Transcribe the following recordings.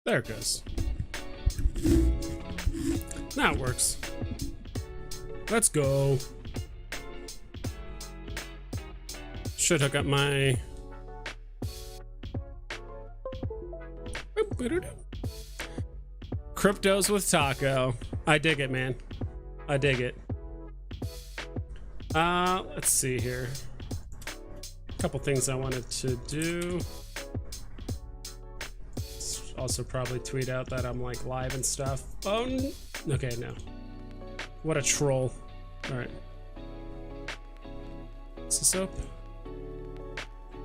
There it goes. Now it works. Let's go. Should hook up my... Cryptos with Taco. I dig it, man. I dig it. Let's see here. A couple things I wanted to do. Also probably tweet out that I'm like live and stuff. Oh, okay, no. What a troll. All right. Is this up?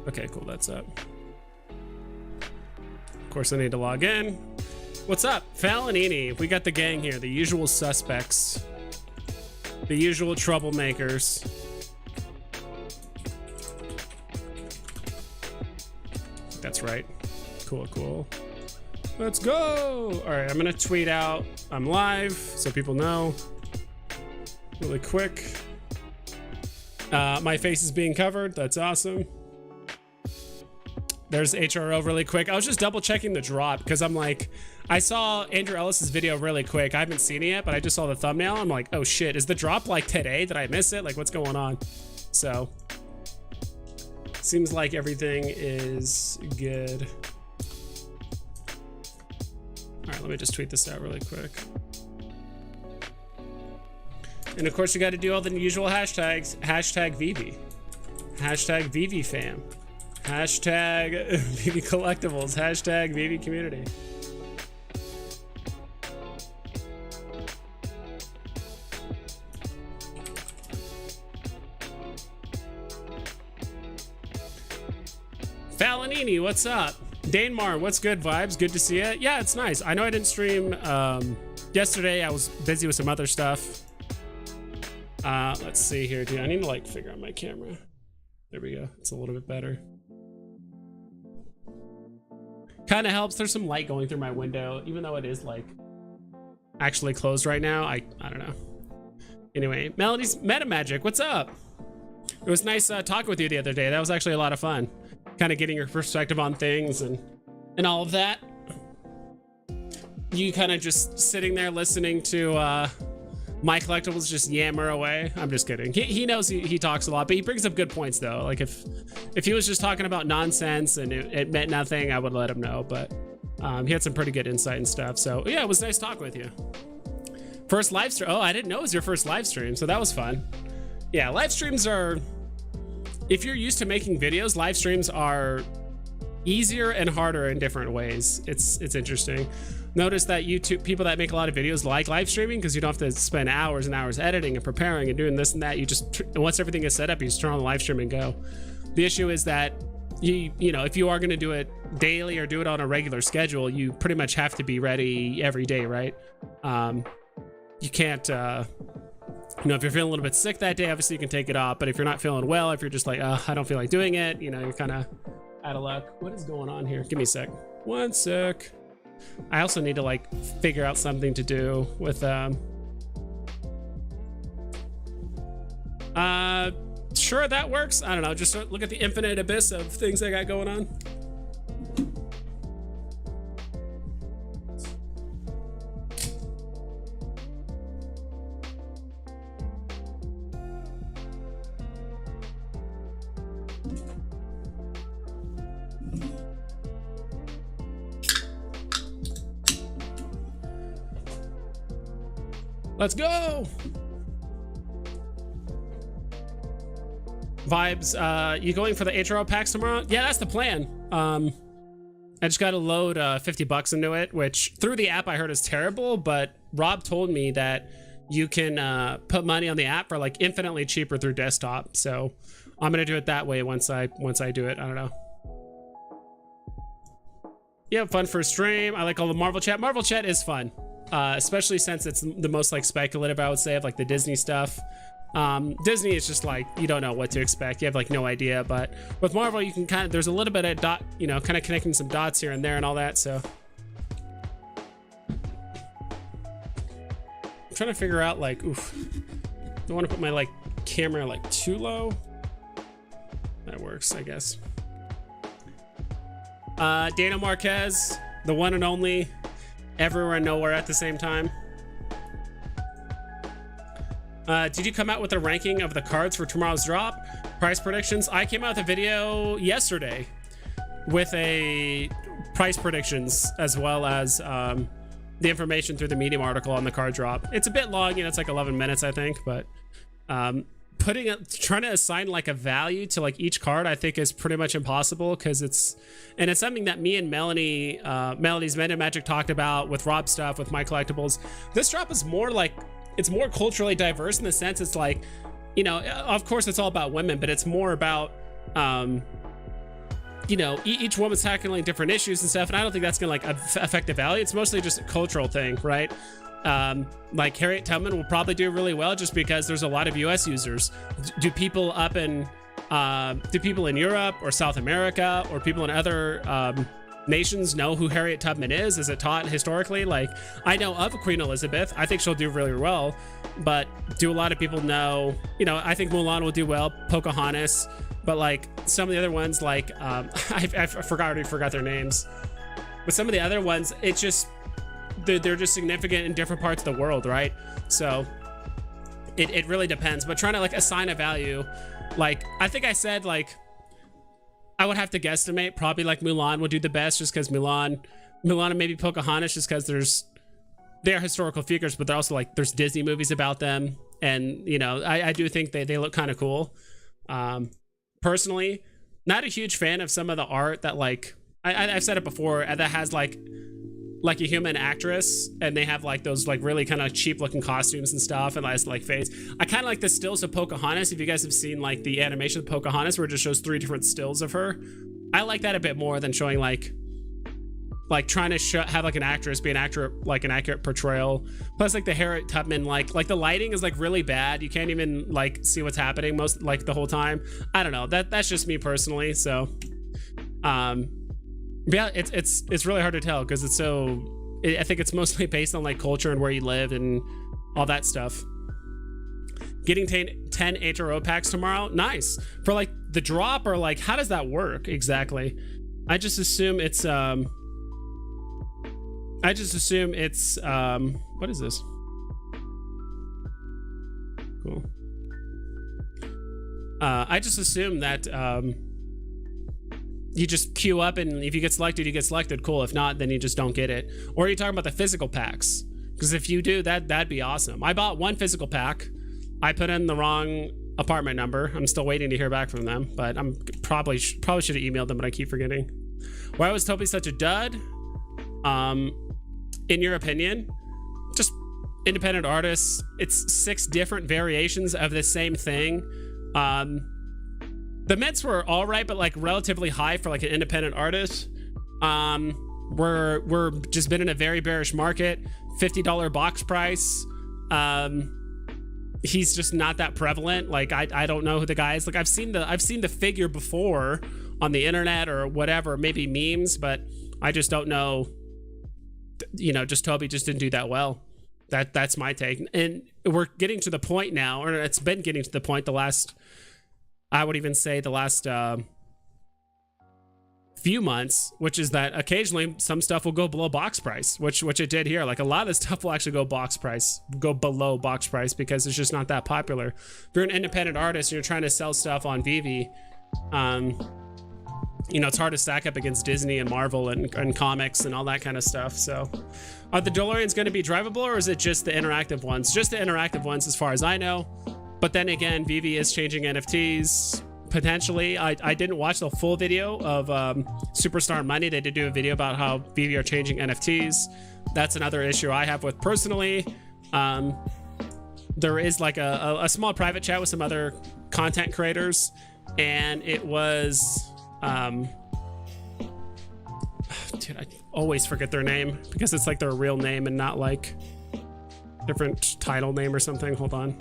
Okay, cool, that's up. Of course I need to log in. What's up? Falanini, we got the gang here, the usual suspects. The usual troublemakers. That's right. Cool, cool. Let's go! All right, I'm gonna tweet out I'm live so people know. Really quick. My face is being covered. That's awesome. There's HRO really quick. I was just double checking the drop because I'm like, I saw Andrew Ellis's video really quick. I haven't seen it yet, but I just saw the thumbnail. I'm like, oh shit, is the drop like today? Did I miss it? Like, what's going on? So, seems like everything is good. All right, let me just tweet this out really quick. And of course, you got to do all the usual hashtags. Hashtag Veve. Hashtag Veve fam. Hashtag Veve collectibles. Hashtag Veve community. Falanini, what's up? Danemar, what's good, vibes? Good to see you. Yeah, it's nice. I know I didn't stream yesterday. I was busy with some other stuff. Let's see here, dude. I need to like figure out my camera. There we go. It's a little bit better. Kind of helps. There's some light going through my window, even though it is like actually closed right now. I don't know. Anyway, Melody's Meta Magic, what's up? It was nice talking with you the other day. That was actually a lot of fun. Kind of getting your perspective on things and all of that. You kind of just sitting there listening to my collectibles just yammer away. I'm just kidding. He knows he talks a lot, but he brings up good points though. Like if he was just talking about nonsense and it meant nothing, I would let him know. But he had some pretty good insight and stuff. So yeah, it was nice talking with you. First live stream. Oh, I didn't know it was your first live stream, so that was fun. Yeah, live streams are, if you're used to making videos, live streams are easier and harder in different ways. It's interesting. Notice that YouTube people that make a lot of videos like live streaming because you don't have to spend hours and hours editing and preparing and doing this and that. You just, once everything is set up, you just turn on the live stream and go. The issue is that you know, if you are going to do it daily or do it on a regular schedule, you pretty much have to be ready every day, right? You can't, you know, if you're feeling a little bit sick that day, obviously you can take it off. But if you're not feeling well, if you're just like, I don't feel like doing it, you know, you're kind of out of luck. What is going on here? Give me a sec. One sec. I also need to like figure out something to do with, sure, that works. I don't know. Just look at the infinite abyss of things I got going on. Let's go. Vibes, you going for the HRO packs tomorrow? Yeah, that's the plan. I just got to load $50 into it, which through the app I heard is terrible, but Rob told me that you can put money on the app for like infinitely cheaper through desktop. So I'm gonna do it that way once I do it. I don't know. Yeah, fun for a stream. I like all the Marvel chat. Marvel chat is fun. Especially since it's the most like speculative, I would say, of like the Disney stuff. Disney is just like, you don't know what to expect. You have like no idea, but with Marvel, you can kind of, there's a little bit of dot, you know, kind of connecting some dots here and there and all that. So I'm trying to figure out like, oof, don't want to put my like camera like too low. That works, I guess. Dana Marquez, the one and only, everywhere and nowhere at the same time. Did you come out with a ranking of the cards for tomorrow's drop? Price predictions? I came out with a video yesterday with a price predictions as well as the information through the Medium article on the card drop. It's a bit long, you know, it's like 11 minutes, I think, but trying to assign like a value to like each card, I think is pretty much impossible, because it's something that me and Melody's Men and Magic talked about with Rob stuff, with My Collectibles. This drop is more like, it's more culturally diverse in the sense it's like, you know, of course it's all about women, but it's more about, you know, each woman's tackling different issues and stuff, and I don't think that's gonna like affect the value. It's mostly just a cultural thing, right? Like Harriet Tubman will probably do really well just because there's a lot of US users. Do people up in Europe or South America or people in other nations know who Harriet Tubman is? Is it taught historically? Like, I know of Queen Elizabeth. I think she'll do really well, but do a lot of people know, you know, I think Mulan will do well, Pocahontas, but like some of the other ones, like I already forgot their names, but some of the other ones, it's just they're just significant in different parts of the world, right? So it really depends, but trying to like assign a value, like I think I said, like I would have to guesstimate probably like Mulan would do the best, just because Mulan and maybe Pocahontas, just because they're historical figures, but they're also like there's Disney movies about them, and you know, I do think they look kind of cool. Personally, not a huge fan of some of the art that like I've said it before, that has like a human actress, and they have like those like really kind of cheap looking costumes and stuff, and like face. I kind of like the stills of Pocahontas. If you guys have seen like the animation of Pocahontas where it just shows 3 different stills of her, I like that a bit more than showing like trying to have like an actress be an accurate portrayal. Plus like the Harriet Tubman, like the lighting is like really bad. You can't even like see what's happening most like the whole time. I don't know, that's just me personally. So yeah, it's really hard to tell, because it's so, I think it's mostly based on like culture and where you live and all that stuff. Getting 10 HRO packs tomorrow, nice. For like the drop, or like how does that work exactly? I just assume it's what is this? Cool. I just assume that you just queue up, and if you get selected, you get selected. Cool. If not, then you just don't get it. Or are you talking about the physical packs? Because if you do, that'd be awesome. I bought one physical pack. I put in the wrong apartment number. I'm still waiting to hear back from them, but I'm probably should have emailed them, but I keep forgetting. Why was Toby such a dud? In your opinion? Just independent artists. It's 6 different variations of the same thing. The mints were all right, but like relatively high for like an independent artist. We're just been in a very bearish market. $50 box price. He's just not that prevalent. Like I don't know who the guy is. Like I've seen the figure before on the internet or whatever, maybe memes, but I just don't know. You know, just Toby just didn't do that well. That's my take. And we're getting to the point now, or it's been getting to the point the last, I would even say the last few months, which is that occasionally some stuff will go below box price, which it did here. Like a lot of this stuff will actually go below box price because it's just not that popular. If you're an independent artist and you're trying to sell stuff on Veve, you know, it's hard to stack up against Disney and Marvel and comics and all that kind of stuff. So are the DeLoreans going to be drivable, or is it just the interactive ones? Just the interactive ones as far as I know. But then again, Veve is changing NFTs potentially. I didn't watch the full video of Superstar Money. They did do a video about how Veve are changing NFTs. That's another issue I have with personally. There is like a small private chat with some other content creators, and it was dude, I always forget their name because it's like their real name and not like different title name or something. Hold on.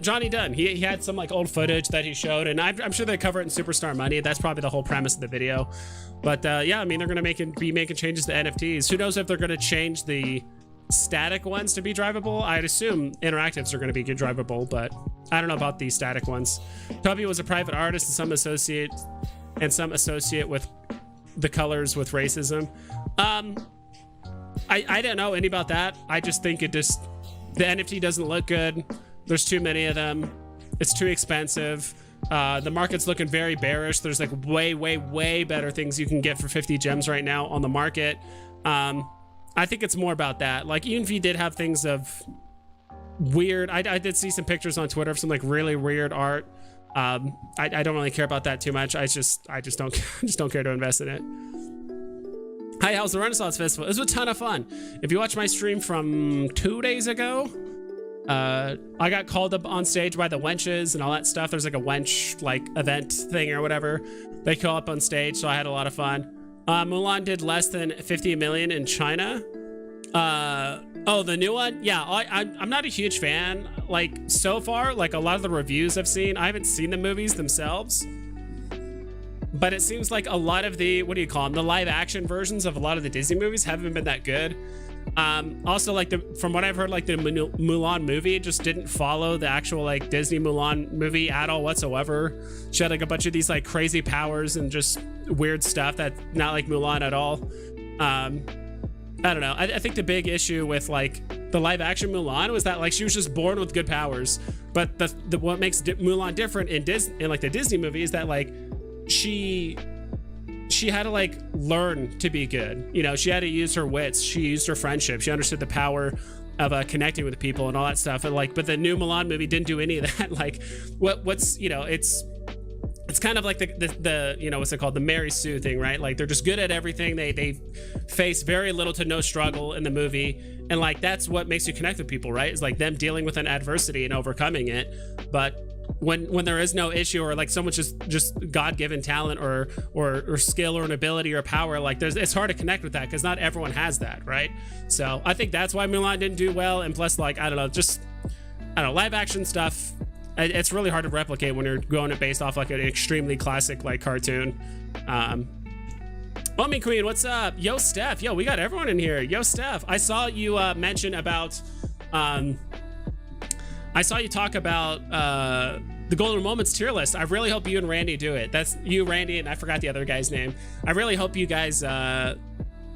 Johnny Dunn. He had some like old footage that he showed, and I'm sure they cover it in Superstar Money. That's probably the whole premise of the video. But yeah, I mean, they're gonna be making changes to NFTs. Who knows if they're gonna change the static ones to be drivable. I'd assume interactives are going to be drivable, but I don't know about the static ones. Toby was a private artist and some associate with the colors with racism. I don't know any about that. I just think the NFT doesn't look good. There's too many of them. It's too expensive. The market's looking very bearish. There's like way better things you can get for 50 gems right now on the market. I think it's more about that. Like Unv did have things of weird. I did see some pictures on Twitter of some like really weird art. I don't really care about that too much. I just don't care to invest in it. Hi, how's the Renaissance Festival? It was a ton of fun. If you watch my stream from 2 days ago, I got called up on stage by the wenches and all that stuff. There's like a wench like event thing or whatever. They call up on stage, so I had a lot of fun. Mulan did less than 50 million in China. Oh, the new one? Yeah, I'm not a huge fan. Like, so far, like a lot of the reviews I've seen, I haven't seen the movies themselves. But it seems like a lot of the, what do you call them? The live action versions of a lot of the Disney movies haven't been that good. Also, like from what I've heard, like the Mulan movie just didn't follow the actual like Disney Mulan movie at all whatsoever. She had like a bunch of these like crazy powers and just weird stuff that's not like Mulan at all. I don't know. I think the big issue with like the live action Mulan was that like she was just born with good powers. But what makes Mulan different in like the Disney movie is that like she had to like learn to be good. You know, she had to use her wits. She used her friendship. She understood the power of connecting with people and all that stuff. And like, but the new Mulan movie didn't do any of that. Like, what's you know, it's kind of like the you know, what's it called, the Mary Sue thing, right? Like they're just good at everything. They face very little to no struggle in the movie, and like that's what makes you connect with people, right? It's like them dealing with an adversity and overcoming it. But when there is no issue, or like someone's just God-given talent or skill or an ability or power, like it's hard to connect with that because not everyone has that, right? So I think that's why Mulan didn't do well. And plus, like, I don't know, live action stuff, it's really hard to replicate when you're going it based off like an extremely classic like cartoon. Mommy Queen, what's up? Yo, Steph. Yo, we got everyone in here. Yo, Steph. I saw you mention about I saw you talk about the Golden Moments tier list. I really hope you and Randy do it. That's you, Randy, and I forgot the other guy's name. I really hope you guys end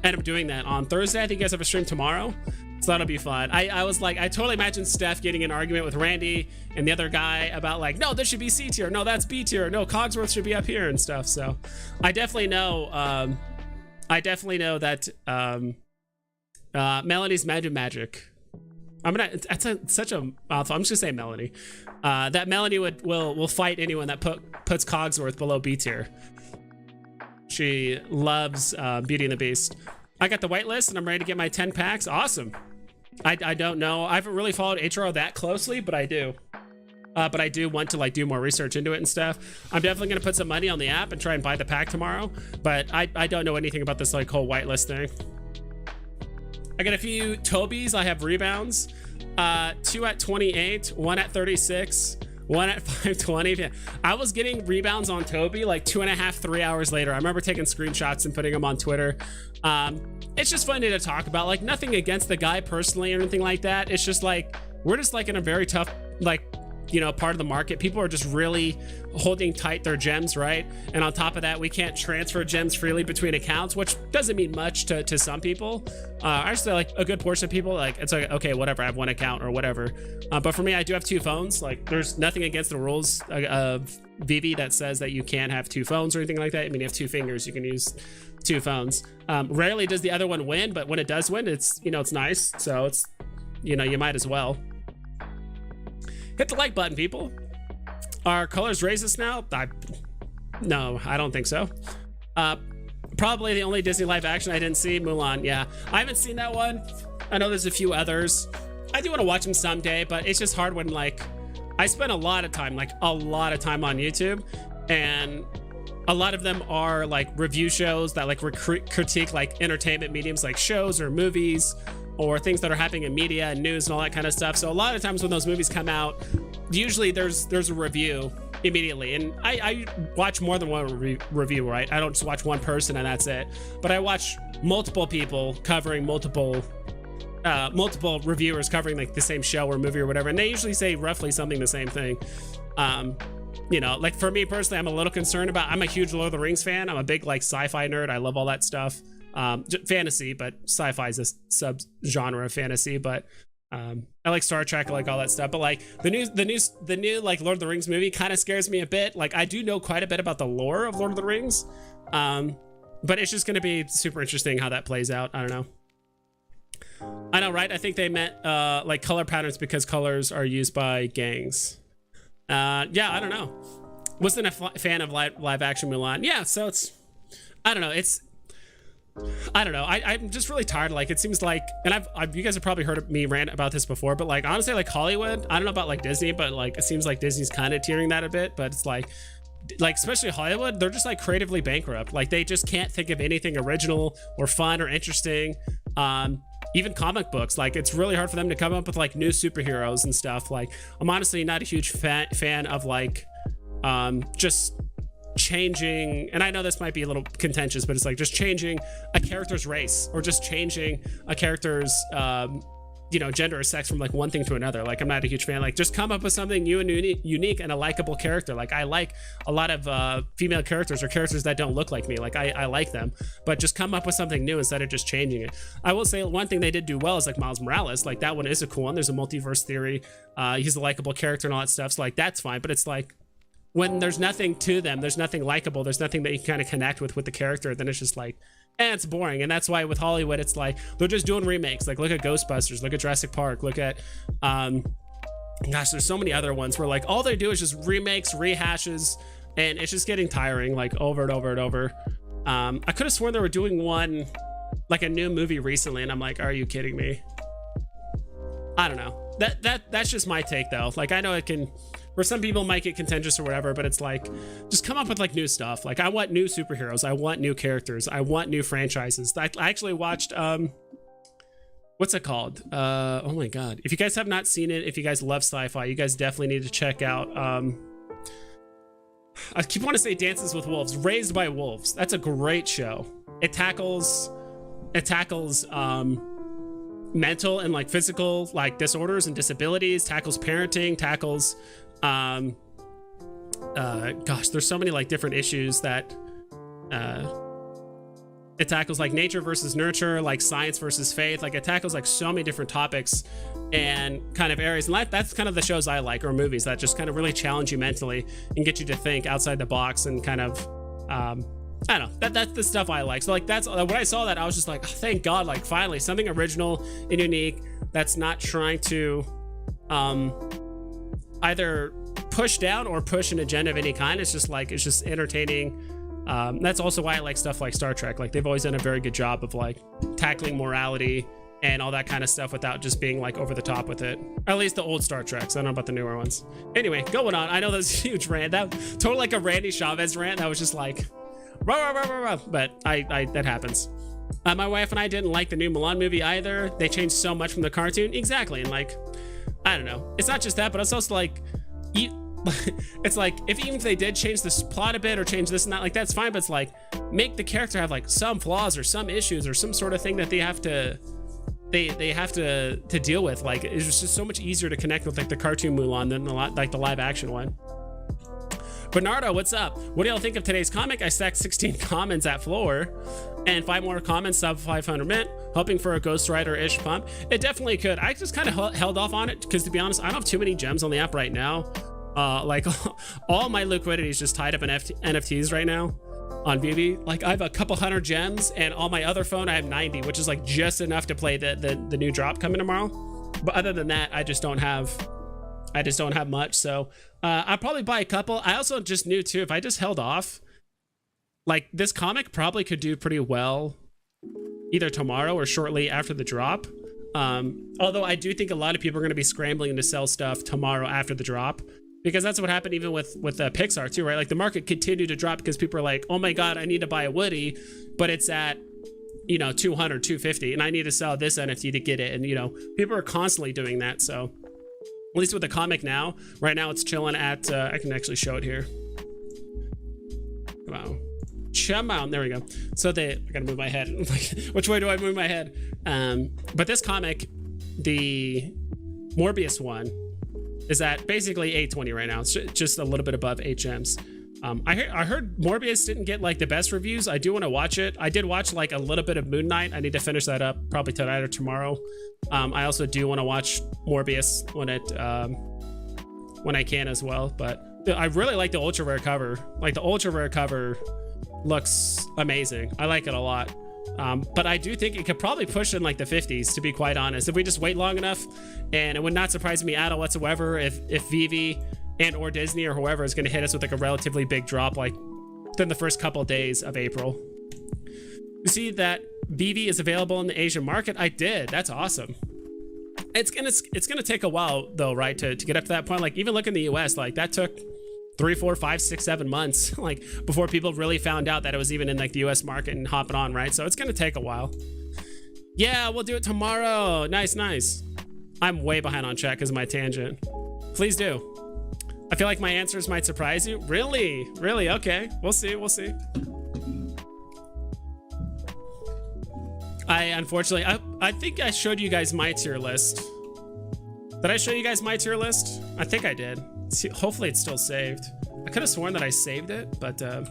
up doing that on Thursday. I think you guys have a stream tomorrow, so that'll be fun. I was like, I totally imagine Steph getting an argument with Randy and the other guy about like, no, this should be C tier. No, that's B tier. No, Cogsworth should be up here and stuff. So I definitely know that Melanie's magic. Such a mouthful. I'm just gonna say Melanie. That Melanie will fight anyone that puts Cogsworth below B tier. She loves Beauty and the Beast. I got the whitelist and I'm ready to get my 10 packs. Awesome. I don't know. I haven't really followed HRO that closely, but I do. But I do want to like do more research into it and stuff. I'm definitely gonna put some money on the app and try and buy the pack tomorrow. But I don't know anything about this like whole whitelist thing. I got a few Tobys. I have rebounds. 2 at 28, 1 at 36, 1 at 520. I was getting rebounds on Toby like 2.5, 3 hours later. I remember taking screenshots and putting them on Twitter. It's just funny to talk about. Like nothing against the guy personally or anything like that. It's just like we're just like in a very tough like, you know, part of the market. People are just really holding tight their gems, right? And on top of that, we can't transfer gems freely between accounts, which doesn't mean much to some people. Actually, like a good portion of people, like it's like, okay, whatever, I have one account or whatever. But for me, I do have 2 phones. Like there's nothing against the rules of Veve that says that you can't have 2 phones or anything like that. I mean, you have 2 fingers, you can use 2 phones. Rarely does the other one win, but when it does win, it's, you know, it's nice. So it's, you know, you might as well. Hit the like button, people. Are colors racist now? No, I don't think so. Probably the only Disney live action I didn't see, Mulan. Yeah, I haven't seen that one. I know there's a few others. I do want to watch them someday, but it's just hard when like I spend a lot of time on YouTube, and a lot of them are like review shows that like critique like entertainment mediums like shows or movies or things that are happening in media and news and all that kind of stuff. So a lot of times when those movies come out, usually there's a review immediately. And I watch more than one review, right? I don't just watch one person and that's it. But I watch multiple people covering multiple multiple reviewers covering like the same show or movie or whatever, and they usually say roughly something the same thing. You know, like for me personally, I'm a little concerned about, I'm a huge Lord of the Rings fan. I'm a big like sci-fi nerd. I love all that stuff. Fantasy, but sci-fi is a sub-genre of fantasy, but I like Star Trek, I like all that stuff. But like the new like Lord of the Rings movie kind of scares me a bit. Like I do know quite a bit about the lore of Lord of the Rings. But it's just going to be super interesting how that plays out. I don't know. I know, right? I think they meant like color patterns because colors are used by gangs. Yeah, I don't know. Wasn't a fan of live action Mulan. Yeah, so it's, I don't know. I don't know. I'm just really tired. Like it seems like, and you guys have probably heard me rant about this before, but like honestly, like Hollywood, I don't know about like Disney, but like it seems like Disney's kind of tearing that a bit. But it's like especially Hollywood, they're just like creatively bankrupt. Like they just can't think of anything original or fun or interesting. Even comic books, like it's really hard for them to come up with like new superheroes and stuff. Like I'm honestly not a huge fan of like just changing, and I know this might be a little contentious, but it's like just changing a character's race or just changing a character's you know, gender or sex from like one thing to another. Like I'm not a huge fan. Like just come up with something new and unique and a likable character. Like I like a lot of female characters or characters that don't look like me. Like I like them, but just come up with something new instead of just changing it. I will say one thing they did do well is like Miles Morales. Like that one is a cool one. There's a multiverse theory. He's a likable character and all that stuff. So like that's fine. But it's like when there's nothing to them, there's nothing likable, there's nothing that you can kind of connect with the character, then it's just like, it's boring. And that's why with Hollywood, it's like they're just doing remakes. Like look at Ghostbusters, look at Jurassic Park, look at gosh, there's so many other ones where like all they do is just remakes, rehashes, and it's just getting tiring, like over and over and over. I could have sworn they were doing one like a new movie recently, and I'm like, are you kidding me? I don't know. That's just my take though. Like I know it can, where some people might get contentious or whatever, but it's like, just come up with like new stuff. Like I want new superheroes, I want new characters, I want new franchises. I actually watched what's it called? Oh my god, if you guys have not seen it, if you guys love sci-fi, you guys definitely need to check out I keep wanting to say Dances with Wolves, Raised by Wolves. That's a great show. It tackles mental and like physical like disorders and disabilities, tackles parenting, tackles gosh, there's so many like different issues that it tackles, like nature versus nurture, like science versus faith. Like it tackles like so many different topics and kind of areas, and that's kind of the shows I like, or movies that just kind of really challenge you mentally and get you to think outside the box and kind of I don't know, that's the stuff I like. So like that's when I saw that, I was just like, oh, thank God, like finally something original and unique that's not trying to either push down or push an agenda of any kind. It's just like, it's just entertaining. That's also why I like stuff like Star Trek. Like they've always done a very good job of like tackling morality and all that kind of stuff without just being like over the top with it. Or at least the old Star Treks. I don't know about the newer ones. Anyway, going on. I know that's a huge rant. That totally like a Randy Chavez rant. That was just like, rah, rah, rah, rah, but that happens. My wife and I didn't like the new Mulan movie either. They changed so much from the cartoon. Exactly. And like, I don't know. It's not just that, but it's also like, it's like even if they did change this plot a bit or change this and that, like that's fine, but it's like make the character have like some flaws or some issues or some sort of thing that they have to deal with. Like it's just so much easier to connect with like the cartoon Mulan than the live action one. Bernardo, what's up? What do y'all think of today's comic? I stacked 16 comments at floor and 5 more comments, sub 500 mint, hoping for a Ghost Rider-ish pump. It definitely could. I just kind of held off on it because, to be honest, I don't have too many gems on the app right now. Like all my liquidity is just tied up in NFTs right now on Veve. Like I have a couple hundred gems, and on my other phone I have 90, which is like just enough to play the new drop coming tomorrow. But other than that, I just don't have much. So I'll probably buy a couple. I also just knew too, if I just held off, like this comic probably could do pretty well either tomorrow or shortly after the drop. Although I do think a lot of people are going to be scrambling to sell stuff tomorrow after the drop, because that's what happened even with Pixar too, right? Like the market continued to drop because people are like, oh my god, I need to buy a Woody, but it's at, you know, 200, 250, and I need to sell this NFT to get it. And you know, people are constantly doing that. So at least with the comic now, right now it's chilling at I can actually show it here. Wow. Chum, there we go. So I gotta move my head. Which way do I move my head? But this comic the Morbius one is at basically 820 right now. It's just a little bit above 8 gems. I heard Morbius didn't get like the best reviews. I do want to watch it. I did watch like a little bit of Moon Knight. I need to finish that up probably tonight or tomorrow. I also do want to watch Morbius when I can as well. But I really like the ultra rare cover. Like the ultra rare cover looks amazing. I like it a lot. But I do think it could probably push in like the 50s, to be quite honest, if we just wait long enough. And it would not surprise me at all whatsoever if Veve and or Disney or whoever is going to hit us with like a relatively big drop like within the first couple of days of April. You see that Veve is available in the Asian market? I did. That's awesome. It's gonna take a while though, right, to get up to that point. Like even look in the US, like that took 3, 4, 5, 6, 7 months like before people really found out that it was even in like the US market and hopping on, right? So it's gonna take a while. Yeah, we'll do it tomorrow. Nice. I'm way behind on chat because of my tangent. Please do. I feel like my answers might surprise you. Really? Okay, we'll see. Unfortunately, I think I showed you guys my tier list. Did I show you guys my tier list? I think I did. See, hopefully it's still saved. I could have sworn that I saved it, but I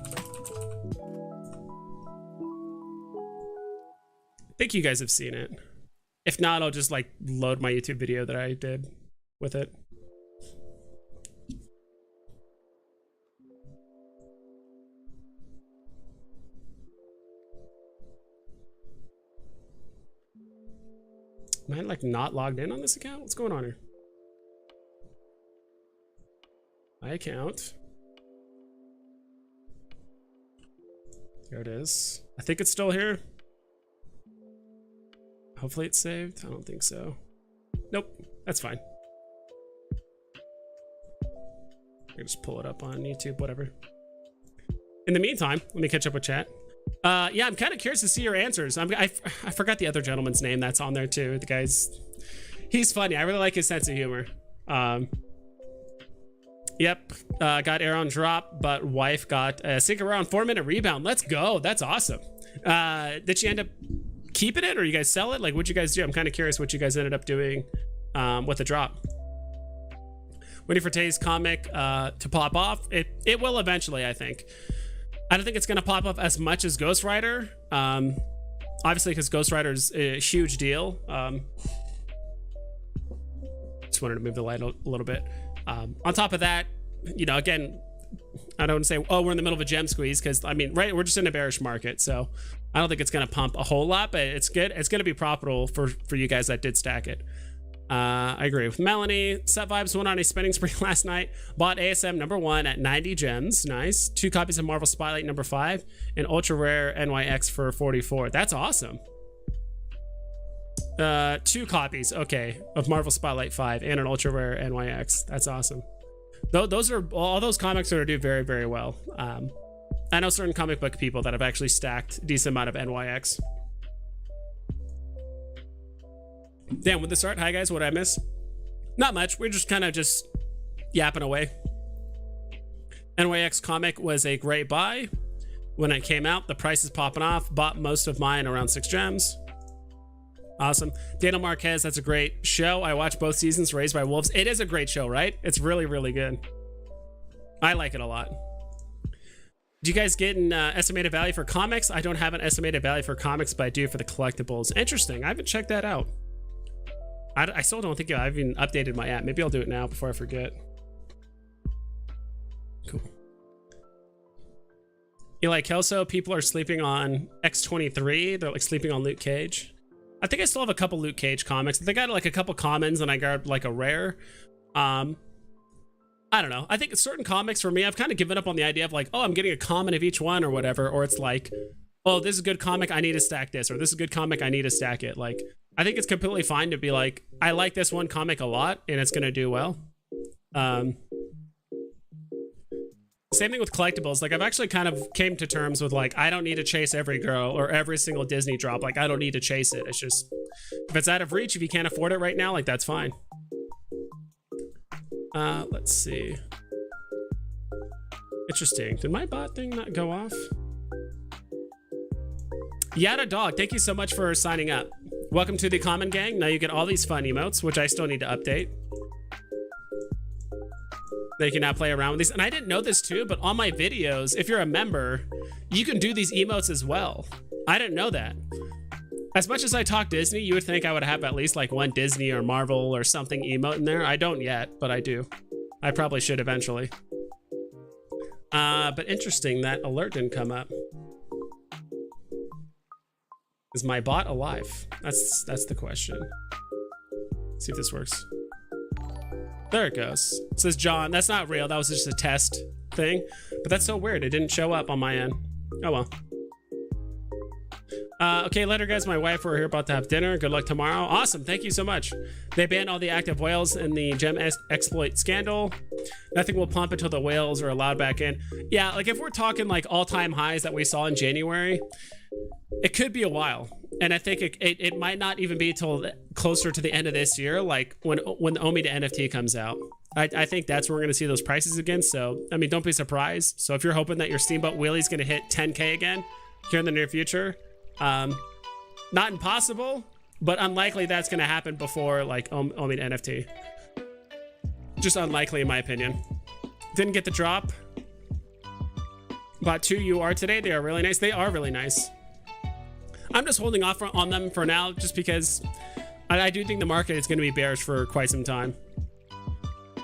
think you guys have seen it. If not, I'll just like load my YouTube video that I did with it. Am I like not logged in on this account? What's going on here? My account. There it is. I think it's still here. Hopefully it's saved. I don't think so. Nope, that's fine. I can just pull it up on YouTube, whatever. In the meantime, let me catch up with chat. Yeah, I'm kind of curious to see your answers. I forgot the other gentleman's name that's on there too. The guy's, he's funny. I really like his sense of humor. Yep, got air on drop, but wife got a sink around 4-minute rebound. Let's go. That's awesome. Did she end up keeping it or you guys sell it? Like, what'd you guys do? I'm kind of curious what you guys ended up doing with the drop. Waiting for Tay's comic to pop off. It will eventually, I think. I don't think it's going to pop up as much as Ghost Rider. Obviously, because Ghost Rider's a huge deal. Just wanted to move the light a little bit. On top of that, you know, again, I don't want to say, oh, we're in the middle of a gem squeeze, because I mean, right, we're just in a bearish market, so I don't think it's going to pump a whole lot, but it's good. It's going to be profitable for you guys that did stack it. I agree with Melanie. Set Vibes went on a spending spree last night. Bought ASM #1 at 90 gems. Nice. 2 copies of Marvel Spotlight #5 and ultra rare NYX for 44. That's awesome. 2 copies, okay, of Marvel Spotlight 5 and an ultra rare NYX. That's awesome. Those are all those comics are to do very, very well. I know certain comic book people that have actually stacked a decent amount of NYX. Damn, with the start, hi guys, what did I miss? Not much. We're just kind of just yapping away. NYX comic was a great buy when it came out. The price is popping off. Bought most of mine around 6 gems. Awesome. Daniel Marquez, that's a great show. I watched both seasons, Raised by Wolves. It is a great show, right? It's really, really good. I like it a lot. Do you guys get an estimated value for comics? I don't have an estimated value for comics, but I do for the collectibles. Interesting. I haven't checked that out. I still don't think I've even updated my app. Maybe I'll do it now before I forget. Cool. Eli Kelso, people are sleeping on X-23. They're like sleeping on Luke Cage. I think I still have a couple Luke Cage comics. They got like a couple commons and I got like a rare. I don't know. I think certain comics for me, I've kind of given up on the idea of like, oh, I'm getting a common of each one or whatever. Or it's like, oh, this is a good comic, I need to stack this. Or this is a good comic, I need to stack it. Like, I think it's completely fine to be like, I like this one comic a lot and it's going to do well. Same thing with collectibles. Like, I've actually kind of came to terms with like, I don't need to chase every girl or every single Disney drop. Like, I don't need to chase it. It's just, if it's out of reach, if you can't afford it right now, like, that's fine. Let's see. Interesting. Did my bot thing not go off? Yada Dog, thank you so much for signing up. Welcome to the common gang. Now you get all these fun emotes, which I still need to update. That you can now play around with these. And I didn't know this too, but on my videos, if you're a member, you can do these emotes as well. I didn't know that. As much as I talk Disney, you would think I would have at least like one Disney or Marvel or something emote in there. I don't yet, but I do. I probably should eventually. But interesting, that alert didn't come up. Is my bot alive? That's the question. Let's see if this works. There it goes. It says John. That's not real. That was just a test thing. But that's so weird. It didn't show up on my end. Oh well. Okay, later guys, my wife, we're here about to have dinner. Good luck tomorrow. Awesome, thank you so much. They banned all the active whales in the gem exploit scandal. Nothing will pump until the whales are allowed back in. Yeah, like if we're talking like all-time highs that we saw in January, it could be a while. And I think it might not even be till closer to the end of this year, like when the Omi to NFT comes out. I think that's where we're gonna see those prices again. So, I mean, don't be surprised. So if you're hoping that your Steamboat Wheelie's gonna hit 10K again here in the near future, not impossible, but unlikely that's going to happen before like Omi NFT. Just unlikely in my opinion. Didn't get the drop. Bought 2 UR today. They are really nice. They are really nice. I'm just holding off on them for now just because I do think the market is going to be bearish for quite some time.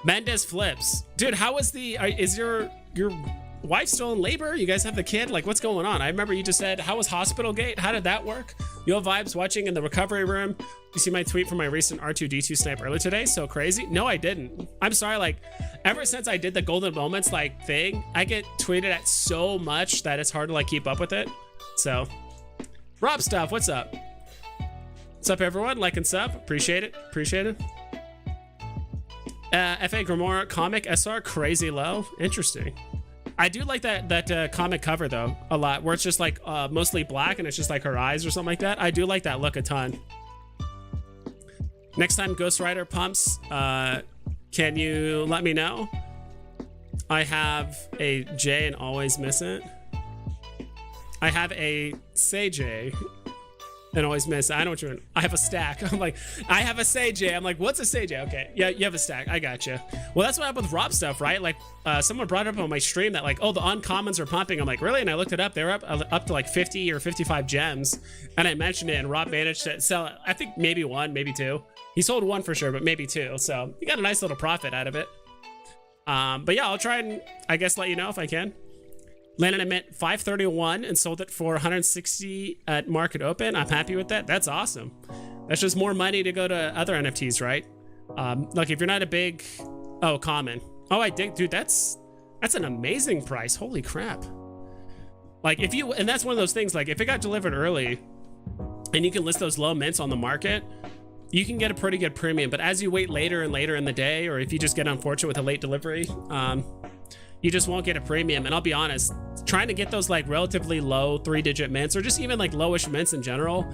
Mendez flips. Dude, how is is your wife still in labor? You guys have the kid? Like, what's going on? I remember you just said, how was Hospital Gate? How did that work? Yo Vibes watching in the recovery room. You see my tweet from my recent R2D2 snipe earlier today? So crazy. No, I didn't. I'm sorry. Like, ever since I did the golden moments like thing, I get tweeted at so much that it's hard to like keep up with it. So, Rob Stuff, what's up? What's up, everyone? Like and sub. Appreciate it. Appreciate it. FA Grimoire comic SR crazy low. Interesting. I do like that comic cover though a lot, where it's just like mostly black and it's just like her eyes or something like that. I do like that look a ton. Next time Ghost Rider pumps, can you let me know? I have a J and always miss it. I have a say J and always miss it. I know what you're in. I have a stack. I'm like, I have a say J. I'm like, what's a say J? Okay, yeah, you have a stack. I gotcha. Well, that's what happened with Rob Stuff, right? Like, someone brought it up on my stream that like, oh, the uncommons are pumping. I'm like, really? And I looked it up. They were up to like 50 or 55 gems. And I mentioned it, and Rob managed to sell, I think maybe one, maybe two. He sold one for sure, but maybe two. So he got a nice little profit out of it. But yeah, I'll try and I guess let you know if I can. Landed a mint 531 and sold it for 160 at market open. I'm happy with that. That's awesome. That's just more money to go to other NFTs, right? Like if you're not a big, common. Oh, I dig, dude. That's an amazing price. Holy crap! Like if you, and that's one of those things. Like if it got delivered early, and you can list those low mints on the market, you can get a pretty good premium. But as you wait later and later in the day, or if you just get unfortunate with a late delivery, you just won't get a premium. And I'll be honest, trying to get those like relatively low 3-digit mints, or just even like lowish mints in general,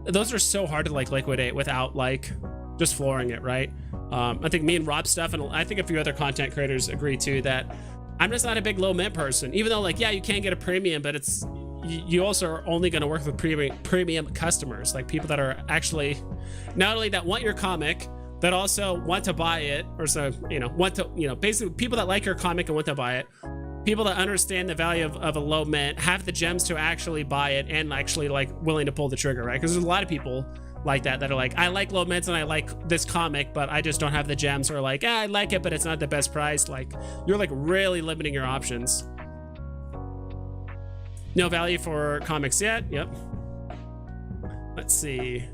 those are so hard to like liquidate without like just flooring it, right? I think me and Rob Stuff, and I think a few other content creators agree too, that I'm just not a big low mint person. Even though like, yeah, you can get a premium, but it's, you also are only going to work with premium customers, like people that are actually not only that want your comic, that also want to buy it, or so, basically people that like your comic and want to buy it, people that understand the value of a low mint, have the gems to actually buy it, and actually like willing to pull the trigger, right? Because there's a lot of people like that are like, I like low mints and I like this comic, but I just don't have the gems, or like, I like it, but it's not the best price. Like you're like really limiting your options. No value for comics yet. Yep. Let's see.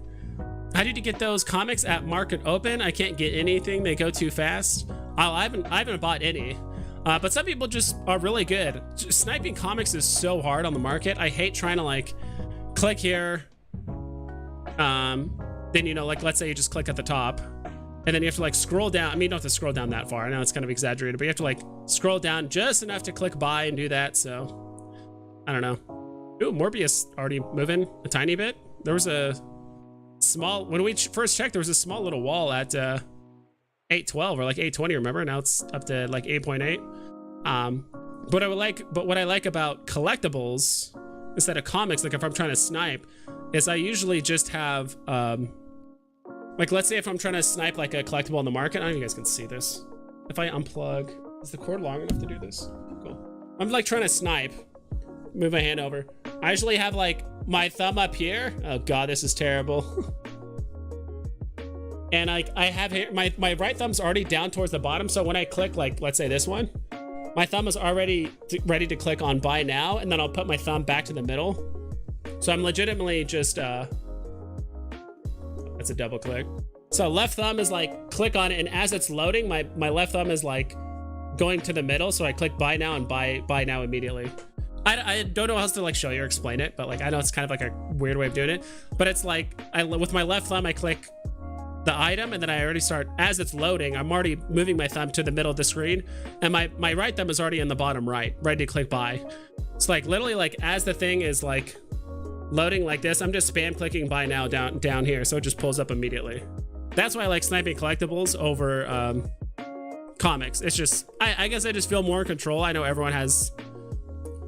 How did you get those comics at market open? I can't get anything. They go too fast. I haven't bought any. But some people just are really good. Just sniping comics is so hard on the market. I hate trying to like click here. Then, like let's say you just click at the top, and then you have to like scroll down. I mean, you don't have to scroll down that far. I know it's kind of exaggerated, but you have to like scroll down just enough to click buy and do that. So I don't know. Ooh, Morbius already moving a tiny bit. There was a small, when we first checked, there was a small little wall at 812 or like 820, remember? Now it's up to like 8.8. But what I like about collectibles instead of comics, like if I'm trying to snipe, is I usually just have, like let's say if I'm trying to snipe like a collectible in the market, I don't know if you guys can see this. If I unplug, is the cord long enough to do this? Cool. I'm like trying to snipe, move my hand over. I usually have like my thumb up here. Oh God, this is terrible. And I have here, my right thumb's already down towards the bottom. So when I click, like, let's say this one, my thumb is already ready to click on buy now. And then I'll put my thumb back to the middle. So I'm legitimately just, that's a double click. So left thumb is like, click on it. And as it's loading, my left thumb is like going to the middle. So I click buy now and buy now immediately. I don't know how else to like show you or explain it, but like, I know it's kind of like a weird way of doing it, but it's like, with my left thumb, I click the item, and then I already start, as it's loading, I'm already moving my thumb to the middle of the screen, and my right thumb is already in the bottom right, ready to click buy. It's like literally like as the thing is like loading like this, I'm just spam clicking buy now down here, so it just pulls up immediately. That's why I like sniping collectibles over comics. It's just, I guess I just feel more in control. I know everyone has,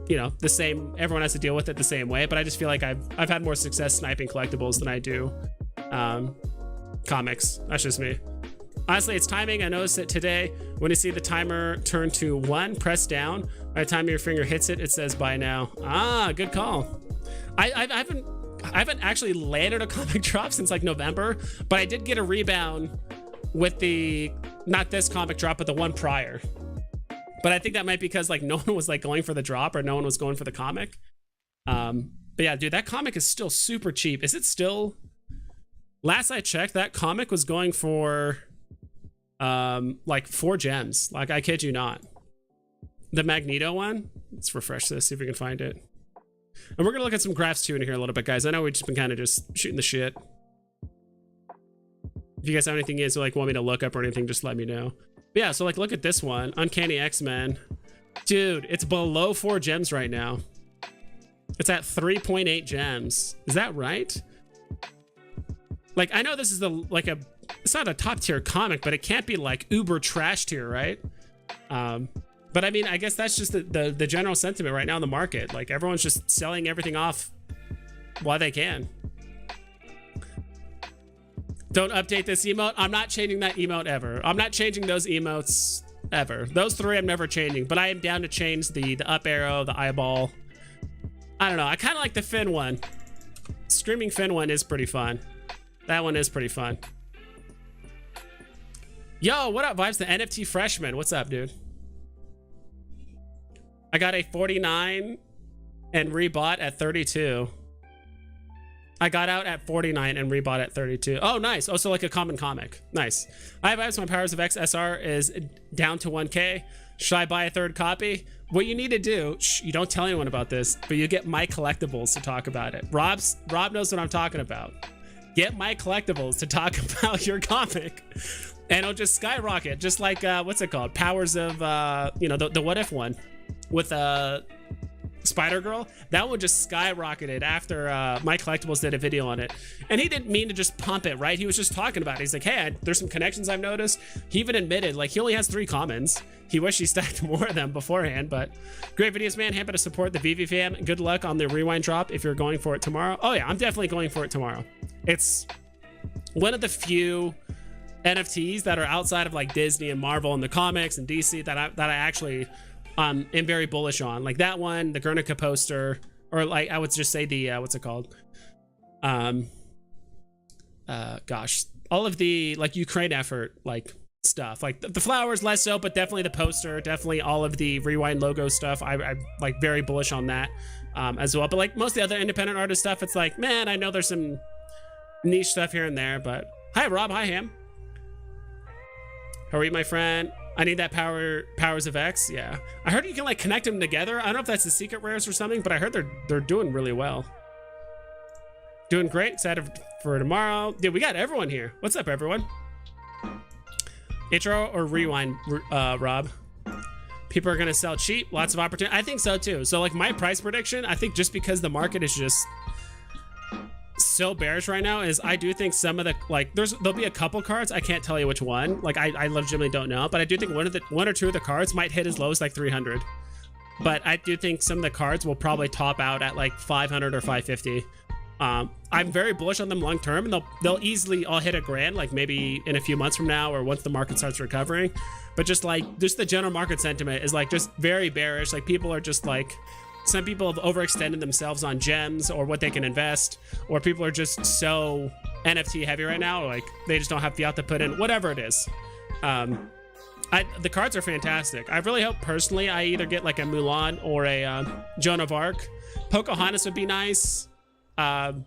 you know, everyone has to deal with it the same way, but I just feel like I've had more success sniping collectibles than I do comics. That's just me. Honestly, it's timing. I noticed it today. When you see the timer turn to 1, press down. By the time your finger hits it, it says buy now. Ah, good call. I haven't actually landed a comic drop since like November, but I did get a rebound with the, not this comic drop, but the one prior. But I think that might be because like no one was like going for the drop, or no one was going for the comic. But yeah, dude, that comic is still super cheap. Is it still? Last I checked, that comic was going for like 4 gems. Like, I kid you not. The Magneto one. Let's refresh this, see if we can find it. And we're gonna look at some graphs too in here a little bit, guys. I know we've just been kind of just shooting the shit. If you guys have anything you guys like want me to look up or anything, just let me know. But yeah, so like look at this one, Uncanny X-Men. Dude, it's below 4 gems right now. It's at 3.8 gems. Is that right? Like, I know this is it's not a top tier comic, but it can't be like uber trash tier, right? But I mean, I guess that's just the general sentiment right now in the market. Like, everyone's just selling everything off while they can. Don't update this emote. I'm not changing that emote ever. I'm not changing those emotes ever. Those 3 I'm never changing, but I am down to change the up arrow, the eyeball. I don't know. I kind of like the Finn one. Screaming Finn one is pretty fun. That one is pretty fun. Yo, what up, Vibes? The NFT freshman. What's up, dude? I got a 49 and rebought at 32. I got out at 49 and rebought at 32. Oh, nice. Oh, so like a common comic. Nice. Hi, Vibes. My Powers of X SR is down to 1K. Should I buy a 3rd copy? What you need to do, you don't tell anyone about this, but you get My Collectibles to talk about it. Rob knows what I'm talking about. Get My Collectibles to talk about your comic, and it'll just skyrocket, just like what's it called, Powers of you know, the What If one with Spider-Girl. That one just skyrocketed after My Collectibles did a video on it, and he didn't mean to just pump it, right? He was just talking about it. He's like, hey, there's some connections I've noticed. He even admitted like he only has 3 commons. He wished he stacked more of them beforehand, but great videos, man. Happy to support the Veve fam. Good luck on the rewind drop if you're going for it tomorrow. Oh yeah, I'm definitely going for it tomorrow. It's one of the few NFTs that are outside of like Disney and Marvel and the comics and DC that I actually am very bullish on. Like that one, the Guernica poster, or like I would just say the what's it called? Gosh, all of the like Ukraine effort like stuff, like the flowers less so, but definitely the poster, definitely all of the Rewind logo stuff. I'm like very bullish on that as well. But like most of the other independent artist stuff, it's like, man, I know there's some niche stuff here and there, but hi Rob, hi Ham. How are you, my friend? I need that Powers of X. Yeah, I heard you can like connect them together. I don't know if that's the secret rares or something, but I heard they're doing really well. Doing great. Excited for tomorrow. Dude, we got everyone here. What's up, everyone? Intro or rewind, Rob? People are gonna sell cheap. Lots of opportunity. I think so too. So like my price prediction, I think just because the market is just so bearish right now, is I do think some of the like there'll be a couple cards, I can't tell you which one, like I legitimately don't know, but I do think one or two of the cards might hit as low as like 300. but I do think some of the cards will probably top out at like 500 or 550. I'm very bullish on them long term, and they'll easily all hit $1,000, like maybe in a few months from now or once the market starts recovering. But just the general market sentiment is like just very bearish. Like people are just like, some people have overextended themselves on gems or what they can invest, or people are just so NFT heavy right now, like they just don't have fiat to put in, whatever it is. The cards are fantastic. I really hope personally I either get like a Mulan or a Joan of Arc. Pocahontas would be nice. And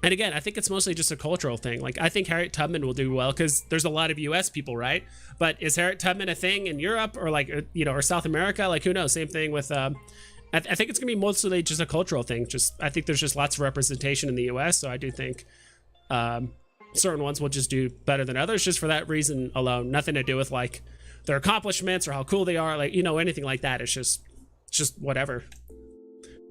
again, I think it's mostly just a cultural thing. Like I think Harriet Tubman will do well because there's a lot of US people, right? But is Harriet Tubman a thing in Europe or like, you know, or South America? Like who knows? Same thing with, I think it's gonna be mostly just a cultural thing. I think there's just lots of representation in the US. So I do think, certain ones will just do better than others just for that reason alone. Nothing to do with like their accomplishments or how cool they are, like, you know, anything like that. It's just whatever.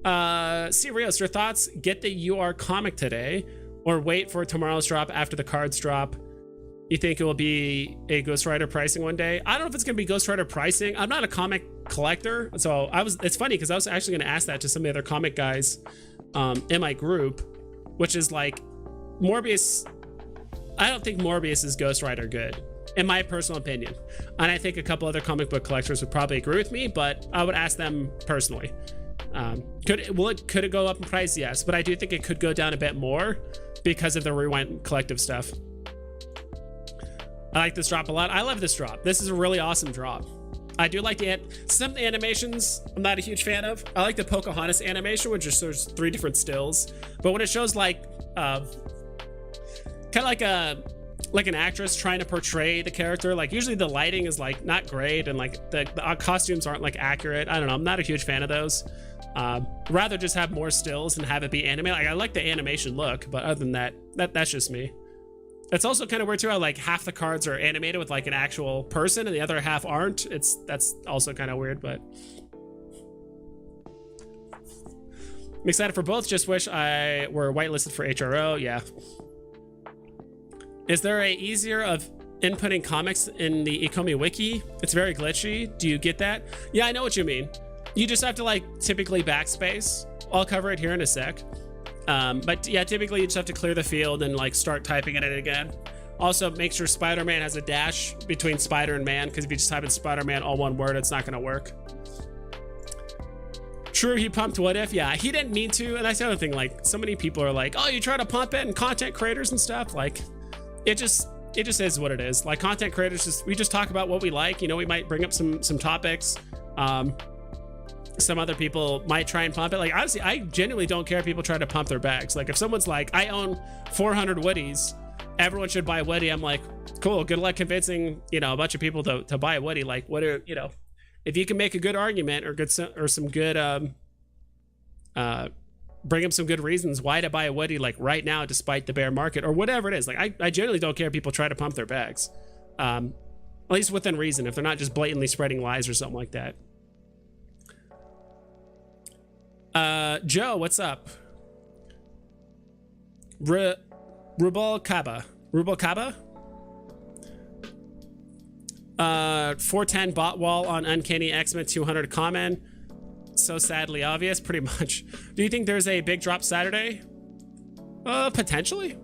Rios, your thoughts? Get the UR comic today or wait for tomorrow's drop after the cards drop? You think it will be a Ghost Rider pricing one day? I don't know if it's gonna be Ghost Rider pricing. I'm not a comic collector, so it's funny because I was actually gonna ask that to some of the other comic guys in my group, which is like Morbius. I don't think Morbius is Ghost Rider good, in my personal opinion. And I think a couple other comic book collectors would probably agree with me, but I would ask them personally. Could it go up in price? Yes, but I do think it could go down a bit more because of the Rewind Collective stuff. I like this drop a lot. I love this drop. This is a really awesome drop. I do like some of the animations I'm not a huge fan of. I like the Pocahontas animation, which just shows 3 different stills. But when it shows like kind of like an actress trying to portray the character, like usually the lighting is like not great and like the costumes aren't like accurate. I don't know. I'm not a huge fan of those. Rather just have more stills and have it be animated. Like I like the animation look, but other than that, that's just me. It's also kind of weird too how like half the cards are animated with like an actual person and the other half aren't. That's also kind of weird, but I'm excited for both. Just wish I were whitelisted for HRO. Yeah. Is there a easier of inputting comics in the ecomi wiki? It's very glitchy. Do you get that? Yeah, I know what you mean. You just have to like typically backspace. I'll cover it here in a sec. But yeah, typically you just have to clear the field and like start typing in it again. Also, make sure Spider-Man has a dash between Spider and Man, because if you just type in Spider-Man all one word, it's not gonna work. True, he pumped What If. Yeah, he didn't mean to, and that's the other thing. Like, so many people are like, "Oh, you try to pump it," and content creators and stuff. Like, it just is what it is. Like, content creators we just talk about what we like. You know, we might bring up some topics. Some other people might try and pump it. Like, honestly, I genuinely don't care if people try to pump their bags. Like, if someone's like, I own 400 Woodies, everyone should buy a Woody, I'm like, cool, good luck convincing, you know, a bunch of people to buy a Woody. Like, what are, you know, if you can make a good argument or some good bring up some good reasons why to buy a Woody, like right now, despite the bear market or whatever it is. Like, I generally don't care if people try to pump their bags, at least within reason, if they're not just blatantly spreading lies or something like that. Joe, what's up? Rubalcaba. 410 bot wall on Uncanny X-Men 200 common. So sadly obvious, pretty much. Do you think there's a big drop Saturday? Potentially.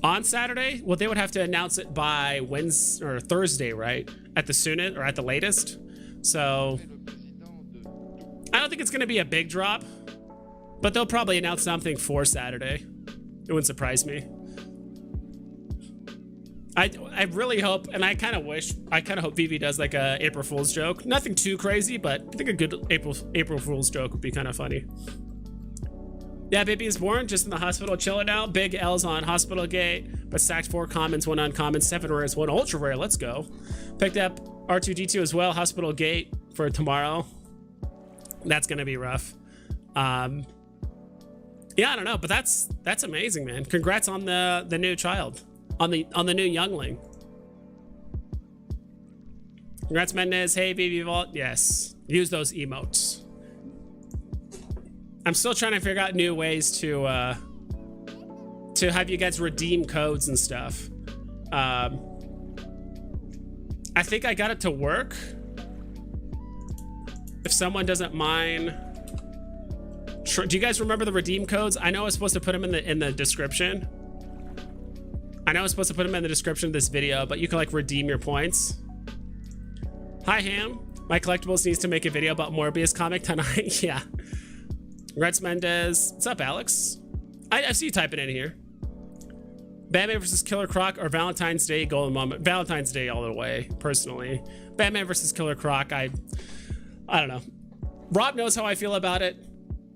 On Saturday? Well, they would have to announce it by Wednesday or Thursday, right? At the soonest or at the latest. So I don't think it's going to be a big drop, but they'll probably announce something for Saturday. It wouldn't surprise me. I really hope, and I kind of hope Veve does like a April Fool's joke. Nothing too crazy, but I think a good April Fool's joke would be kind of funny. Yeah, baby is born, just in the hospital, chilling out. Big L's on Hospital Gate, but sacked 4 commons, 1 uncommon, 7 rares, 1 ultra rare. Let's go. Picked up R2D2 as well, Hospital Gate for tomorrow. That's gonna be rough. Yeah, I don't know, but that's amazing, man. Congrats on the new child, on the new youngling. Congrats, Mendez. Hey, Veve Vault. Yes, use those emotes. I'm still trying to figure out new ways to have you guys redeem codes and stuff. I think I got it to work. If someone doesn't mind, do you guys remember the redeem codes? I know I was supposed to put them in the description. I know I was supposed to put them in the description of this video, but you can like redeem your points. Hi Ham, my collectibles needs to make a video about Morbius comic tonight. Yeah. Reds Mendez, what's up Alex? I see you typing in here. Batman versus Killer Croc or Valentine's Day golden moment? Valentine's Day all the way, personally. Batman versus Killer Croc, I don't know. Rob knows how I feel about it.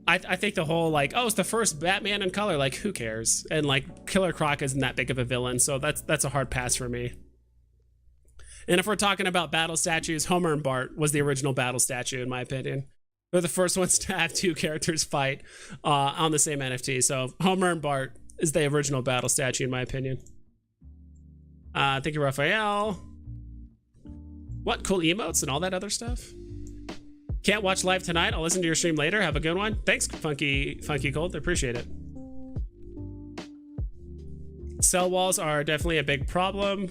I think the whole like, oh, it's the first Batman in color, like who cares? And like Killer Croc isn't that big of a villain, so that's a hard pass for me. And if we're talking about battle statues, Homer and Bart was the original battle statue in my opinion. They're the first ones to have two characters fight on the same NFT. So Homer and Bart is the original battle statue in my opinion. Thank you, Raphael. What cool emotes and all that other stuff? Can't watch live tonight. I'll listen to your stream later. Have a good one. Thanks, Funky Cold. I appreciate it. Sell walls are definitely a big problem.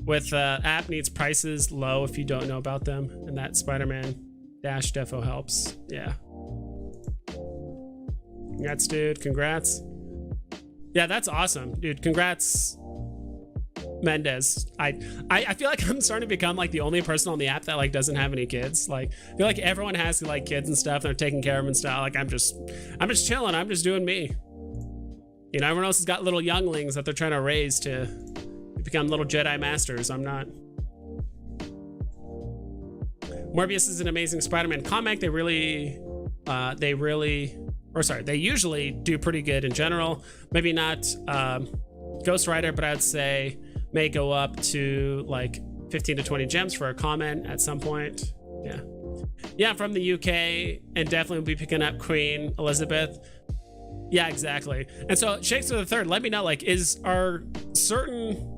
With app needs prices low if you don't know about them, and that Spider-Man Dash defo helps. Yeah. Congrats, dude. Congrats. Yeah, that's awesome, dude. Congrats, Mendez. I feel like I'm starting to become like the only person on the app that like doesn't have any kids. Like I feel like everyone has like kids and stuff. They're taking care of them and stuff. Like I'm just chilling. I'm just doing me. You know, everyone else has got little younglings that they're trying to raise to become little Jedi masters. I'm not. Morbius is an amazing Spider-Man comic. They usually do pretty good in general. Maybe not Ghost Rider, but I'd say may go up to like 15 to 20 gems for a comment at some point. Yeah, from the UK, and definitely will be picking up Queen Elizabeth. Yeah, exactly. And so Shakespeare the Third, let me know, like, are certain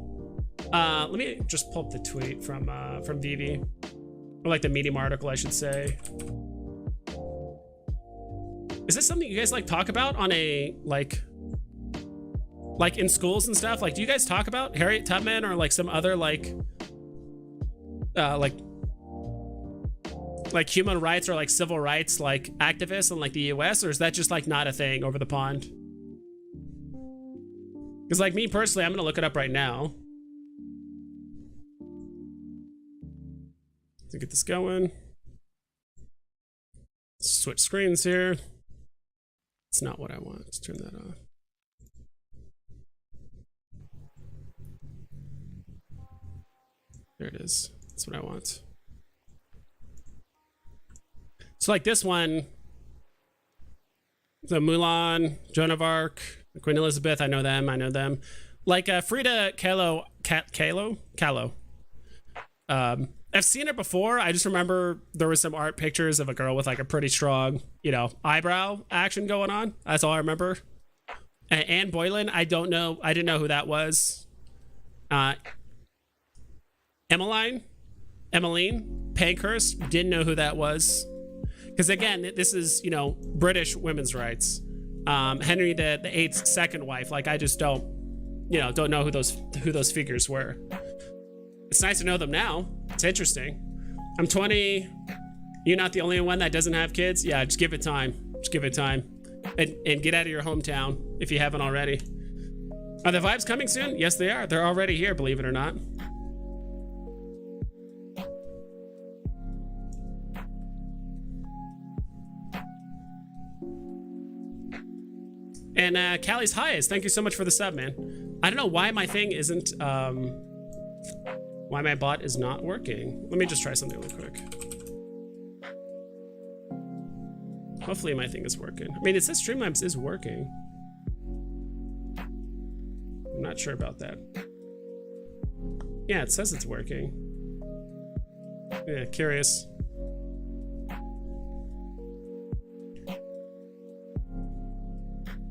let me just pull up the tweet from Veve, or like the Medium article, I should say. Is this something you guys like talk about on a like in schools and stuff? Like, do you guys talk about Harriet Tubman or like some other like human rights or like civil rights like activists in like the US, or is that just like not a thing over the pond? Because like me personally, I'm gonna look it up right now to get this going. Switch screens here. It's not what I want. Let's turn that off. There it is. That's what I want. So like this one, the Mulan, Joan of Arc, Queen Elizabeth, I know them. Like Frida Kahlo. I've seen it before. I just remember there was some art pictures of a girl with like a pretty strong, you know, eyebrow action going on. That's all I remember. And Anne Boylan, I don't know. I didn't know who that was. Emmeline Pankhurst, didn't know who that was. Because again, this is, you know, British women's rights. Henry the VIII's second wife. Like I just don't know who those figures were. It's nice to know them now. It's interesting. I'm 20. You're not the only one that doesn't have kids. Yeah, just give it time. Just give it time. And get out of your hometown if you haven't already. Are the vibes coming soon? Yes, they are. They're already here, believe it or not. And Callie's highest. Thank you so much for the sub, man. I don't know why my thing isn't why my bot is not working. Let me just try something real quick. Hopefully my thing is working. I mean, it says Streamlabs is working. I'm not sure about that. Yeah, it says it's working. Yeah, curious.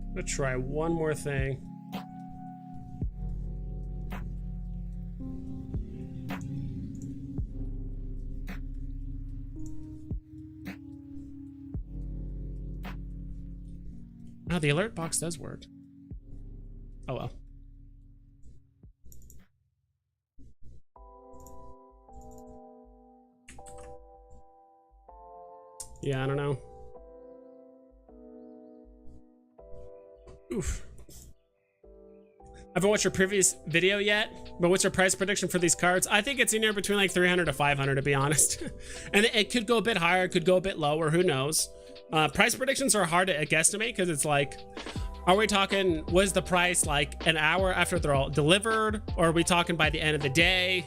I'm gonna try one more thing. Oh, the alert box does work. Oh well. Yeah, I don't know. Oof. I haven't watched your previous video yet, but what's your price prediction for these cards? I think it's in there between like 300 to 500, to be honest. And it could go a bit higher, it could go a bit lower, who knows? Price predictions are hard to guesstimate because it's like, are we talking, was the price like an hour after they're all delivered? Or are we talking by the end of the day?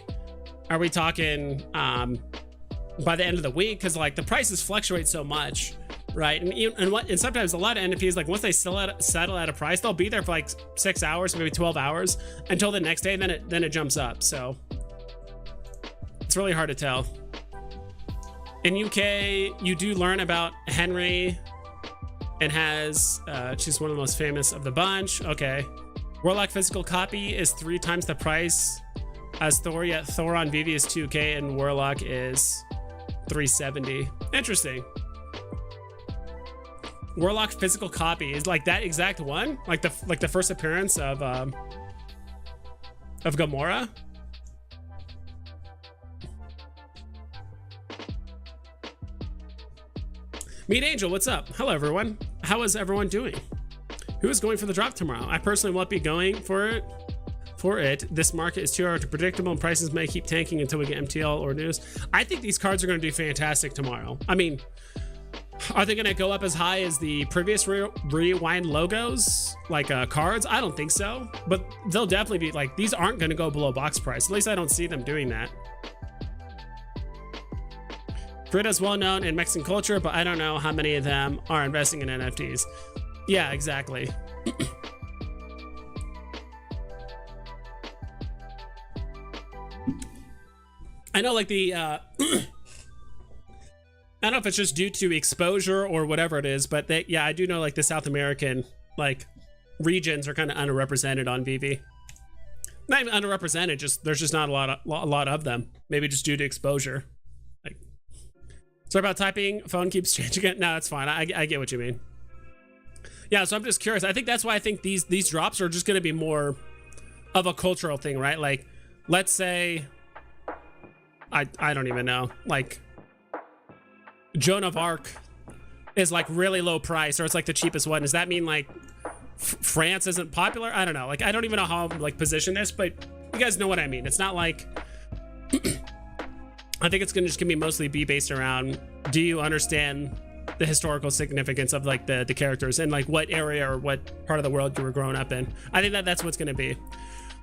Are we talking by the end of the week? Because like the prices fluctuate so much, right? And sometimes a lot of NFTs, like once they settle at a price, they'll be there for like 6 hours, maybe 12 hours until the next day, and then it jumps up. So it's really hard to tell. In UK, you do learn about Henry and has, she's one of the most famous of the bunch. Okay. Warlock physical copy is 3 times the price as Thor, yet Thor on Veve is 2K and Warlock is 370. Interesting. Warlock physical copy is like that exact one, like the first appearance of Gamora. Meet Angel, what's up? Hello everyone. How is everyone doing? Who is going for the drop tomorrow? I personally won't be going for it. This market is too hard to predictable and prices may keep tanking until we get MTL or news. I think these cards are going to do fantastic tomorrow. I mean, are they going to go up as high as the previous rewind logos, like cards? I don't think so, but they'll definitely be like, these aren't going to go below box price. At least I don't see them doing that. Fritta's well known in Mexican culture, but I don't know how many of them are investing in NFTs. Yeah, exactly. I know like the, I don't know if it's just due to exposure or whatever it is, but yeah, I do know like the South American like regions are kind of underrepresented on Veve. Not even underrepresented, just there's just not a lot of them. Maybe just due to exposure. Like, sorry about typing. Phone keeps changing it. No, that's fine. I get what you mean. Yeah, so I'm just curious. I think that's why I think these drops are just going to be more of a cultural thing, right? Like, let's say, I don't even know, like Joan of Arc is like really low price, or it's like the cheapest one. Does that mean like France isn't popular? I don't know. Like, I don't even know how I'm like position this, but you guys know what I mean. It's not like I think it's just gonna be mostly be based around, do you understand the historical significance of like the characters and like what area or what part of the world you were growing up in. I think that's what's gonna be.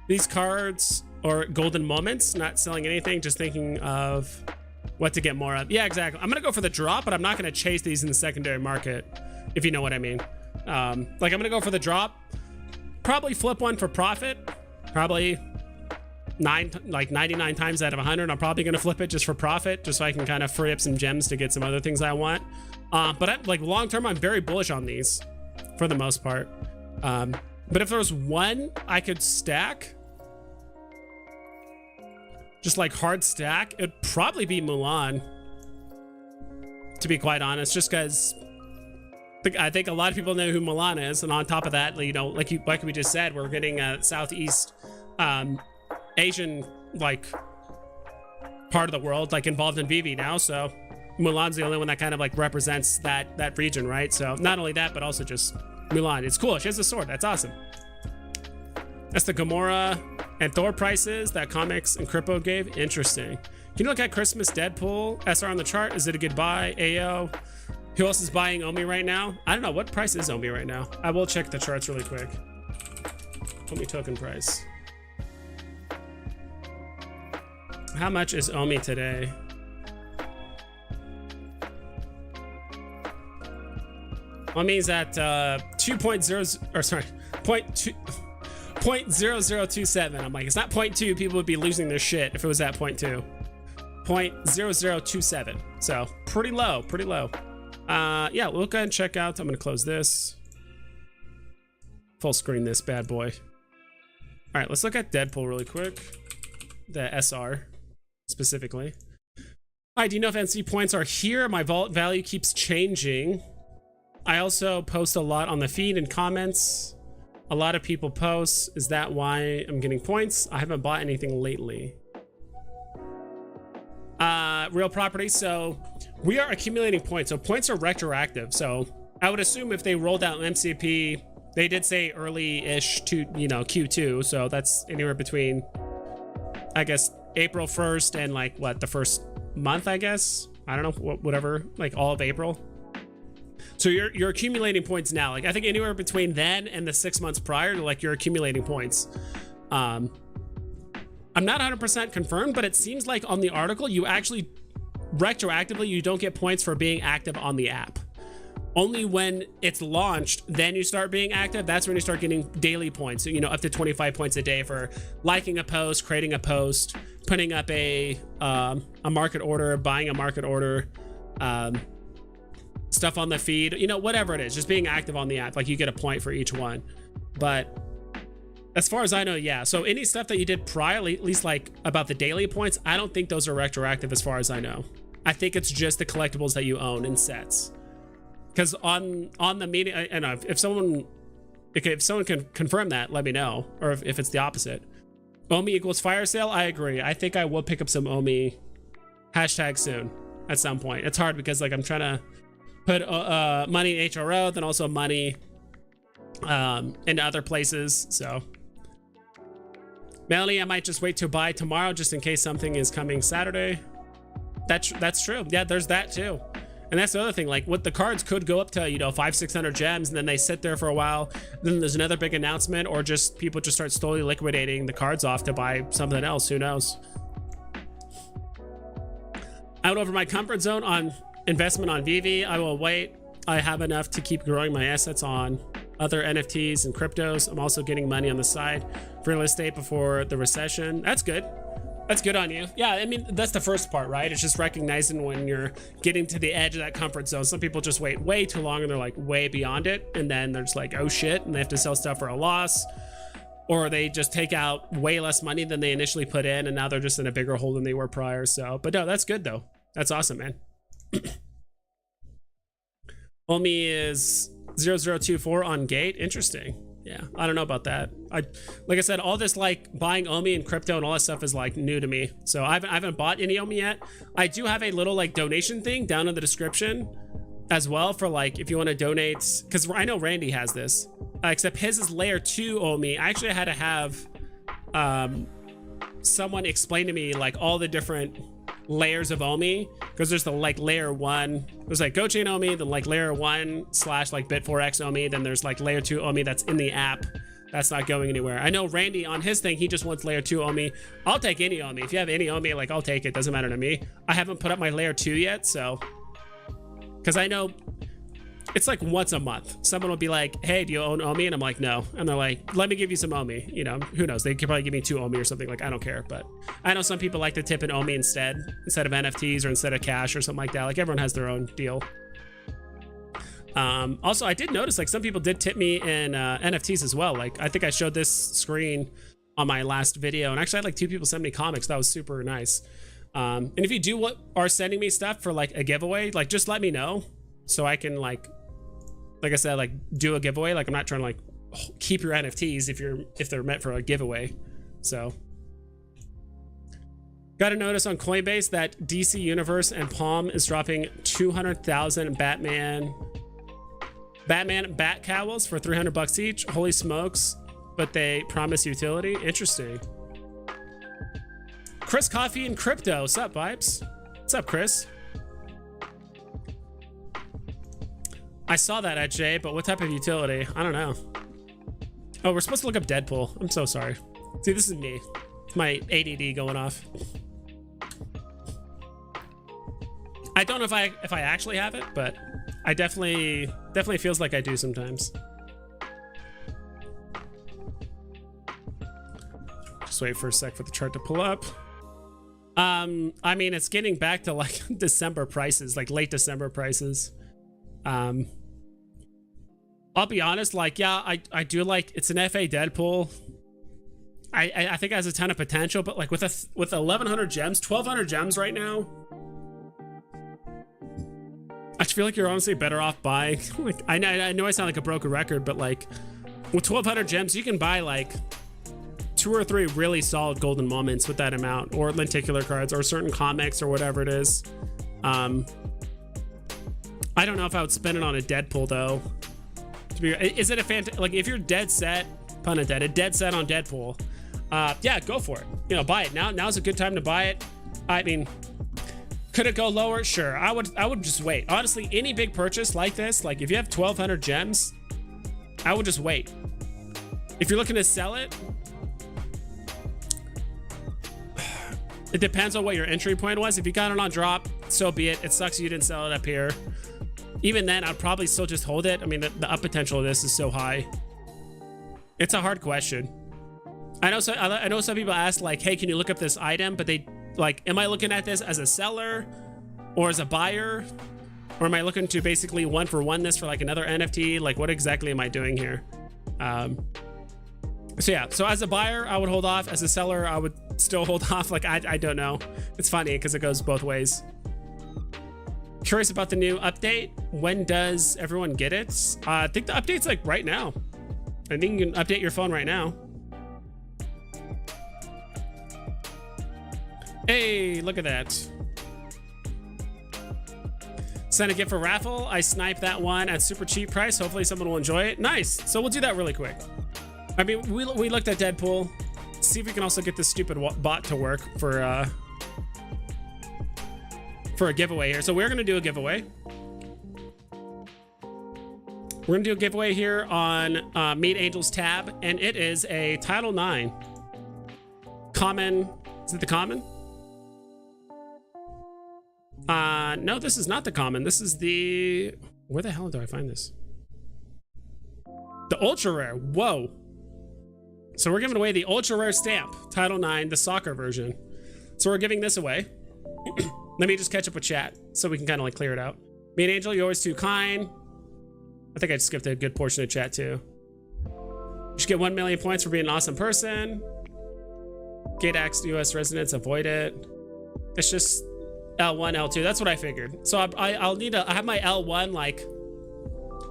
These cards or golden moments, not selling anything, just thinking of what to get more of. Yeah, exactly. I'm gonna go for the drop, but I'm not gonna chase these in the secondary market, if you know what I mean. Like I'm gonna go for the drop, probably flip one for profit, probably 99 times out of 100. I'm probably gonna flip it just for profit, just so I can kind of free up some gems to get some other things I want. But like long term, I'm very bullish on these for the most part. But if there was one I could stack, just like hard stack, it'd probably be Mulan, to be quite honest, just because I think a lot of people know who Mulan is. And on top of that, you know, like we just said, we're getting a Southeast Asian like part of the world like involved in Veve now, so Mulan's the only one that kind of like represents that region, right? So not only that, but also just Mulan. It's cool. She has a sword. That's awesome. That's the Gamora and Thor prices that comics and crypto gave. Interesting. Can you look at Christmas Deadpool SR on the chart? Is it a good buy? AO. Who else is buying Omi right now? I don't know. What price is Omi right now? I will check the charts really quick. Omi token price. How much is Omi today? Omi's at 2.0, or sorry, 0.0027. I'm like, it's not 0.2. People would be losing their shit if it was at 0.2. 0.0027. So pretty low, pretty low. Yeah, we'll go ahead and check out. I'm gonna close this. Full screen this bad boy. All right, let's look at Deadpool really quick. The SR specifically. All right, do you know if NC points are here? My vault value keeps changing. I also post a lot on the feed and comments. A lot of people post. Is that why I'm getting points? I haven't bought anything lately. Real property. So we are accumulating points. So points are retroactive. So I would assume if they rolled out MCP, they did say early-ish to, you know, Q2. So that's anywhere between, I guess, April 1st and like what, the first month, I guess. I don't know, whatever, like all of April. So you're accumulating points now. Like I think anywhere between then and the 6 months prior to, like, you're accumulating points. I'm not 100% confirmed, but it seems like on the article, you actually retroactively, you don't get points for being active on the app. Only when it's launched, then you start being active. That's when you start getting daily points. So, you know, up to 25 points a day for liking a post, creating a post, putting up a market order, buying a market order, stuff on the feed, you know, whatever it is, just being active on the app. Like you get a point for each one. But as far as I know, yeah. So any stuff that you did prior, at least like about the daily points, I don't think those are retroactive as far as I know. I think it's just the collectibles that you own in sets. Because on the meeting, and if someone can confirm that, let me know. Or if it's the opposite. Omi equals fire sale, I agree. I think I will pick up some Omi hashtag soon at some point. It's hard because like I'm trying to put money in HRO, then also money into other places. So Melanie, I might just wait to buy tomorrow just in case something is coming Saturday. That's true. Yeah, there's that too. And that's the other thing, like what the cards could go up to, you know, 500-600 gems, and then they sit there for a while. Then there's another big announcement, or just people just start slowly liquidating the cards off to buy something else. Who knows? Out over my comfort zone on investment on Veve. I will wait. I have enough to keep growing my assets on other NFTs and cryptos. I'm also getting money on the side for real estate before the recession. That's good. That's good on you. Yeah, I mean, that's the first part, right? It's just recognizing when you're getting to the edge of that comfort zone. Some people just wait way too long and they're like way beyond it. And then they're just like, oh shit, and they have to sell stuff for a loss. Or they just take out way less money than they initially put in, and now they're just in a bigger hole than they were prior. So, but no, that's good though. That's awesome, man. Omi is 0024 on gate. Interesting. Yeah, I don't know about that. Like I said, all this like buying Omi and crypto and all that stuff is like new to me. So I haven't bought any Omi yet. I do have a little like donation thing down in the description as well for like if you want to donate, because I know Randy has this, except his is layer 2 Omi. I actually had to have someone explain to me like all the different layers of Omi, because there's the like layer 1, there's like GoChain Omi, then like layer 1 / like BitForex Omi, then there's like layer 2 Omi that's in the app that's not going anywhere. I know Randy on his thing, he just wants layer 2 Omi. I'll take any Omi. If you have any Omi, like I'll take it, doesn't matter to me. I haven't put up my layer 2 yet, so because I know it's like once a month someone will be like, hey, do you own Omi? And I'm like, no. And they're like, let me give you some Omi. You know, who knows, they could probably give me 2 Omi or something. Like I don't care. But I know some people like to tip in Omi instead of NFTs or instead of cash or something like that. Like everyone has their own deal. Also, I did notice like some people did tip me in NFTs as well. Like I think I showed this screen on my last video, and actually I had like 2 people send me comics. That was super nice. And if you are sending me stuff for like a giveaway, like just let me know so I can like I said, like do a giveaway. Like I'm not trying to like keep your NFTs if they're meant for a giveaway. So got a notice on Coinbase that DC Universe and Palm is dropping 200,000 Batman bat cowls for $300 each. Holy smokes, but they promise utility. Interesting. Chris Coffee and Crypto. What's up, Vibes? What's up, Chris? I saw that at Jay, but what type of utility? I don't know. Oh, we're supposed to look up Deadpool. I'm so sorry. See, this is me. It's my ADD going off. I don't know if I actually have it, but I definitely feels like I do sometimes. Just wait for a sec for the chart to pull up. I mean, it's getting back to like December prices, like late December prices. I'll be honest, like, yeah, I do like, it's an FA Deadpool. I think it has a ton of potential, but like with 1,100 gems, 1,200 gems right now, I feel like you're honestly better off buying, like, I know I sound like a broken record, but like with 1,200 gems, you can buy like 2 or 3 really solid golden moments with that amount, or lenticular cards, or certain comics, or whatever it is. I don't know if I would spend it on a Deadpool though. Is it a like if you're dead set, pun intended, dead set on Deadpool? Yeah, go for it. You know, buy it now. Now's a good time to buy it. I mean, could it go lower? Sure. I would just wait. Honestly, any big purchase like this, like if you have 1,200 gems, I would just wait. If you're looking to sell it, it depends on what your entry point was. If you got it on drop, so be it. It sucks you didn't sell it up here. Even then, I'd probably still just hold it. I mean, the up potential of this is so high. It's a hard question. I know some people ask like, hey, can you look up this item? But they like, am I looking at this as a seller or as a buyer? Or am I looking to basically one for one this for like another NFT? Like what exactly am I doing here? So yeah, so as a buyer, I would hold off. As a seller, I would still hold off. Like, I don't know. It's funny because it goes both ways. Curious about the new update. When does everyone get it? I think the update's like right now. I think you can update your phone right now. Hey, look at that. Send a gift for raffle. I sniped that one at super cheap price. Hopefully someone will enjoy it. Nice. So we'll do that really quick. I mean, we looked at Deadpool. See if we can also get this stupid bot to work for a giveaway here. So we're gonna do a giveaway. We're gonna do a giveaway here on Meet Angels tab, and it is a Title 9 common. Is it the common? No, this is not the common. This is the, where the hell do I find this? The ultra rare. Whoa. So we're giving away the ultra rare stamp, Title 9, the soccer version. So we're giving this away. Let me just catch up with chat so we can kind of like clear it out. Me and Angel, you're always too kind. I think I skipped a good portion of chat too. You should get 1 million points for being an awesome person. Gate Axe US residents, avoid it. It's just L1, L2. That's what I figured. So I'll need I have my L1 like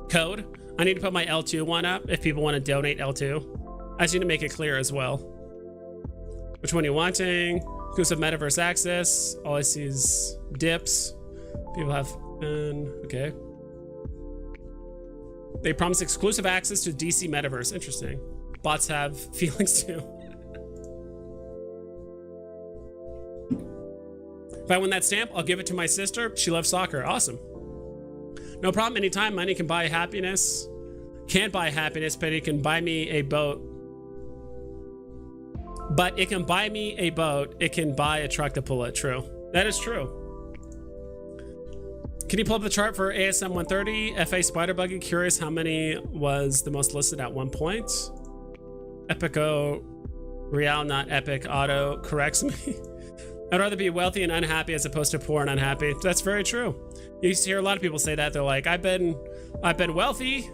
code. I need to put my L2 one up if people want to donate L2. I just need to make it clear as well. Which one are you wanting? Exclusive metaverse access. All I see is dips. People have, okay. They promise exclusive access to DC metaverse. Interesting. Bots have feelings too. If I win that stamp, I'll give it to my sister. She loves soccer. Awesome. No problem. Anytime. Money can buy happiness. Can't buy happiness, but it can buy me a boat. But it can buy me a boat. It can buy a truck to pull it. True. That is true. Can you pull up the chart for ASM 130? FA Spider Buggy. Curious how many was the most listed at one point. Epico Real, not Epic Auto corrects me. I'd rather be wealthy and unhappy as opposed to poor and unhappy. That's very true. You used to hear a lot of people say that. They're like, I've been wealthy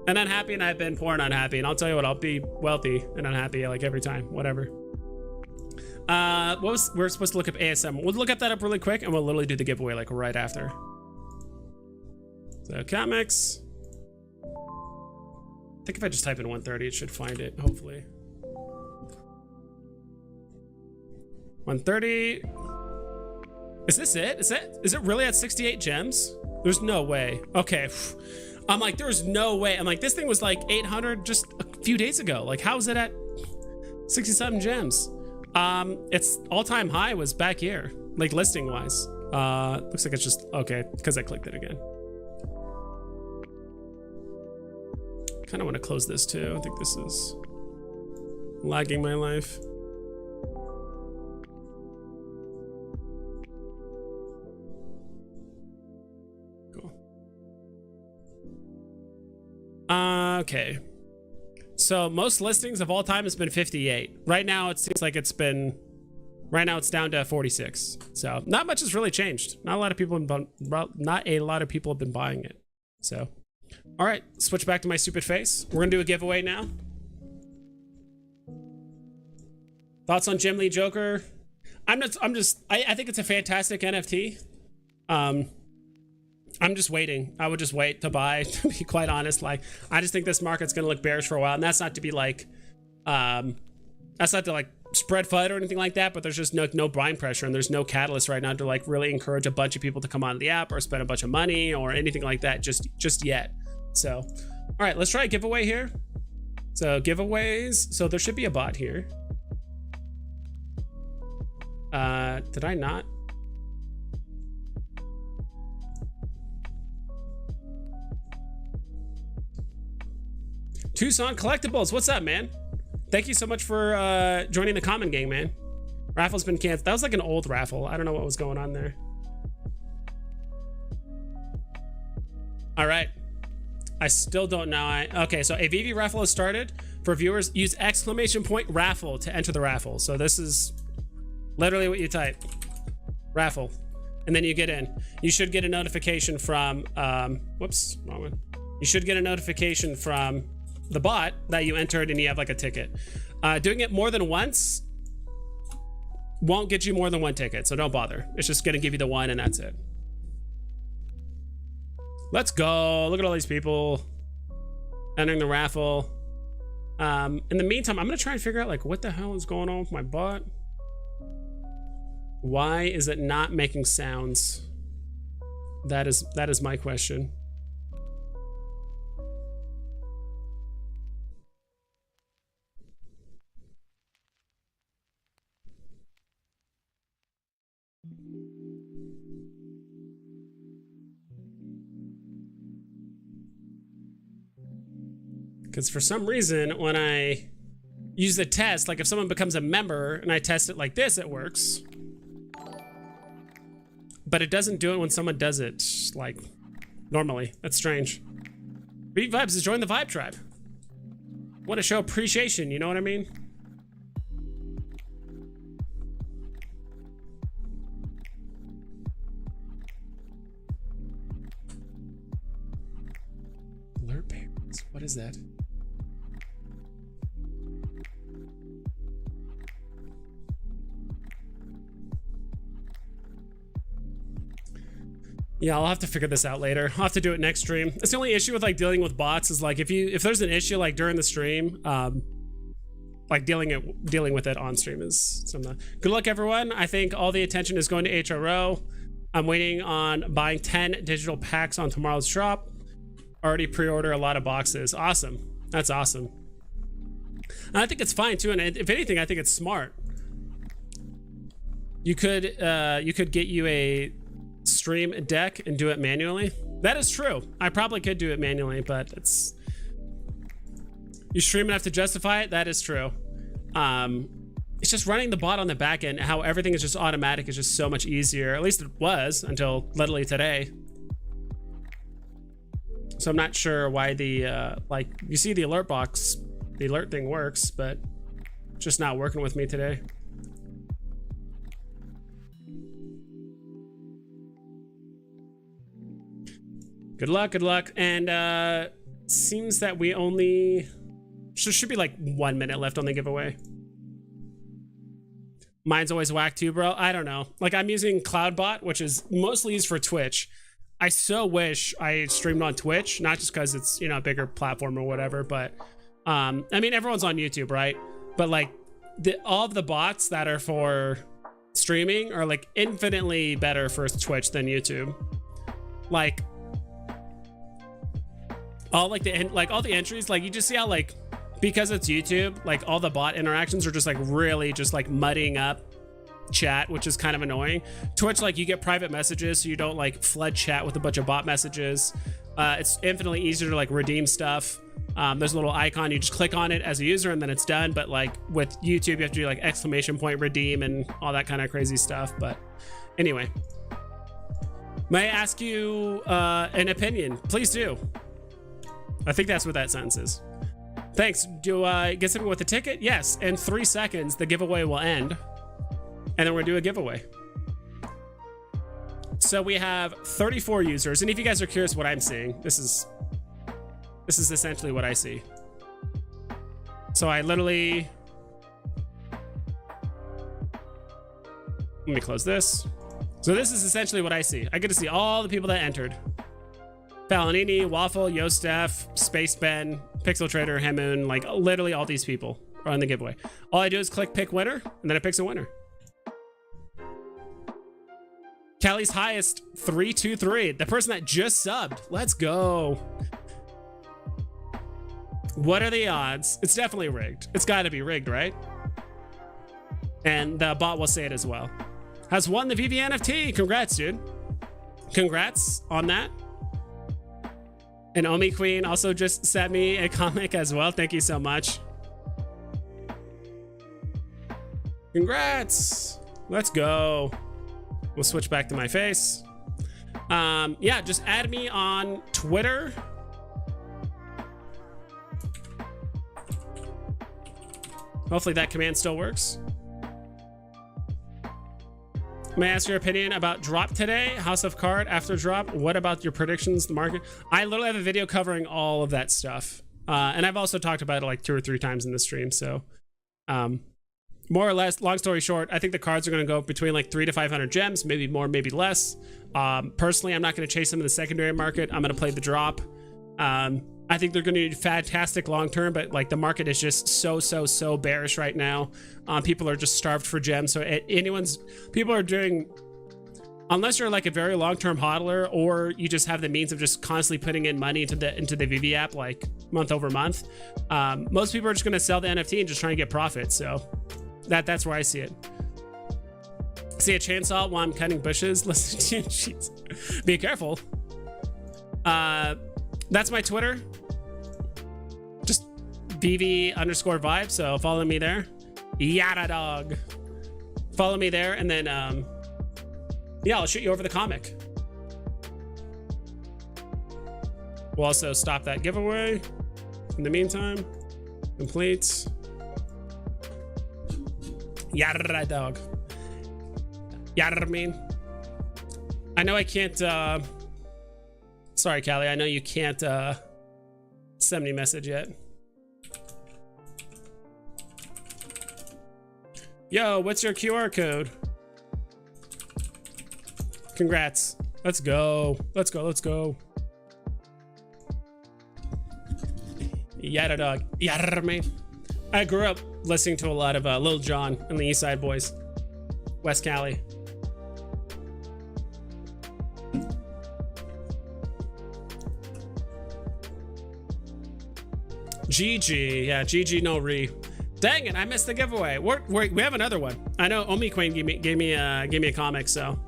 and unhappy, and I've been poor and unhappy. And I'll tell you what, I'll be wealthy and unhappy like every time, whatever. We're supposed to look up ASM. We'll look up that up really quick, and we'll literally do the giveaway like right after. So comics. I think if I just type in 130, it should find it, hopefully. 130. Is this it? Is it really at 68 gems? There's no way. Okay. I'm like, there's no way. I'm like, this thing was like 800 just a few days ago. Like, how is it at 67 gems? Its all-time high was back here, like listing wise. Looks like it's just, okay, because I clicked it again. Kind of want to close this too. I think this is lagging my life. Okay, so most listings of all time has been 58. Right now it seems like it's down to 46. So not much has really changed. Not a lot of people have been buying it. So all right, switch back to my stupid face. We're gonna do a giveaway now. Thoughts on Jim Lee Joker? I think it's a fantastic NFT. I'm just waiting. I would just wait to buy, to be quite honest. Like, I just think this market's gonna look bearish for a while, and that's not to be like That's not to like spread FUD or anything like that, but there's just no buying pressure, and there's no catalyst right now to like really encourage a bunch of people to come on the app or spend a bunch of money or anything like that just yet. So, all right, let's try a giveaway here. So giveaways. So there should be a bot here. Did I not? Tucson Collectibles, what's up, man? Thank you so much for joining the Common Gang, man. Raffle's been canceled. That was like an old raffle. I don't know what was going on there. All right. I still don't know. Okay, so a Veve raffle has started. For viewers, use !raffle to enter the raffle. So this is literally what you type. Raffle. And then you get in. You should get a notification from, whoops, wrong one. You should get a notification from the bot that you entered and you have like a ticket. Doing it more than once won't get you more than one ticket, so don't bother. It's just gonna give you the one and that's it. Let's go. Look at all these people entering the raffle. In the meantime, I'm gonna try and figure out like what the hell is going on with my bot. Why is it not making sounds? That is my question. Because for some reason, when I use the test, like if someone becomes a member and I test it like this, it works. But it doesn't do it when someone does it like normally. That's strange. Beat Vibes is join the Vibe Tribe. Want to show appreciation, you know what I mean? Alert parents. What is that? Yeah, I'll have to figure this out later. I'll have to do it next stream. That's the only issue with like dealing with bots is like if there's an issue like during the stream, like dealing with it on stream is something. Good luck, everyone. I think all the attention is going to HRO. I'm waiting on buying 10 digital packs on tomorrow's drop. Already pre-order a lot of boxes. Awesome. That's awesome. And I think it's fine too. And if anything, I think it's smart. You could get you a stream deck and do it manually. That is true. I probably could do it manually, but it's you stream enough to justify it. That is true. It's just running the bot on the back end, how everything is just automatic is just so much easier. At least it was until literally today. So I'm not sure why the like you see the alert box, the alert thing works, but it's just not working with me today. Good luck, good luck. And seems that we only should be like 1 minute left on the giveaway. Mine's always whack too, bro. I don't know. Like I'm using CloudBot, which is mostly used for Twitch. I so wish I streamed on Twitch, not just because it's, you know, a bigger platform or whatever, but I mean, everyone's on YouTube, right? But like all of the bots that are for streaming are like infinitely better for Twitch than YouTube. Like all like all the entries, like you just see how like because it's YouTube, like all the bot interactions are just like really just like muddying up chat, which is kind of annoying. Twitch, like you get private messages, so you don't like flood chat with a bunch of bot messages. It's infinitely easier to like redeem stuff. There's a little icon, you just click on it as a user and then it's done. But like with YouTube, you have to do like ! redeem and all that kind of crazy stuff. But anyway, may I ask you an opinion? Please do. I think that's what that sentence is. Thanks. Do I get something with a ticket? Yes. In 3 seconds, the giveaway will end. And then we're gonna do a giveaway. So we have 34 users. And if you guys are curious what I'm seeing, this is essentially what I see. So I literally, let me close this. So this is essentially what I see. I get to see all the people that entered. Falanini, Waffle, Yostef, Space Ben, Pixel Trader, Hemoon, like literally all these people or on the giveaway. All I do is click pick winner, and then it picks a winner. Callie's highest 323. The person that just subbed. Let's go. What are the odds? It's definitely rigged. It's got to be rigged, right? And the bot will say it as well. Has won the Veve NFT. Congrats, dude. Congrats on that. And Omi Queen also just sent me a comic as well. Thank you so much. Congrats. Let's go. We'll switch back to my face. Yeah, just add me on Twitter. Hopefully that command still works. May I ask your opinion about drop today? House of Card after drop. What about your predictions, the market? I literally have a video covering all of that stuff. And I've also talked about it like 2 or 3 times in the stream. So more or less, long story short, I think the cards are going to go between like 300 to 500 gems, maybe more, maybe less. Personally, I'm not going to chase them in the secondary market. I'm going to play the drop. I think they're going to do fantastic long term, but like the market is just so bearish right now. People are just starved for gems. So people are doing, unless you're like a very long term hodler, or you just have the means of just constantly putting in money into the Veve app like month over month. Most people are just going to sell the NFT and just try and get profit. So that's where I see it. See a chainsaw while I'm cutting bushes. Listen to you. Jeez. Be careful. That's my Twitter. Just Veve_vibe. So follow me there. Yada dog. Follow me there, and then yeah, I'll shoot you over the comic. We'll also stop that giveaway. In the meantime, complete. Yada dog. Yada mean. I know I can't. Sorry, Callie. I know you can't send me a message yet. Yo, what's your QR code? Congrats. Let's go. Let's go. Let's go. Yada dog. Yada me. I grew up listening to a lot of Lil Jon and the East Side Boys. West Cali. GG. Yeah, GG no re. Dang it, I missed the giveaway. We have another one. I know Omi Queen gave me a comic, so.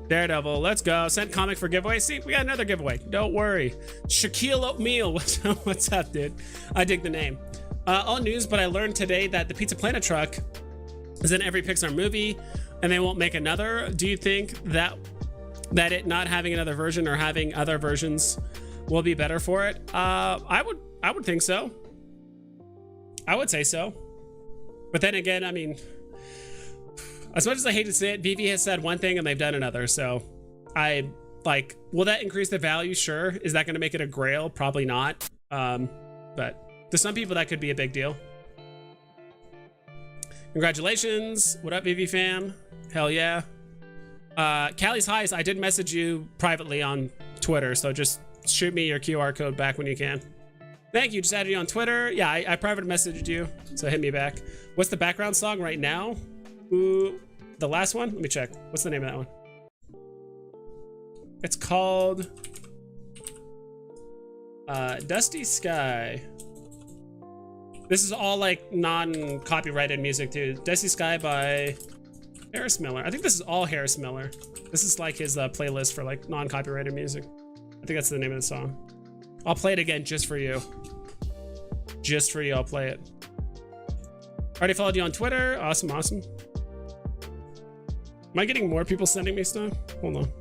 Daredevil, let's go. Sent comic for giveaway. See, we got another giveaway. Don't worry. Shaquille Oatmeal, what's up, dude? I dig the name. All news, but I learned today that the Pizza Planet truck is in every Pixar movie, and they won't make another. Do you think that it not having another version or having other versions will be better for it? I would think so. I would say so. But then again, I mean, as much as I hate to say it, Veve has said one thing and they've done another. So I like, will that increase the value? Sure. Is that going to make it a grail? Probably not. But to some people that could be a big deal. Congratulations. What up, Veve fam? Hell yeah. Callie's highest. I did message you privately on Twitter. So just shoot me your QR code back when you can. Thank you. Just added you on Twitter. Yeah, I private messaged you, so hit me back. What's the background song right now? Ooh, the last one? Let me check. What's the name of that one? It's called Dusty Sky. This is all like non-copyrighted music too. Dusty Sky by Harris Miller. I think this is all Harris Miller. This is like his playlist for like non-copyrighted music. I think that's the name of the song. I'll play it again just for you. Just for you, I'll play it. Already followed you on Twitter. Awesome, awesome. Am I getting more people sending me stuff? Hold on.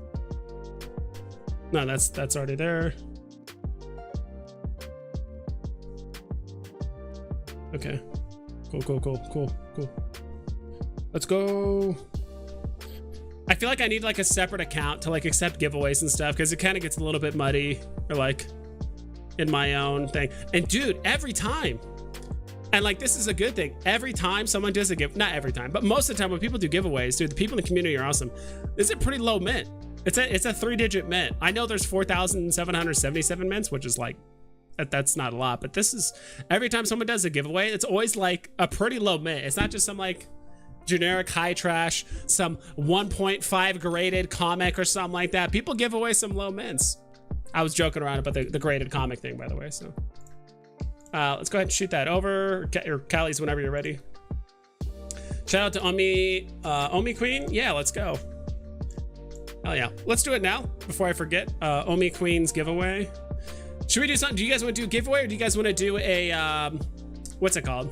No, that's already there. Okay. Cool. Let's go. I feel like I need like a separate account to like accept giveaways and stuff, because it kind of gets a little bit muddy, or like in my own thing. And dude, every time, and like this is a good thing, every time someone does a give, not every time, but most of the time when people do giveaways, dude, the people in the community are awesome. It's a pretty low mint. It's a 3-digit mint. I know there's 4,777 mints, which is like that's not a lot, but this is, every time someone does a giveaway, it's always like a pretty low mint. It's not just some like generic high trash, some 1.5 graded comic or something like that. People give away some low mints. I was joking around about the graded comic thing, by the way. So let's go ahead and shoot that over, or Callie's whenever you're ready. Shout out to Omi Queen. Yeah, let's go. Oh yeah, let's do it now before I forget. Omi Queen's giveaway. Should we do something? Do you guys want to do a giveaway, or do you guys want to do a what's it called?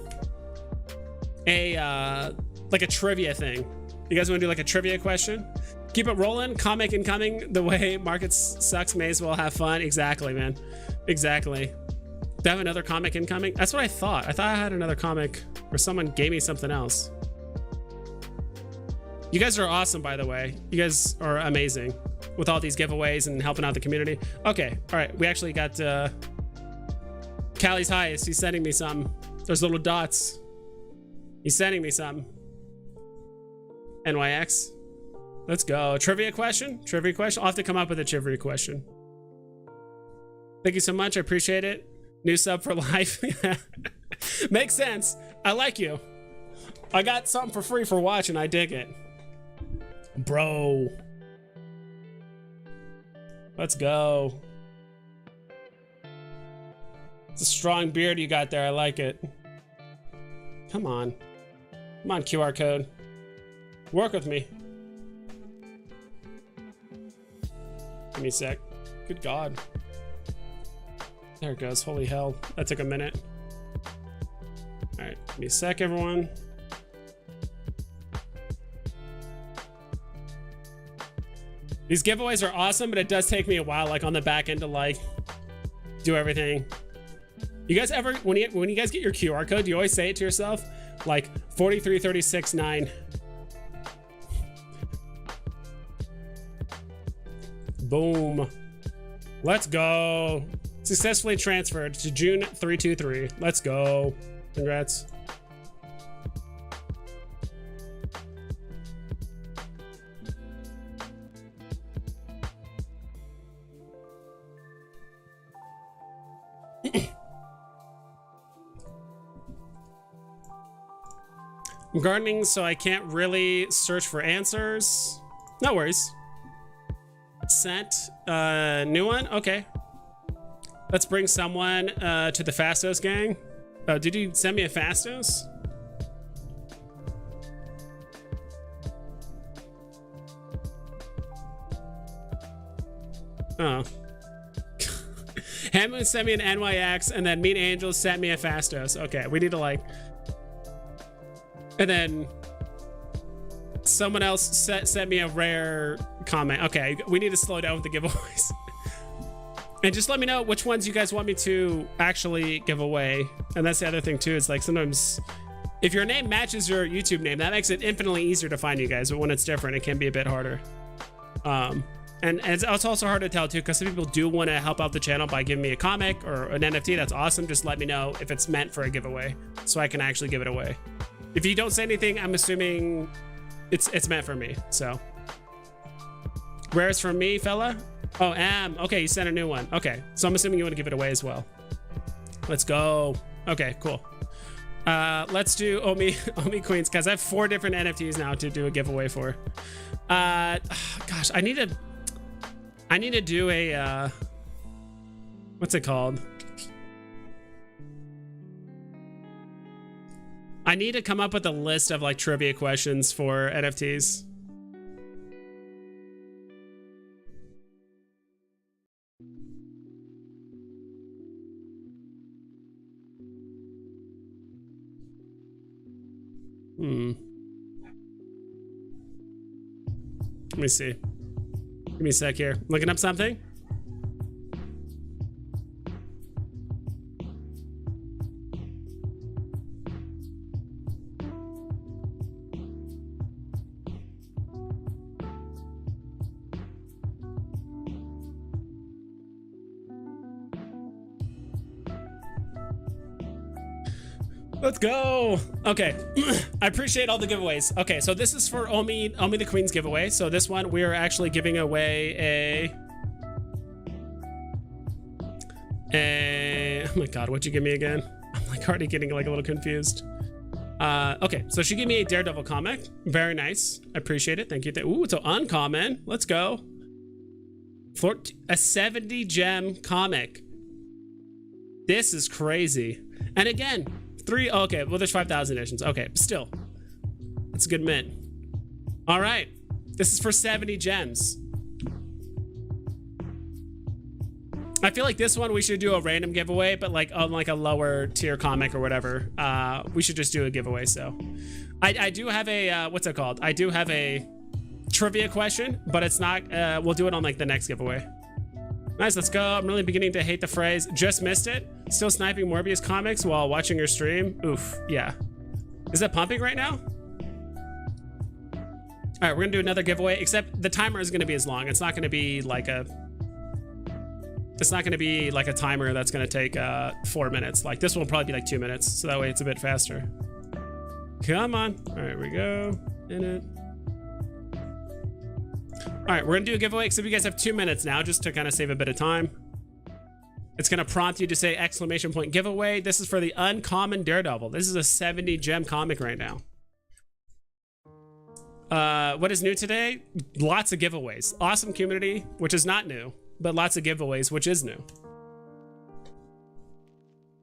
Like a trivia thing. You guys want to do like a trivia question? Keep it rolling. Comic incoming. The way markets sucks, may as well have fun. Exactly, man. Exactly. Do I have another comic incoming? That's what I thought. I thought I had another comic, or someone gave me something else. You guys are awesome, by the way. You guys are amazing with all these giveaways and helping out the community. Okay, all right. We actually got Callie's highest. He's sending me something. There's little dots. He's sending me something. NYX. Let's go. Trivia question? Trivia question? I'll have to come up with a trivia question. Thank you so much. I appreciate it. New sub for life. Makes sense. I like you. I got something for free for watching. I dig it. Bro. Let's go. It's a strong beard you got there. I like it. Come on. Come on, QR code. Work with me. Give me a sec. Good God. There it goes. Holy hell. That took a minute. All right. Give me a sec, everyone. These giveaways are awesome, but it does take me a while, like on the back end, to like do everything. You guys ever, when you guys get your QR code, do you always say it to yourself? Like 43369. Boom. Let's go. Successfully transferred to June 323. Let's go. Congrats. I'm gardening, so I can't really search for answers. No worries. Sent new one. Okay, let's bring someone to the Fastos gang. Oh, did you send me a Fastos? Oh. Hammond sent me an NYX, and then Mean Angels sent me a Fastos. Okay, we need to like, and then someone else sent me a rare comment. Okay, we need to slow down with the giveaways. And just let me know which ones you guys want me to actually give away. And that's the other thing too, is like sometimes if your name matches your YouTube name, that makes it infinitely easier to find you guys, but when it's different, it can be a bit harder. And it's also hard to tell too, because some people do want to help out the channel by giving me a comic or an NFT. That's awesome. Just let me know if it's meant for a giveaway so I can actually give it away. If you don't say anything, I'm assuming it's meant for me. So rares from me, fella. Oh, okay, you sent a new one. Okay, so I'm assuming you want to give it away as well. Let's go. Okay, cool. Let's do Omi Queens, because I have 4 different NFTs now to do a giveaway for. Gosh, I need to do a what's it called? I need to come up with a list of like trivia questions for NFTs. Let me see. Give me a sec here. Looking up something. Let's go. Okay. I appreciate all the giveaways. Okay, so this is for Omi the Queen's giveaway. So this one, we are actually giving away Oh my God, what'd you give me again? I'm like already getting like a little confused. Okay, so she gave me a Daredevil comic. Very nice. I appreciate it. Thank you. Ooh, it's an uncommon. Let's go. A 70 gem comic. This is crazy. And again, okay, well, there's 5,000 editions. Okay, still. That's a good mint. All right. This is for 70 gems. I feel like this one we should do a random giveaway, but like on like a lower tier comic or whatever. We should just do a giveaway. So I do have a what's it called? I do have a trivia question, but it's not we'll do it on like the next giveaway. Nice, let's go. I'm really beginning to hate the phrase just missed it. Still sniping Morbius comics while watching your stream. Oof, yeah. Is that pumping right now? All right, we're gonna do another giveaway, except the timer is gonna be as long. It's not gonna be like a timer that's gonna take 4 minutes. Like this one will probably be like 2 minutes, so that way it's a bit faster. Come on. All right, we go in it. All right, we're gonna do a giveaway, except you guys have 2 minutes now, just to kind of save a bit of time. It's gonna prompt you to say exclamation point giveaway. This is for the uncommon Daredevil. This is a 70 gem comic right now. What is new today? Lots of giveaways. Awesome community, which is not new, but lots of giveaways, which is new.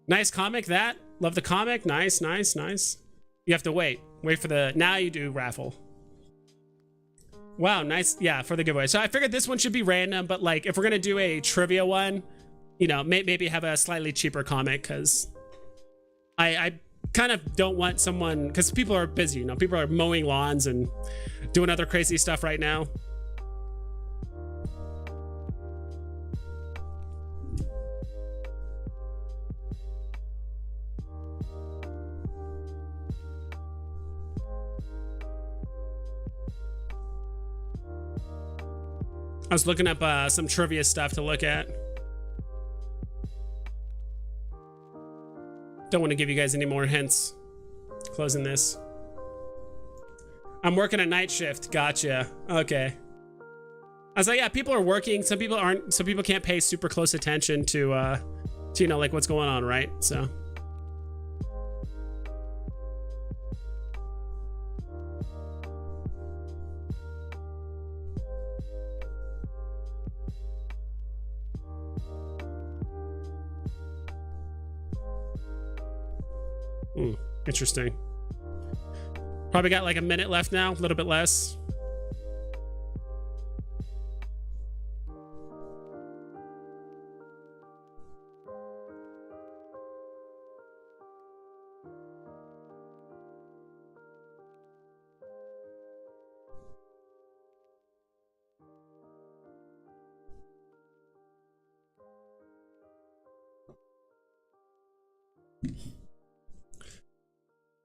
Nice comic, that. Love the comic. Nice, nice, nice. You have to wait for the, now you do raffle. Wow, nice. Yeah, for the giveaway. So I figured this one should be random, but like if we're gonna do a trivia one, you know, maybe have a slightly cheaper comic, because I kind of don't want someone, because people are busy, you know, people are mowing lawns and doing other crazy stuff right now. I was looking up some trivia stuff to look at. Don't want to give you guys any more hints. Closing this. I'm working a night shift. Gotcha. Okay. I was like, yeah, people are working. Some people aren't. Some people can't pay super close attention to you know, like what's going on, right? So. Interesting. Probably got like a minute left now, a little bit less.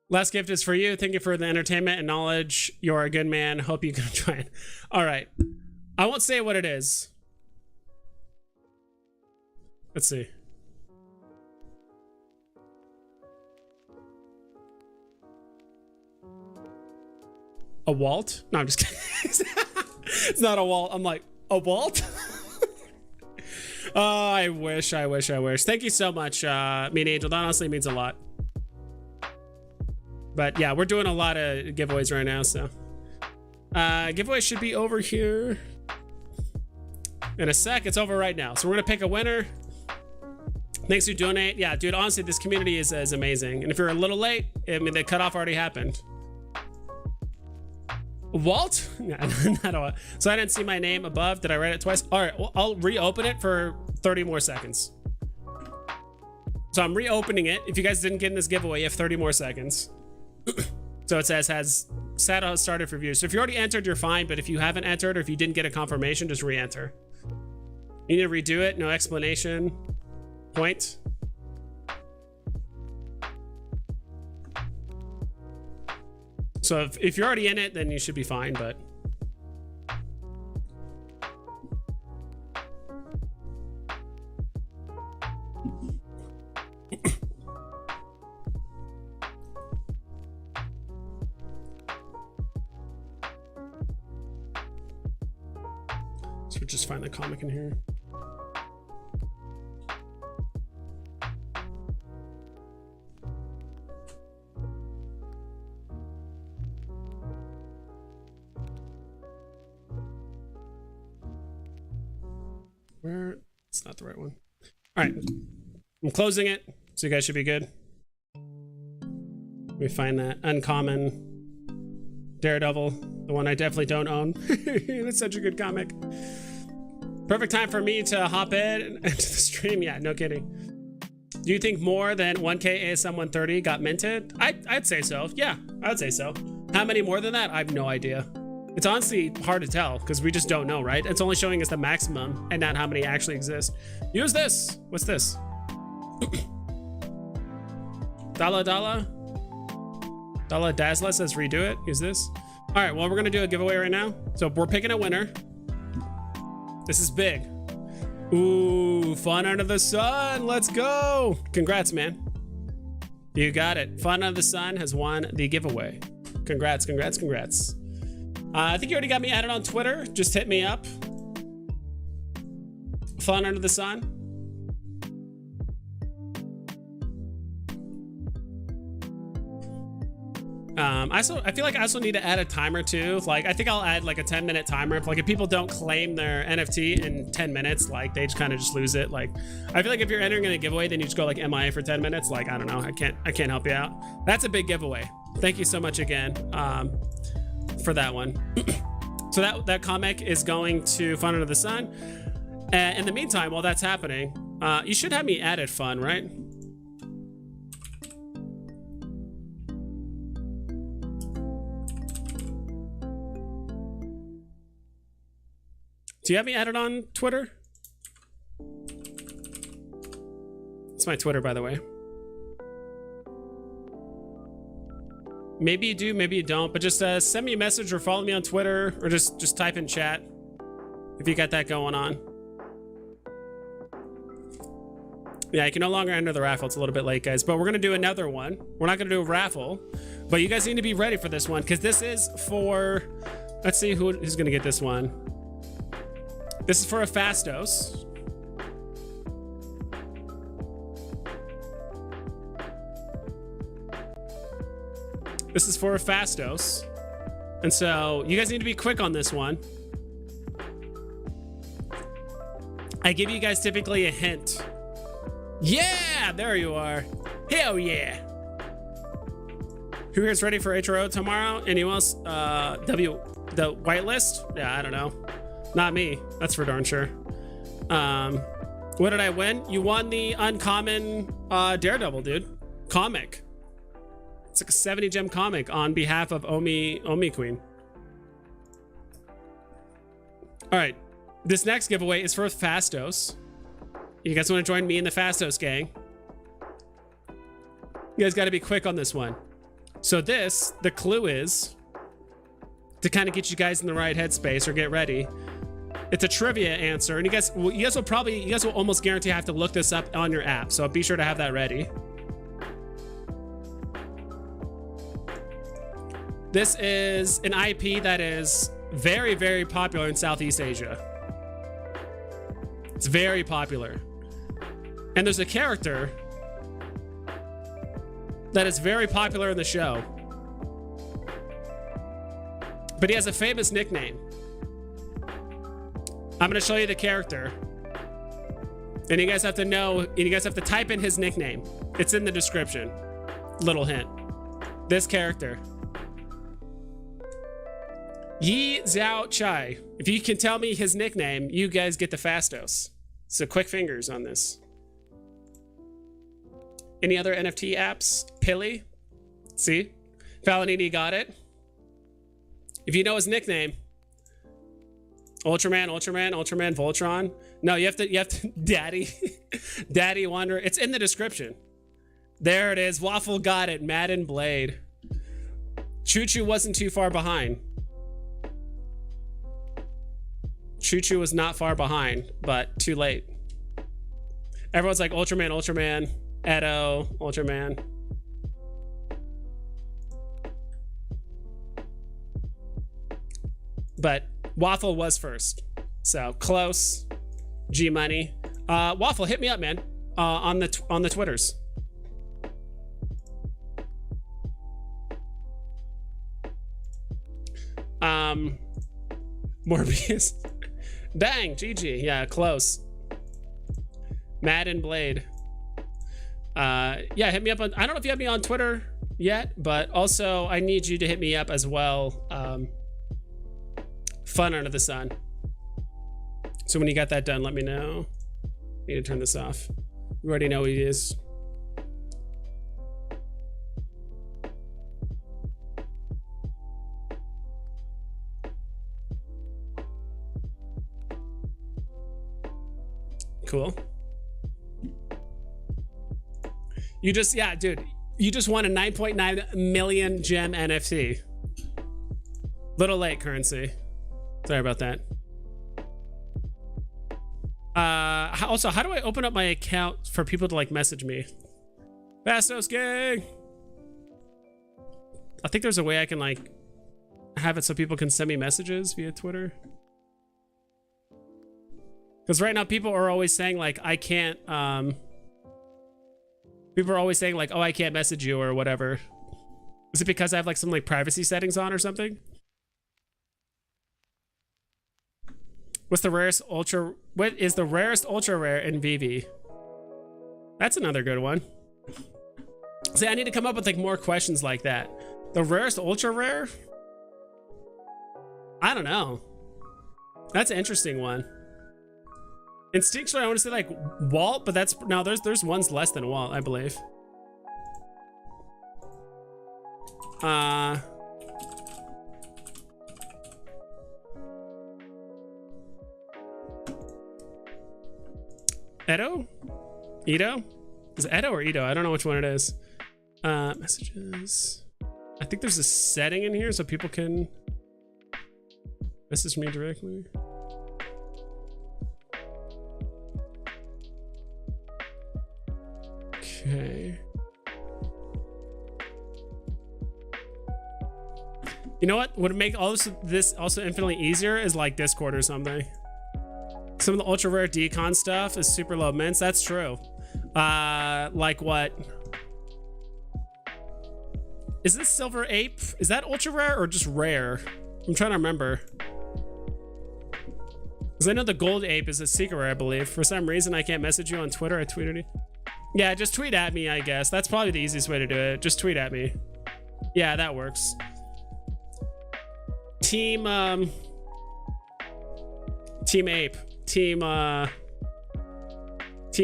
Last gift is for you. Thank you for the entertainment and knowledge. You're a good man. Hope you can try it. All right. I won't say what it is. Let's see. A Walt? No, I'm just kidding. It's not a Walt. I'm like, a Walt? Oh, I wish. Thank you so much, Mean Angel. That honestly means a lot. But yeah, we're doing a lot of giveaways right now, so. Giveaway should be over here in a sec. It's over right now. So we're gonna pick a winner. Thanks for donate. Yeah, dude, honestly, this community is amazing. And if you're a little late, I mean, the cutoff already happened. Walt? Not a Walt. So I didn't see my name above. Did I write it twice? All right, well, I'll reopen it for 30 more seconds. So I'm reopening it. If you guys didn't get in this giveaway, you have 30 more seconds. So it says has started for views. So if you already entered, you're fine. But if you haven't entered, or if you didn't get a confirmation, just re-enter. You need to redo it. No explanation. Point. So if you're already in it, then you should be fine. But so just find the comic in here. Where? It's not the right one. All right. I'm closing it, so you guys should be good. Let me find that uncommon Daredevil, the one I definitely don't own. That's such a good comic. Perfect time for me to hop in into the stream. Yeah, no kidding. Do you think more than 1K ASM 130 got minted? I'd say so. Yeah, I'd say so. How many more than that? I have no idea. It's honestly hard to tell because we just don't know, right? It's only showing us the maximum and not how many actually exist. Use this. What's this? Dala Dazzler says redo it. Use this. All right, well, we're gonna do a giveaway right now. So we're picking a winner. This is big. Ooh, Fun Under the Sun. Let's go. Congrats, man. You got it. Fun Under the Sun has won the giveaway. Congrats, congrats, congrats. I think you already got me added on Twitter. Just hit me up. Fun Under the Sun. I feel like I also need to add a timer too. Like, I think I'll add like a 10-minute timer. If people don't claim their NFT in 10 minutes, like they just kind of just lose it. Like, I feel like if you're entering in a giveaway, then you just go like MIA for 10 minutes. Like, I don't know. I can't help you out. That's a big giveaway. Thank you so much again for that one. So that comic is going to Fun Under the Sun. In the meantime, while that's happening, you should have me added Fun, right? Do you have me added on Twitter? It's my Twitter, by the way. Maybe you do, maybe you don't, but just send me a message or follow me on Twitter, or just type in chat if you got that going on. Yeah, you can no longer enter the raffle. It's a little bit late, guys, but we're gonna do another one. We're not gonna do a raffle, but you guys need to be ready for this one because this is for, let's see who's gonna get this one. This is for a Fastos. This is for a Fastos. And so you guys need to be quick on this one. I give you guys typically a hint. Yeah, there you are. Hell yeah. Who here is ready for HRO tomorrow? Anyone else? The whitelist? Yeah, I don't know. Not me, that's for darn sure. What did I win? You won the uncommon Daredevil, dude. Comic. It's like a 70 gem comic on behalf of Omi Queen. All right, this next giveaway is for Fastos. You guys want to join me in the Fastos gang? You guys got to be quick on this one. So the clue is to kind of get you guys in the right headspace or get ready. It's a trivia answer, and you guys will almost guarantee have to look this up on your app. So be sure to have that ready. This is an IP that is very, very popular in Southeast Asia. It's very popular. And there's a character that is very popular in the show. But he has a famous nickname. I'm gonna show you the character. And you guys have to know, and you guys have to type in his nickname. It's in the description. Little hint. This character. Yi Zhao Chai. If you can tell me his nickname, you guys get the Fastos. So quick fingers on this. Any other NFT apps? Pilly? See? Falanini got it. If you know his nickname, Ultraman, Voltron. No, you have to Daddy Wanderer. It's in the description. There it is. Waffle got it. Madden Blade. Choo Choo wasn't too far behind. Choo Choo was not far behind, but too late. Everyone's like Ultraman, Edo, Ultraman. But Waffle was first. So close. G Money. Waffle, hit me up, man. On the Twitters. Morbius. Dang, GG. Yeah, close. Madden Blade. Yeah, hit me up on, I don't know if you have me on Twitter yet, but also I need you to hit me up as well. Fun Under the Sun. So when you got that done, let me know. Need to turn this off. You already know who he is. Cool. You just, yeah, dude, you just won a 9.9 million gem NFT. Little late, Currency. Sorry about that. Also, how do I open up my account for people to like message me? Fastos gang. I think there's a way I can like have it so people can send me messages via Twitter. Because right now people are always saying like I can't people are always saying like, oh, I can't message you or whatever. Is it because I have like some like privacy settings on or something? What is the rarest ultra rare in Veve? That's another good one. See, I need to come up with like more questions like that. The rarest ultra rare? I don't know. That's an interesting one. Instinctually, I want to say like Walt, but that's no. There's ones less than Walt, I believe. Edo? Edo? Is it Edo or Edo? I don't know which one it is. Messages. I think there's a setting in here so people can message me directly. Okay. You know what would make all this also infinitely easier is like Discord or something. Some of the ultra rare decon stuff is super low mints. That's true. Like what? Is this Silver Ape? Is that ultra rare or just rare? I'm trying to remember. Because I know the Gold Ape is a secret rare, I believe. For some reason, I can't message you on Twitter. I tweeted you. Yeah, just tweet at me, I guess. That's probably the easiest way to do it. Just tweet at me. Yeah, that works. Team Ape. Team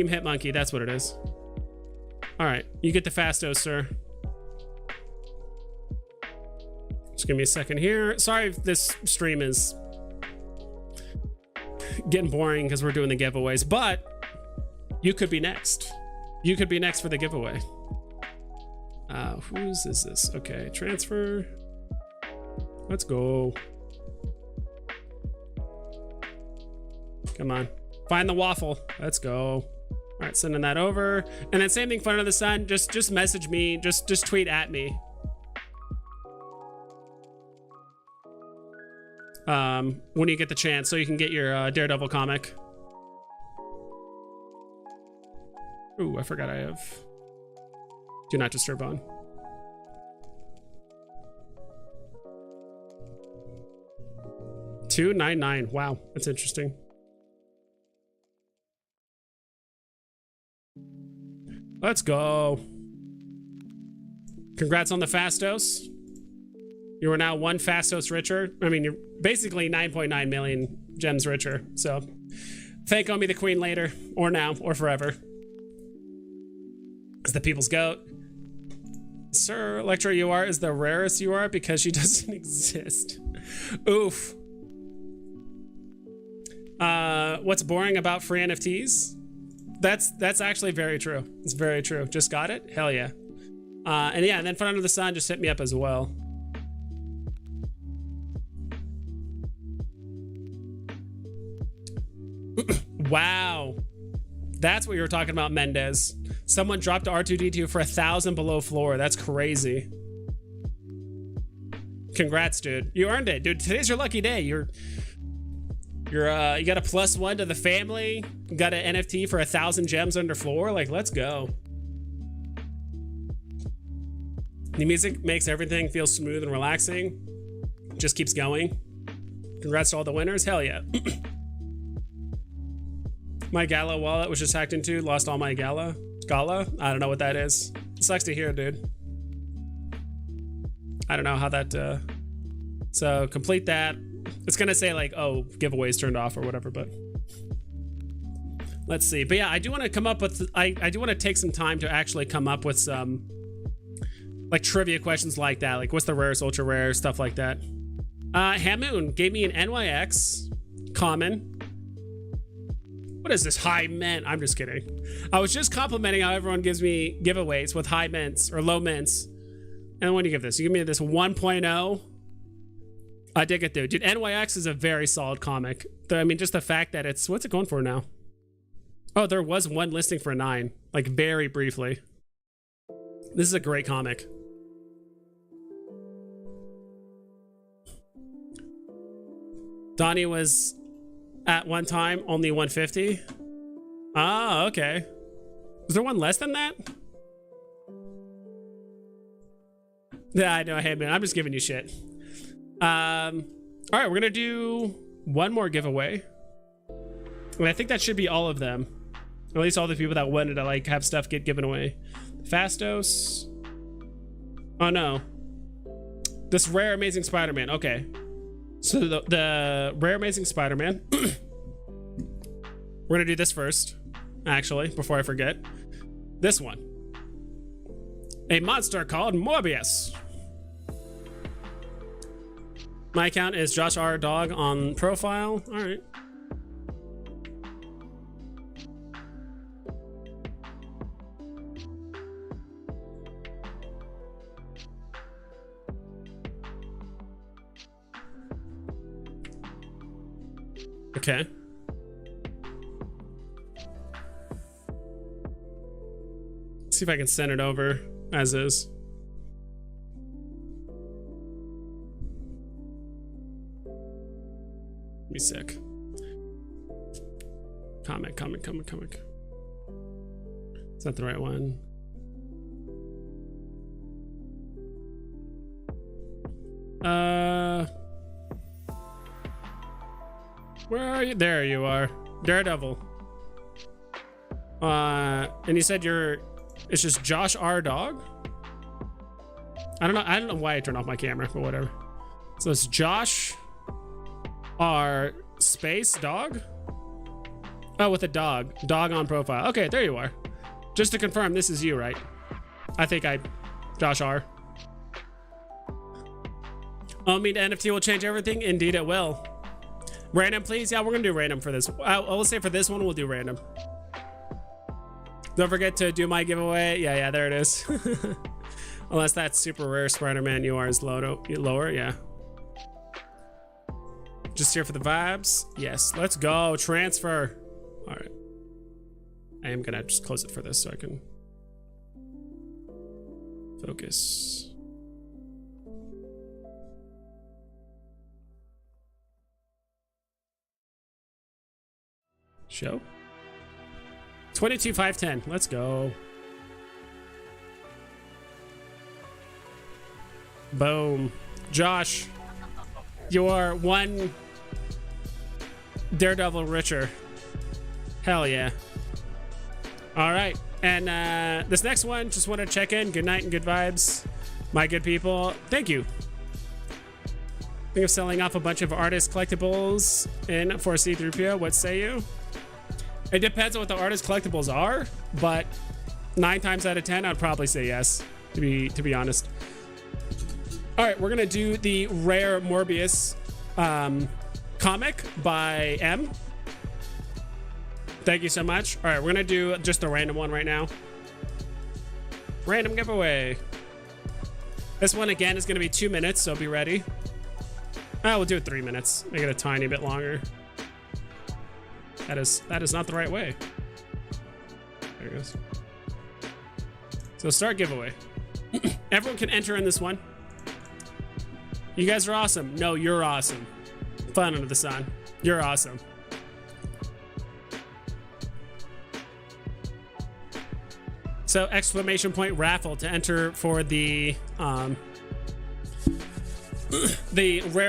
Hit Monkey, that's what it is. All right, you get the Fastos, sir. Just give me a second here. Sorry if this stream is getting boring because we're doing the giveaways, but you could be next. You could be next for the giveaway. Whose is this? Okay, transfer. Let's go. Come on, find the waffle. Let's go. All right, sending that over. And then same thing, Fun Under the Sun. Just message me. Just tweet at me. When you get the chance, so you can get your Daredevil comic. Ooh, I forgot I have Do Not Disturb on. $2.99. Wow, that's interesting. Let's go. Congrats on the Fastos. You are now one Fastos richer. I mean, you're basically 9.9 million gems richer. So thank Omi the Queen later, or now, or forever. Is the people's goat. Sir, Electro UR is the rarest UR because she doesn't exist. Oof. What's boring about free NFTs? That's actually very true. It's very true. Just got it? Hell yeah. And yeah, and then Fun Under the Sun just hit me up as well. Wow. That's what you were talking about, Mendez. Someone dropped R2D2 for 1,000 below floor. That's crazy. Congrats, dude. You earned it, dude. Today's your lucky day. You got a +1 to the family. You got an NFT for 1,000 gems under floor. Like, let's go. The music makes everything feel smooth and relaxing. Just keeps going. Congrats to all the winners. Hell yeah. My Gala wallet was just hacked into. Lost all my Gala. I don't know what that is. It sucks to hear, dude. I don't know how that. So complete that. It's gonna say like, oh, giveaways turned off or whatever, but let's see. But yeah, I do want to come up with. I do want to take some time to actually come up with some like trivia questions like that. Like, what's the rarest, ultra rare, stuff like that. Hamoon gave me an NYX common. What is this high mint? I'm just kidding. I was just complimenting how everyone gives me giveaways with high mints or low mints. And what do you give this? You give me this 1.0. I dig it, dude. Dude, NYX is a very solid comic. I mean, just the fact that it's... What's it going for now? Oh, there was one listing for 9. Like, very briefly. This is a great comic. Donnie was... at one time only 150. Ah, okay. Was there one less than that? Yeah, I know. Hey, man, I'm just giving you shit. All right, we're gonna do one more giveaway, and I think that should be all of them, or at least all the people that wanted to like have stuff get given away. Fastos. Oh no, this rare Amazing Spider-Man. Okay, so the rare Amazing Spider-Man. We're gonna do this first, actually, before I forget. This one. A monster called Morbius. My account is Josh R. Dog on profile. All right. Okay. Let's see if I can send it over as is. Be sick. Comic. Is that the right one? Where are you? There you are. Daredevil. And you said it's just Josh R. Dog? I don't know why I turned off my camera, but whatever. So it's Josh R. space dog? Oh, with a dog. Dog on profile. Okay, there you are. Just to confirm, this is you, right? I think Josh R. Oh, mean NFT will change everything? Indeed it will. Random, please? Yeah, we're gonna do random for this. I'll say for this one, we'll do random. Don't forget to do my giveaway. Yeah, there it is. Unless that's super rare Spider-Man UR is lower, yeah. Just here for the vibes. Yes, let's go. Transfer. All right. I am gonna just close it for this so I can focus. Show. 22,510. Let's go. Boom. Josh, you are one Daredevil richer. Hell yeah. All right. And this next one, just want to check in. Good night and good vibes, my good people. Thank you. Think of selling off a bunch of artist collectibles in for C3PO. What say you? It depends on what the artist collectibles are, but 9 times out of 10, I'd probably say yes, to be honest. All right, we're gonna do the rare Morbius comic by M. Thank you so much. All right, we're gonna do just a random one right now. Random giveaway. This one again is gonna be 2 minutes, so be ready. We'll do it 3 minutes. Make it a tiny bit longer. That is not the right way. There it goes. So start giveaway. Everyone can enter in this one. You guys are awesome. No, you're awesome. Fun under the sun. You're awesome. So exclamation point raffle to enter for the rare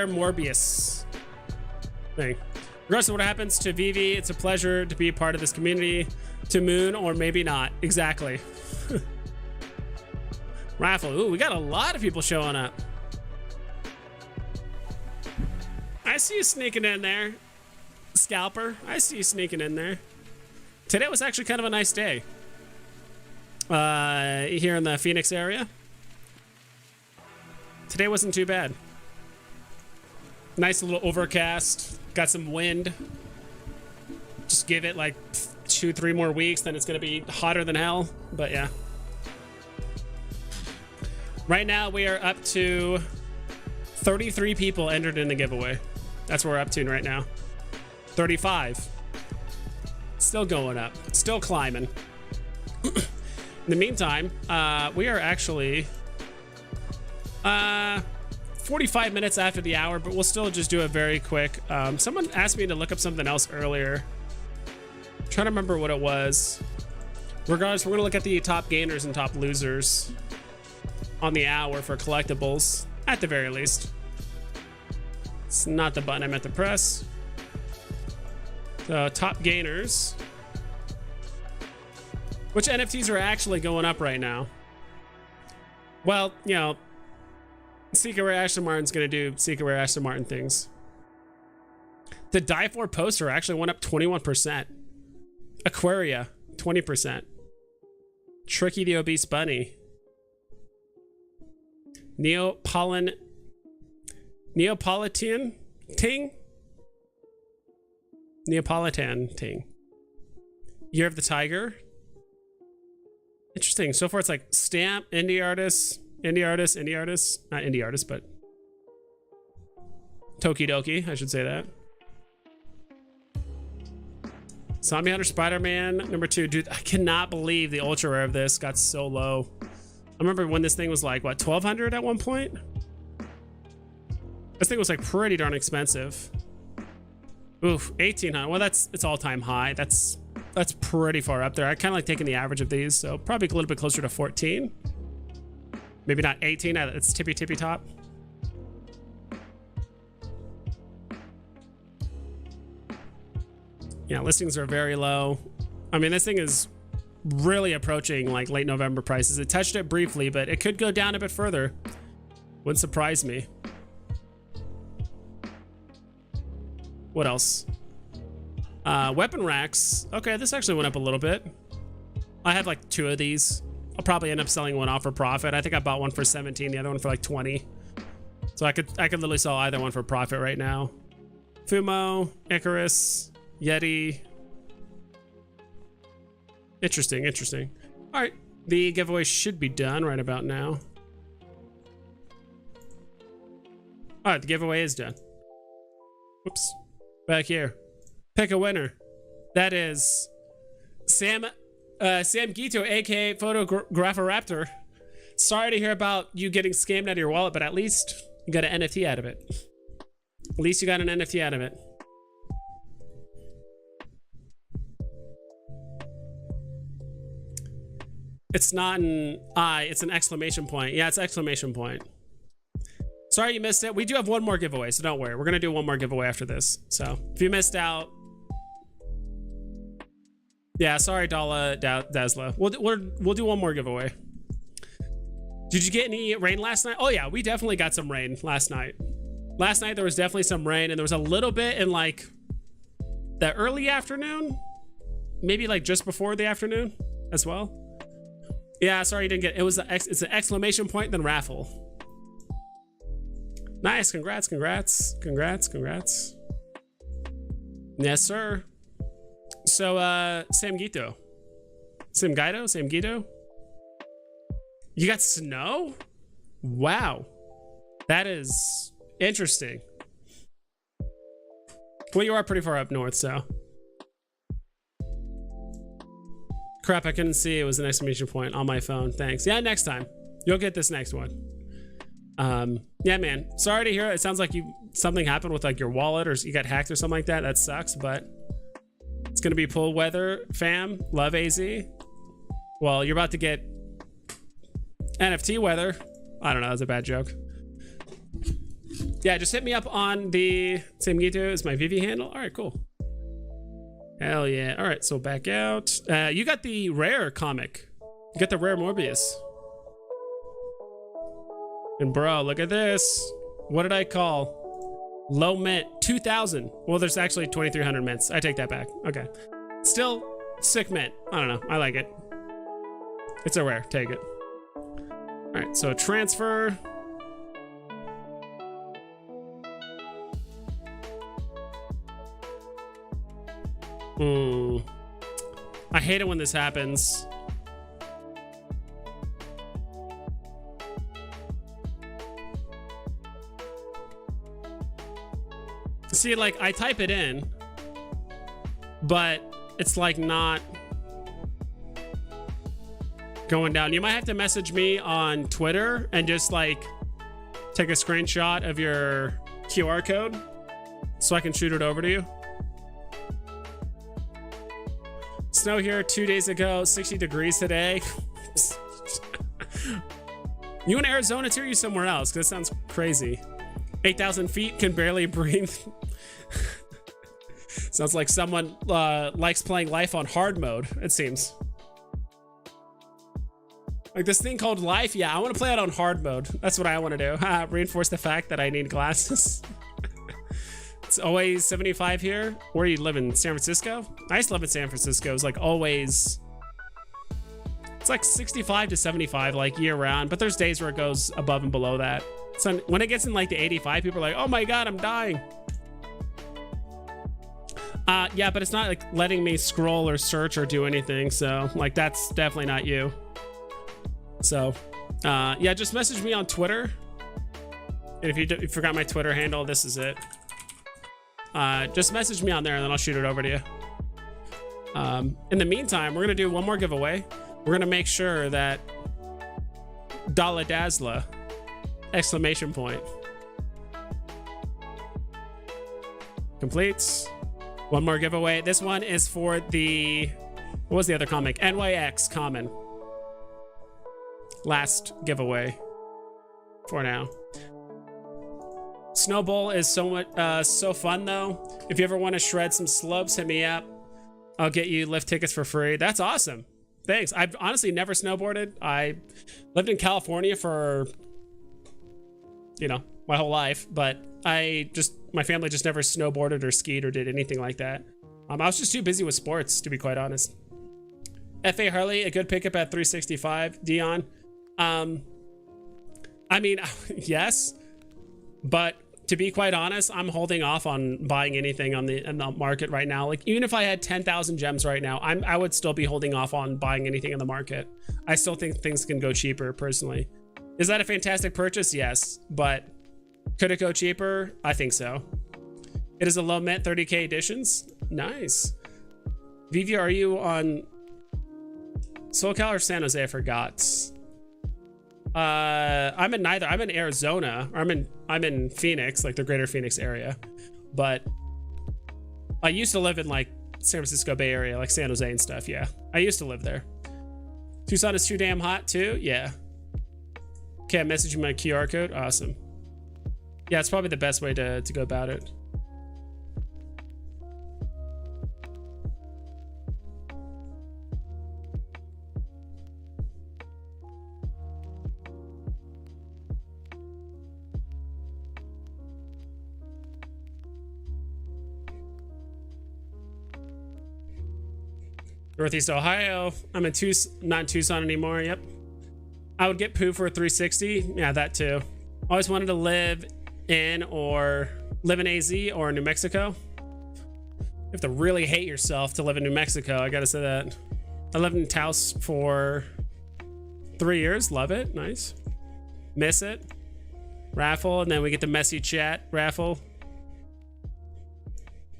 Morbius thing. Regardless of what happens to Veve, it's a pleasure to be a part of this community. To Moon, or maybe not. Exactly. Raffle. Ooh, we got a lot of people showing up. I see you sneaking in there. Scalper, I see you sneaking in there. Today was actually kind of a nice day. Here in the Phoenix area. Today wasn't too bad. Nice little overcast. Got some wind. Just give it like 2-3 more weeks, then it's gonna be hotter than hell. But yeah. Right now we are up to 33 people entered in the giveaway. That's what we're up to right now. 35. Still going up. Still climbing. In the meantime, we are actually 45 minutes after the hour, but we'll still just do it very quick. Someone asked me to look up something else earlier. I'm trying to remember what it was. Regardless, we're gonna look at the top gainers and top losers on the hour for collectibles, at the very least. It's not the button I meant to press. So top gainers. Which NFTs are actually going up right now? Well, you know, Secret Rare Aston Martin's gonna do Secret Rare Aston Martin things. The Die For poster actually went up 21%. Aquaria, 20%. Tricky the Obese Bunny. Neapolitan Ting? Neapolitan Ting. Year of the Tiger. Interesting. So far it's like stamp, indie artists. Not indie artists, but Tokidoki, I should say that. Zombie Hunter Spider-Man #2. Dude, I cannot believe the ultra rare of this got so low. I remember when this thing was like, what, 1,200 at one point? This thing was like pretty darn expensive. Oof, 1,800. Well, it's all-time high. That's pretty far up there. I kind of like taking the average of these, so probably a little bit closer to 14. Maybe not 18. It's tippy top. Yeah, listings are very low. I mean, this thing is really approaching like late November prices. It touched it briefly, but it could go down a bit further. Wouldn't surprise me. What else? Weapon racks. Okay, this actually went up a little bit. I have like 2 of these. I'll probably end up selling one off for profit. I think I bought one for 17, the other one for like 20. So I could literally sell either one for profit right now. Fumo, Icarus, Yeti. Interesting. All right, the giveaway should be done right about now. All right, the giveaway is done. Whoops. Back here. Pick a winner. That is Sam Gito, aka Photographer. Sorry to hear about you getting scammed out of your wallet, but at least you got an NFT out of it. At least you got an NFT out of it. It's not an I, it's an exclamation point. Yeah, it's exclamation point. Sorry you missed it. We do have one more giveaway, so don't worry. We're gonna do one more giveaway after this. So if you missed out, yeah, sorry, Dazla. We'll do one more giveaway. Did you get any rain last night? Oh yeah, we definitely got some rain last night. Last night there was definitely some rain, and there was a little bit in like the early afternoon, maybe like just before the afternoon as well. Yeah, sorry you didn't get it. It's an exclamation point then raffle. Nice, congrats. Yes, sir. So, Sam Gito. You got snow? Wow. That is interesting. Well, you are pretty far up north, so. Crap, I couldn't see it was an exclamation point on my phone. Thanks. Yeah, next time. You'll get this next one. Yeah, man. Sorry to hear it. It sounds like something happened with like your wallet or you got hacked or something like that. That sucks, but it's gonna be pool weather, fam. Love AZ. Well, you're about to get NFT weather. I don't know. That was a bad joke. Yeah, just hit me up on the same Gito as my Veve handle. All right, cool. Hell yeah. All right, so back out. You got the rare comic. You got the rare Morbius. And bro, look at this. What did I call? Low mint, 2,000. Well, there's actually 2,300 mints. I take that back. Okay. Still sick mint. I don't know. I like it. It's a rare. Take it. All right, so transfer. I hate it when this happens. See, like, I type it in, but it's like not going down. You might have to message me on Twitter and just like take a screenshot of your QR code so I can shoot it over to you. Snow here 2 days ago, 60 degrees today. You in Arizona too, or you somewhere else? Because that sounds crazy. 8,000 feet, can barely breathe. Sounds like someone likes playing life on hard mode, it seems. Like this thing called life, yeah, I want to play it on hard mode. That's what I want to do. Reinforce the fact that I need glasses. It's always 75 here. Where you live in San Francisco? I used to live in San Francisco. It's like always, it's like 65 to 75 like year round, but there's days where it goes above and below that. So when it gets in like the 85, people are like, oh my God, I'm dying. Yeah, but it's not like letting me scroll or search or do anything. So like, that's definitely not you. So yeah, just message me on Twitter. And if you forgot my Twitter handle, this is it. Just message me on there and then I'll shoot it over to you. In the meantime, we're gonna do one more giveaway. We're gonna make sure that Dala Dazzla, exclamation point, completes. One more giveaway. This one is for the, what was the other comic? NYX common. Last giveaway for now. Snowball is so much, so fun though. If you ever want to shred some slopes, hit me up. I'll get you lift tickets for free. That's awesome. Thanks. I've honestly never snowboarded. I lived in California for, you know, my whole life, but my family just never snowboarded or skied or did anything like that. I was just too busy with sports, to be quite honest. F.A. Harley, a good pickup at 365. Dion. I mean, yes, but to be quite honest, I'm holding off on buying anything in the market right now. Like, even if I had 10,000 gems right now, I would still be holding off on buying anything in the market. I still think things can go cheaper, personally. Is that a fantastic purchase? Yes, but could it go cheaper? I think so. It is a low mint 30K editions. Nice. Veve, are you on SoCal or San Jose? I forgot. I'm in neither. I'm in Arizona. Or I'm in Phoenix, like the greater Phoenix area. But I used to live in like San Francisco Bay Area, like San Jose and stuff. Yeah, I used to live there. Tucson is too damn hot too. Yeah. Okay, I'm messaging my QR code. Awesome. Yeah, it's probably the best way to go about it. Northeast Ohio. I'm in not in Tucson anymore. Yep. I would get poo for a 360. Yeah, that too. Always wanted to live in AZ or New Mexico. You have to really hate yourself to live in New Mexico. I gotta say that. I lived in Taos for 3 years. Love it. Nice. Miss it. Raffle, and then we get the messy chat raffle.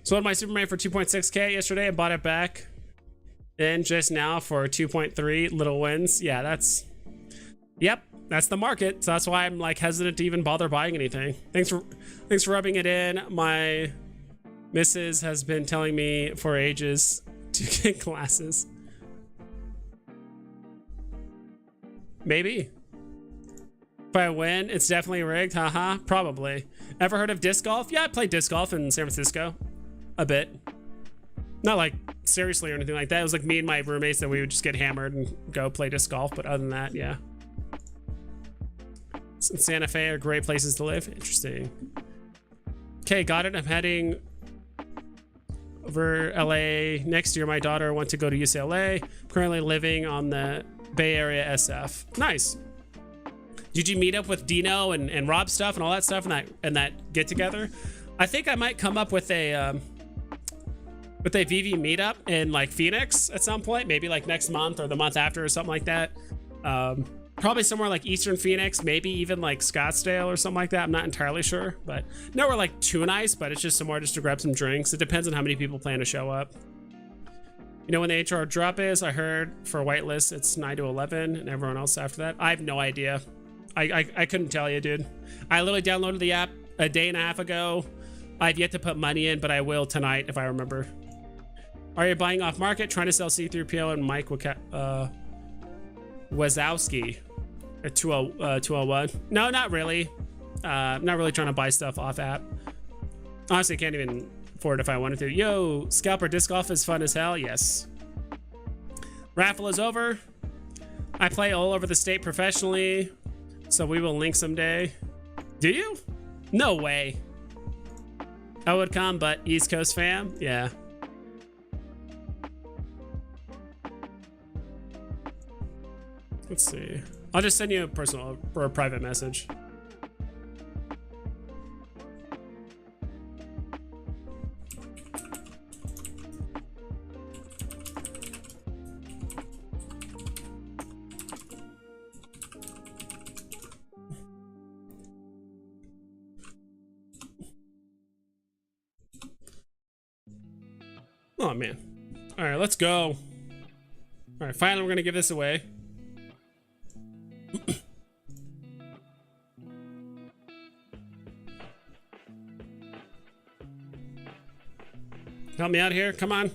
Sold my Superman for 2.6K yesterday. I bought it back. And just now for 2.3 little wins. Yeah, that's the market. So that's why I'm like hesitant to even bother buying anything. Thanks for rubbing it in. My missus has been telling me for ages to get glasses. If I win, it's definitely rigged. Haha, probably. Ever heard of disc golf? Yeah, I played disc golf in San Francisco. A bit. Not like seriously or anything like that. It was like me and my roommates that we would just get hammered and go play disc golf. But other than that, yeah. Santa Fe are great places to live. Interesting. Okay, got it. I'm heading over LA next year. My daughter wants to go to UCLA. I'm currently living on the Bay Area SF. Nice. Did you meet up with Dino and Rob stuff and all that stuff and that get together? I think I might come up with a Veve meetup in like Phoenix at some point, maybe like next month or the month after or something like that. Probably somewhere like Eastern Phoenix, maybe even like Scottsdale or something like that. I'm not entirely sure, but nowhere like too nice, but it's just somewhere just to grab some drinks. It depends on how many people plan to show up. You know when the HR drop is? I heard for whitelist it's 9 to 11 and everyone else after that. I have no idea. I couldn't tell you, dude. I literally downloaded the app a day and a half ago. I've yet to put money in, but I will tonight if I remember. Are you buying off market? Trying to sell C3PO and Mike Wazowski at 201. No, not really. Not really trying to buy stuff off app. Honestly, can't even afford it if I wanted to. Yo, scalper disc golf is fun as hell. Yes. Raffle is over. I play all over the state professionally, so we will link someday. Do you? No way. I would come, but East Coast fam? Yeah. Let's see. I'll just send you a personal or a private message. Oh man. All right, let's go. All right, finally we're gonna give this away. Help me out here, come on.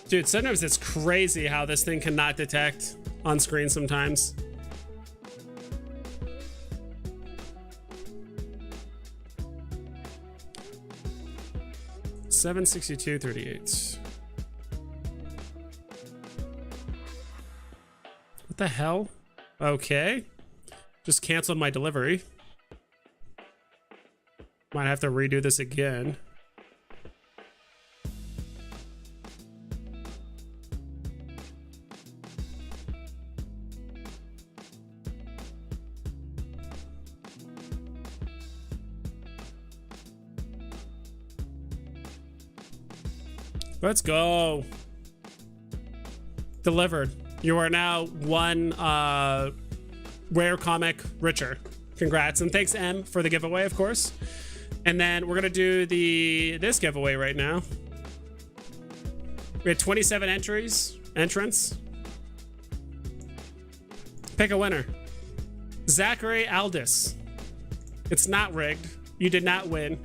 Dude, sometimes it's crazy how this thing cannot detect on screen sometimes. $762.38. What the hell? Okay. Just canceled my delivery. Might have to redo this again. Let's go. Delivered. You are now one rare comic richer. Congrats. And thanks, M, for the giveaway, of course. And then we're gonna do this giveaway right now. We had 27 entrants. Pick a winner. Zachary Aldis. It's not rigged. You did not win.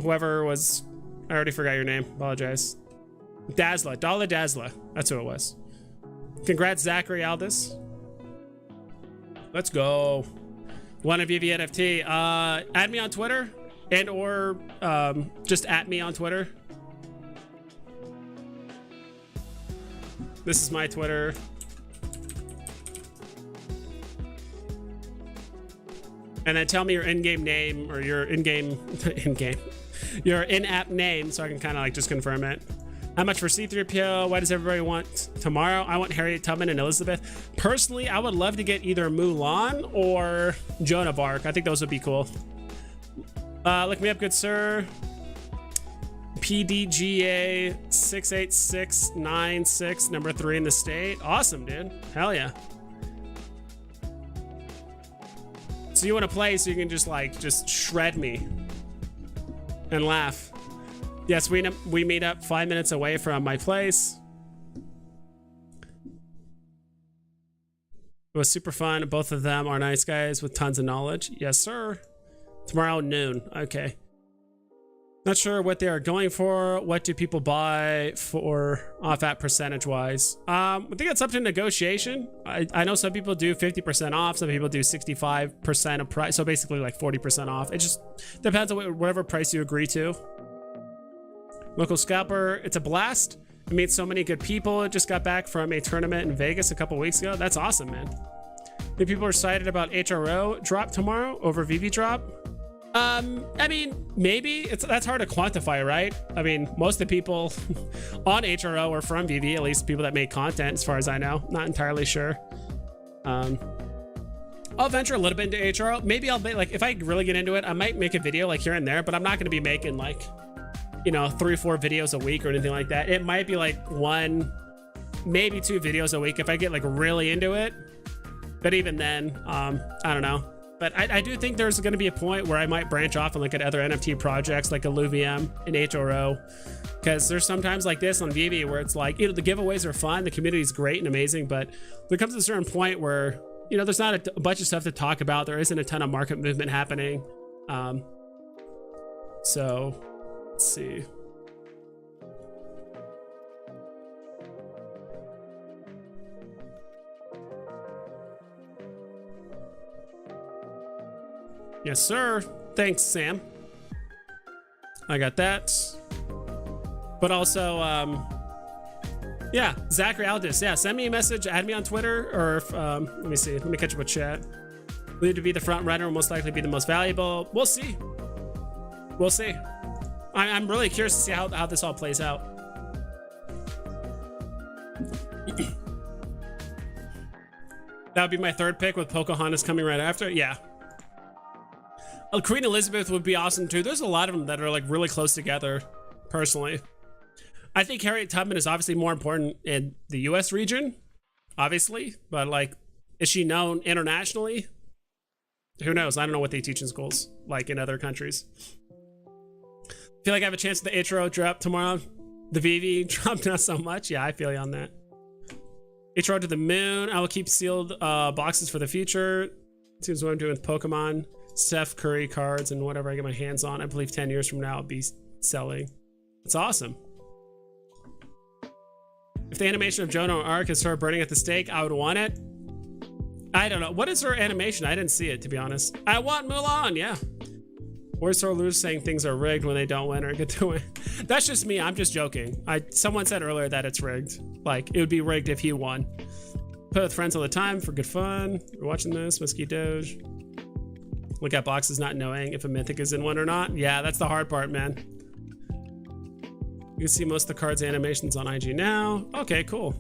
Whoever was, I already forgot your name. Apologize. Dazzler. Dollar Dazzler. That's who it was. Congrats, Zachary Aldis. Let's go. One of you via NFT. Add me on Twitter and or just at me on Twitter. This is my Twitter. And then tell me your in-game name or your in-game your in-app name so I can kind of like just confirm it. How much for C3PO? Why does everybody want tomorrow? I want Harriet Tubman and Elizabeth. Personally, I would love to get either Mulan or Joan of Arc. I think those would be cool. Look me up, good sir. PDGA 68696, number 3 in the state. Awesome, dude. Hell yeah. So you want to play so you can just shred me and laugh. Yes, we meet up 5 minutes away from my place. It was super fun. Both of them are nice guys with tons of knowledge. Yes, sir. Tomorrow noon. Okay. Not sure what they are going for. What do people buy for off at percentage wise? I think it's up to negotiation. I know some people do 50% off. Some people do 65% of price. So basically like 40% off. It just depends on whatever price you agree to. Local scalper, it's a blast. I meet so many good people. I just got back from a tournament in Vegas a couple weeks ago. That's awesome, man. The people are excited about HRO drop tomorrow over VV drop. I mean, maybe that's hard to quantify, right? I mean, most of the people on HRO are from VV, at least people that make content, as far as I know. Not entirely sure. I'll venture a little bit into HRO. Maybe I'll make, like, if I really get into it, I might make a video like here and there, but I'm not going to be making like, you know, 3 or 4 videos a week or anything like that. It might be like 1, maybe 2 videos a week if I get like really into it. But even then, I don't know. But I do think there's going to be a point where I might branch off and look at other NFT projects like Illuvium and HRO, because there's sometimes like this on Veve where it's like, you know, the giveaways are fun, the community is great and amazing, but there comes a certain point where, you know, there's not a bunch of stuff to talk about. There isn't a ton of market movement happening. So let's see. Yes, sir. Thanks, Sam. I got that. But also, yeah, Zachary Aldis. Yeah, send me a message, add me on Twitter, or if, let me see. Let me catch up with chat. We need to be the front runner, will most likely be the most valuable. We'll see. We'll see. I'm really curious to see how this all plays out. That would be my 3rd pick with Pocahontas coming right after. Yeah. Queen Elizabeth would be awesome too. There's a lot of them that are like really close together, personally. I think Harriet Tubman is obviously more important in the US region, obviously, but like, is she known internationally? Who knows? I don't know what they teach in schools, like in other countries. Feel like I have a chance at the HRO drop tomorrow. The VV drop, not so much. Yeah, I feel you on that. HRO to the moon. I will keep sealed boxes for the future. Seems what I'm doing with Pokemon. Steph Curry cards and whatever I get my hands on. I believe 10 years from now I'll be selling. It's awesome. If the animation of Joan Arc has started burning at the stake, I would want it. I don't know. What is her animation? I didn't see it, to be honest. I want Mulan, yeah. Or so lose saying things are rigged when they don't win or get to win. That's just me. I'm just joking. Someone said earlier that it's rigged. Like, it would be rigged if he won. Play with friends all the time for good fun. We're watching this. Whiskey Doge. Look at boxes not knowing if a mythic is in one or not. Yeah, that's the hard part, man. You can see most of the cards animations on IG now. Okay, cool.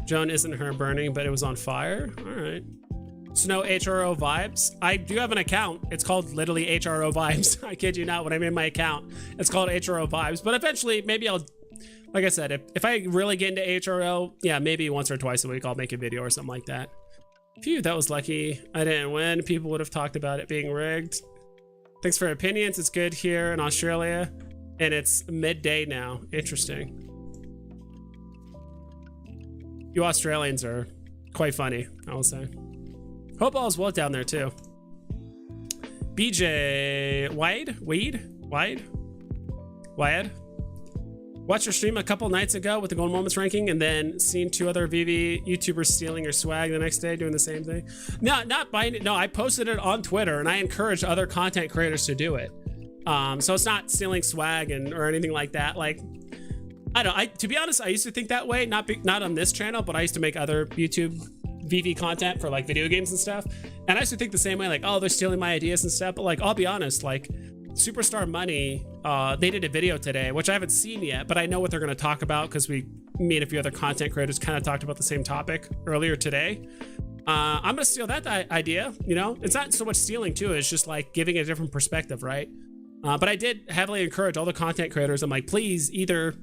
Joan isn't her burning, but it was on fire. All right. Snow HRO vibes. I do have an account. It's called literally HRO vibes. I kid you not. When I made my account, it's called HRO vibes. But eventually, maybe I'll, like I said, if I really get into HRO, yeah, maybe once or twice a week, I'll make a video or something like that. Phew, that was lucky. I didn't win. People would have talked about it being rigged. Thanks for your opinions. It's good here in Australia. And it's midday now. Interesting. You Australians are quite funny, I will say. Hope all is well down there too. BJ Wade. Watched your stream a couple nights ago with the Golden Moments ranking, and then seen 2 other VV YouTubers stealing your swag the next day doing the same thing. No, not buying it. No, I posted it on Twitter, and I encouraged other content creators to do it. So it's not stealing swag or anything like that. Like, I don't. To be honest, I used to think that way. Not on this channel, but I used to make other YouTube VV content for like video games and stuff, and I used to think the same way. Like, oh, they're stealing my ideas and stuff. But like, I'll be honest. Like, Superstar Money, they did a video today, which I haven't seen yet, but I know what they're going to talk about because me and a few other content creators kind of talked about the same topic earlier today. I'm going to steal that idea. You know, it's not so much stealing too. It's just like giving a different perspective, right? But I did heavily encourage all the content creators. I'm like, please either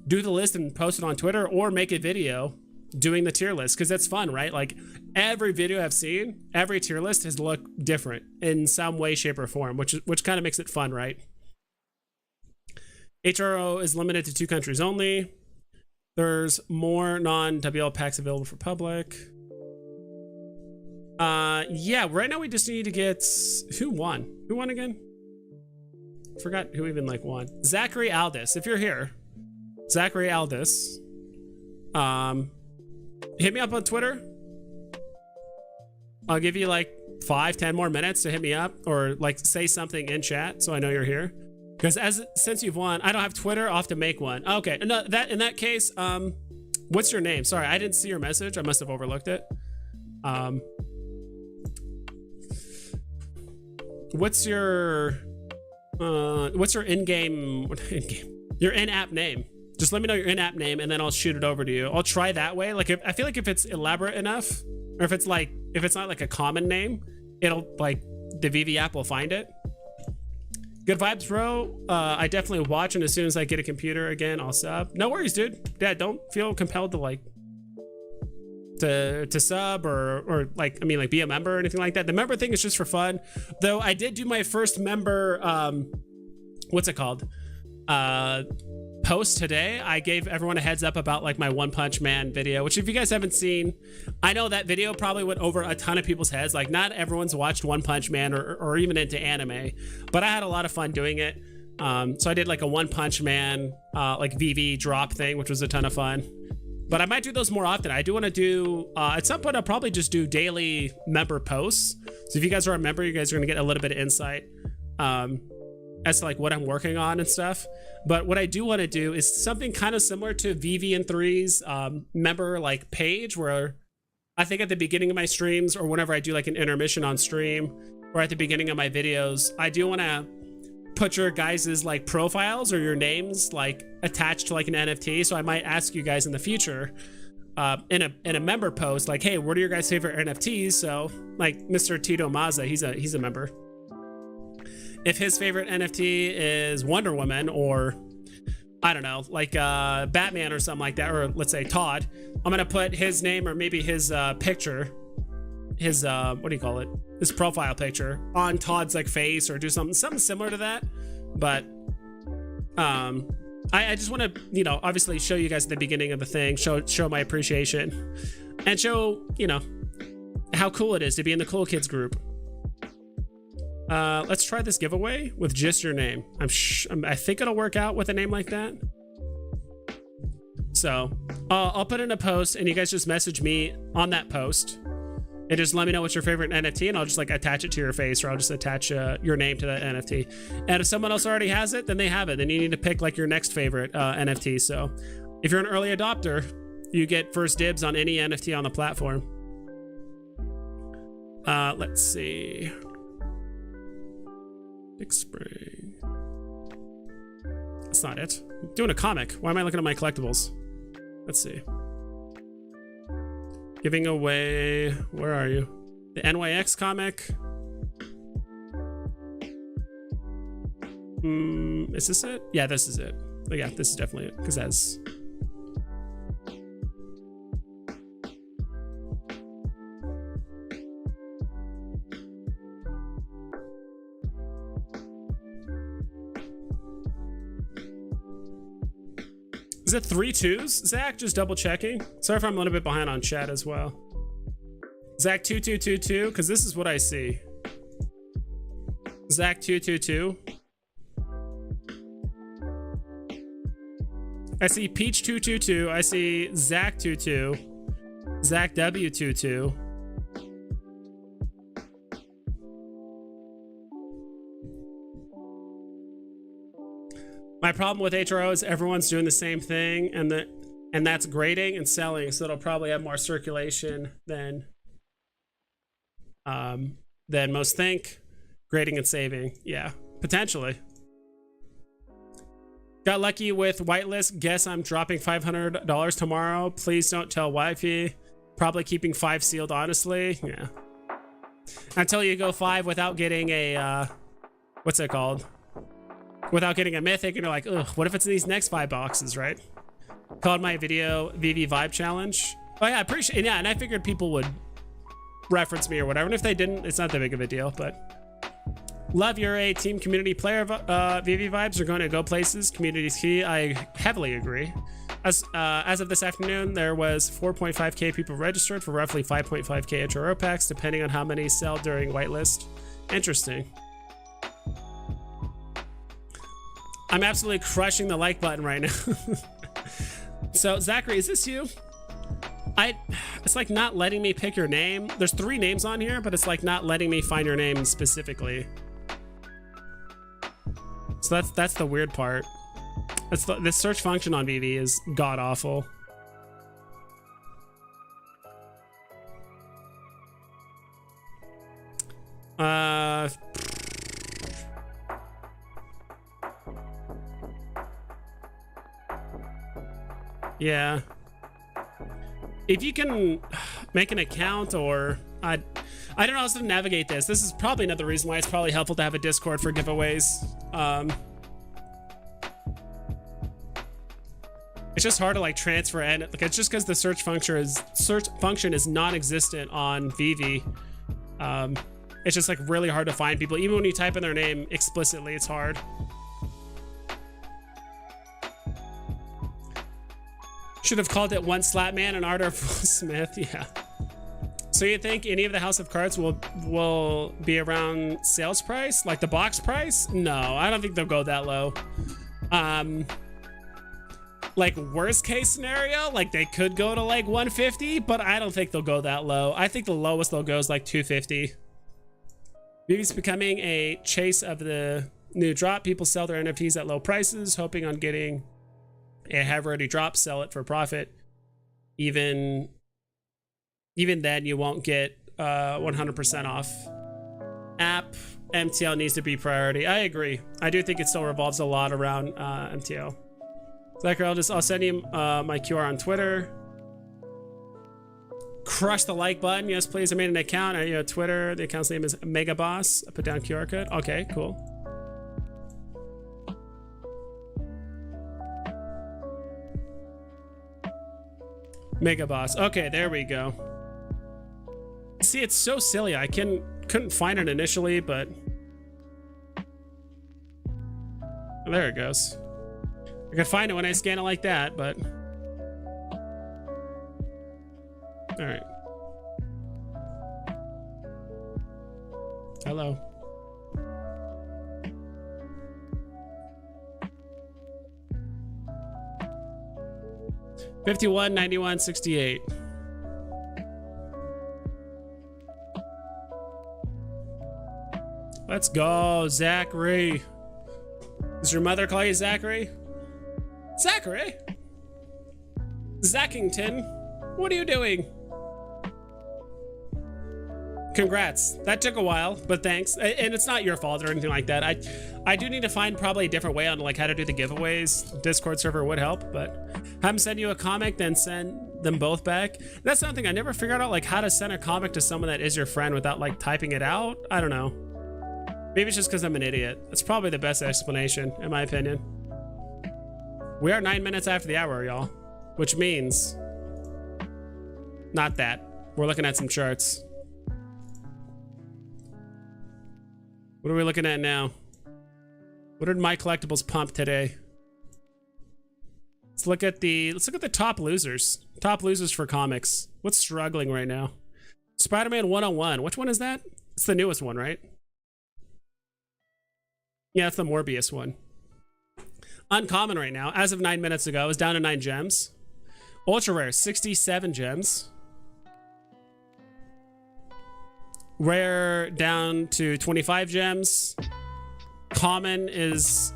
do the list and post it on Twitter or make a video doing the tier list, because that's fun, right? Like, every video I've seen, every tier list has looked different in some way, shape, or form, which kind of makes it fun, right? HRO is limited to 2 countries only. There's more non-WL packs available for public. Yeah, right now we just need to get, who won again? Forgot who even like won. Zachary Aldis, if you're here, Zachary Aldis, hit me up on Twitter. I'll give you like 5-10 more minutes to hit me up or like say something in chat so I know you're here. Because since you've won, I don't have Twitter. I'll have to make one. Okay, no, in that case, what's your name? Sorry, I didn't see your message. I must have overlooked it. What's your in-game, your in-app name? Just let me know your in-app name and then I'll shoot it over to you. I'll try that way. Like, I feel like if it's elaborate enough, or if it's not like a common name, it'll like the Veve app will find it. Good vibes, bro. I definitely watch, and as soon as I get a computer again, I'll sub. No worries, dude. Yeah, don't feel compelled to like to sub or like, I mean, like be a member or anything like that. The member thing is just for fun. Though I did do my first member what's it called? Post today. I gave everyone a heads up about like my One Punch Man video, which if you guys haven't seen, I know that video probably went over a ton of people's heads. Like not everyone's watched One Punch Man or even into anime, but I had a lot of fun doing it. So I did like a One Punch Man like Veve drop thing, which was a ton of fun. But I might do those more often. I do want to do at some point I'll probably just do daily member posts. So if you guys are a member, you guys are gonna get a little bit of insight as to like what I'm working on and stuff. But what I do want to do is something kind of similar to Veve and 3's member like page, where I think at the beginning of my streams or whenever I do like an intermission on stream or at the beginning of my videos, I do want to put your guys's like profiles or your names like attached to like an NFT. So I might ask you guys in the future in a member post, like, hey, what are your guys' favorite NFTs? So like Mr. Tito Mazza, he's a member. If his favorite NFT is Wonder Woman or I don't know, like Batman or something like that, or let's say Todd, I'm gonna put his name or maybe his picture, his what do you call it? His profile picture on Todd's like face or do something similar to that. But I just want to, you know, obviously show you guys at the beginning of the thing, show my appreciation and show, you know, how cool it is to be in the cool kids group. Let's try this giveaway with just your name. I think it'll work out with a name like that. So I'll put in a post and you guys just message me on that post and just let me know what's your favorite NFT and I'll just like attach it to your face, or I'll just attach your name to that NFT. And if someone else already has it, then they have it. Then you need to pick like your next favorite NFT. So if you're an early adopter, you get first dibs on any NFT on the platform. Let's see. Big Spring. That's not it. I'm doing a comic. Why am I looking at my collectibles? Let's see. Giving away, where are you? The NYX comic. Is this it? Yeah, this is it. Oh yeah, this is definitely it, because that's Is it 3 2s? Zach, just double checking. Sorry if I'm a little bit behind on chat as well. Zach 2222, because this is what I see. Zach 222. I see Peach 222. I see Zach 22. Zach W22. My problem with HRO is everyone's doing the same thing, and that's grading and selling, so it'll probably have more circulation than most think. Grading and saving, yeah, potentially. Got lucky with whitelist. Guess I'm dropping $500 tomorrow. Please don't tell wifey. Probably keeping 5 sealed, honestly. Yeah. Until you go 5 without getting a what's it called? Without getting a mythic, and you're like, ugh, what if it's in these next 5 boxes, right? Called my video Veve Vibe Challenge. Oh yeah, I appreciate it. Yeah, and I figured people would reference me or whatever. And if they didn't, it's not that big of a deal, but love you're a team community player. Veve Vibes are going to go places. Community's key. I heavily agree. As of this afternoon, there was 4.5k people registered for roughly 5.5k HRO packs, depending on how many sell during whitelist. Interesting. I'm absolutely crushing the like button right now. So Zachary, is this you? It's like not letting me pick your name. There's 3 names on here, but it's like not letting me find your name specifically. So that's the weird part. The search function on Veve is god awful. Yeah. If you can make an account, or I don't know how to navigate this. This is probably another reason why it's probably helpful to have a Discord for giveaways. It's just hard to like transfer, and like it's just because the search function is non-existent on Veve. It's just like really hard to find people. Even when you type in their name explicitly, it's hard. Should have called it One Slap Man and Arthur Smith. Yeah. So you think any of the House of Cards will be around sales price, like the box price? No, I don't think they'll go that low. Like worst case scenario, like they could go to like 150, but I don't think they'll go that low. I think the lowest they'll go is like 250. Veve's becoming a chase of the new drop. People sell their NFTs at low prices, hoping on getting a have already dropped, sell it for profit. Even then, you won't get 100% off. App MTL needs to be priority. I agree. I do think it still revolves a lot around MTL. Zachary, I'll send you my QR on Twitter. Crush the like button. Yes, please. I made an account. Twitter. The account's name is Megaboss. I put down QR code. Okay, cool. Megaboss. Okay, there we go. See, it's so silly. I couldn't find it initially, but there it goes. I could find it when I scan it like that, but all right. Hello. $51, $91, $68. Let's go, Zachary. Does your mother call you Zachary? Zachary? Zackington, what are you doing? Congrats. That took a while, but thanks. And it's not your fault or anything like that. I do need to find probably a different way on like how to do the giveaways. Discord server would help, but have them send you a comic, then send them both back. That's something I never figured out, like how to send a comic to someone that is your friend without like typing it out. I don't know. Maybe it's just because I'm an idiot. That's probably the best explanation, in my opinion. We are 9 minutes after the hour, y'all, which means not that. We're looking at some charts. What are we looking at now? What did my collectibles pump today? Let's look at the top losers. Top losers for comics. What's struggling right now? Spider-Man 101. Which one is that? It's the newest one, right? Yeah, it's the Morbius one. Uncommon right now. As of 9 minutes ago, is down to 9 gems. Ultra rare, 67 gems. Rare down to 25 gems. Common is...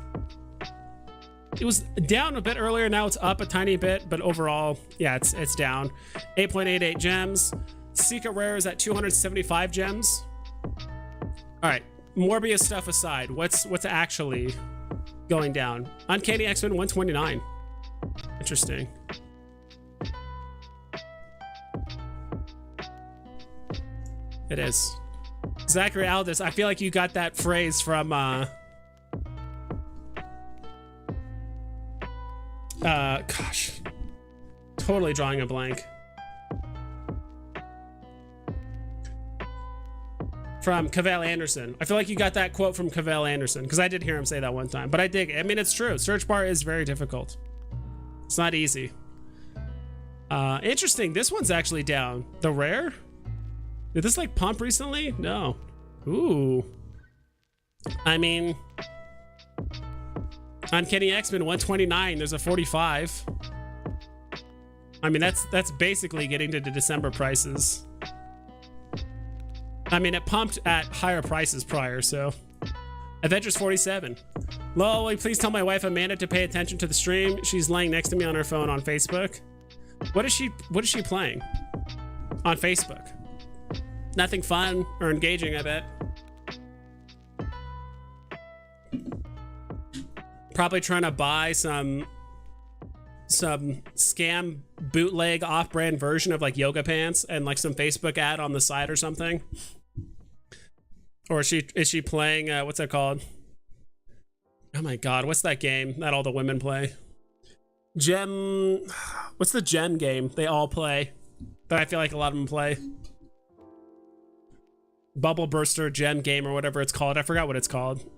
It was down a bit earlier, now it's up a tiny bit, but overall, yeah, it's down. 8.88 gems. Secret rare is at 275 gems. All right, Morbius stuff aside, what's actually going down? Uncanny X-Men 129. Interesting. It is. Zachary Aldis, I feel like you got that phrase from gosh, totally drawing a blank. From Cavell Anderson. I feel like you got that quote from Cavell Anderson, because I did hear him say that one time, but I dig it. I mean, it's true. Search bar is very difficult. It's not easy. Interesting. This one's actually down. The rare? Did this like pump recently? No. Ooh. I mean, on Kenny X-Men 129, there's a 45. I mean, that's basically getting to the December prices. I mean, it pumped at higher prices prior, so. Avengers 47. Lol, will you please tell my wife Amanda to pay attention to the stream? She's laying next to me on her phone on Facebook. What is she playing on Facebook? Nothing fun or engaging, I bet. Probably trying to buy some scam bootleg off-brand version of like yoga pants and like some Facebook ad on the side or something. Or is she playing what's that called? Oh my god, what's that game that all the women play? What's the gem game they all play that I feel like a lot of them play? Bubble Burster Gem Game or whatever it's called. I forgot what it's called.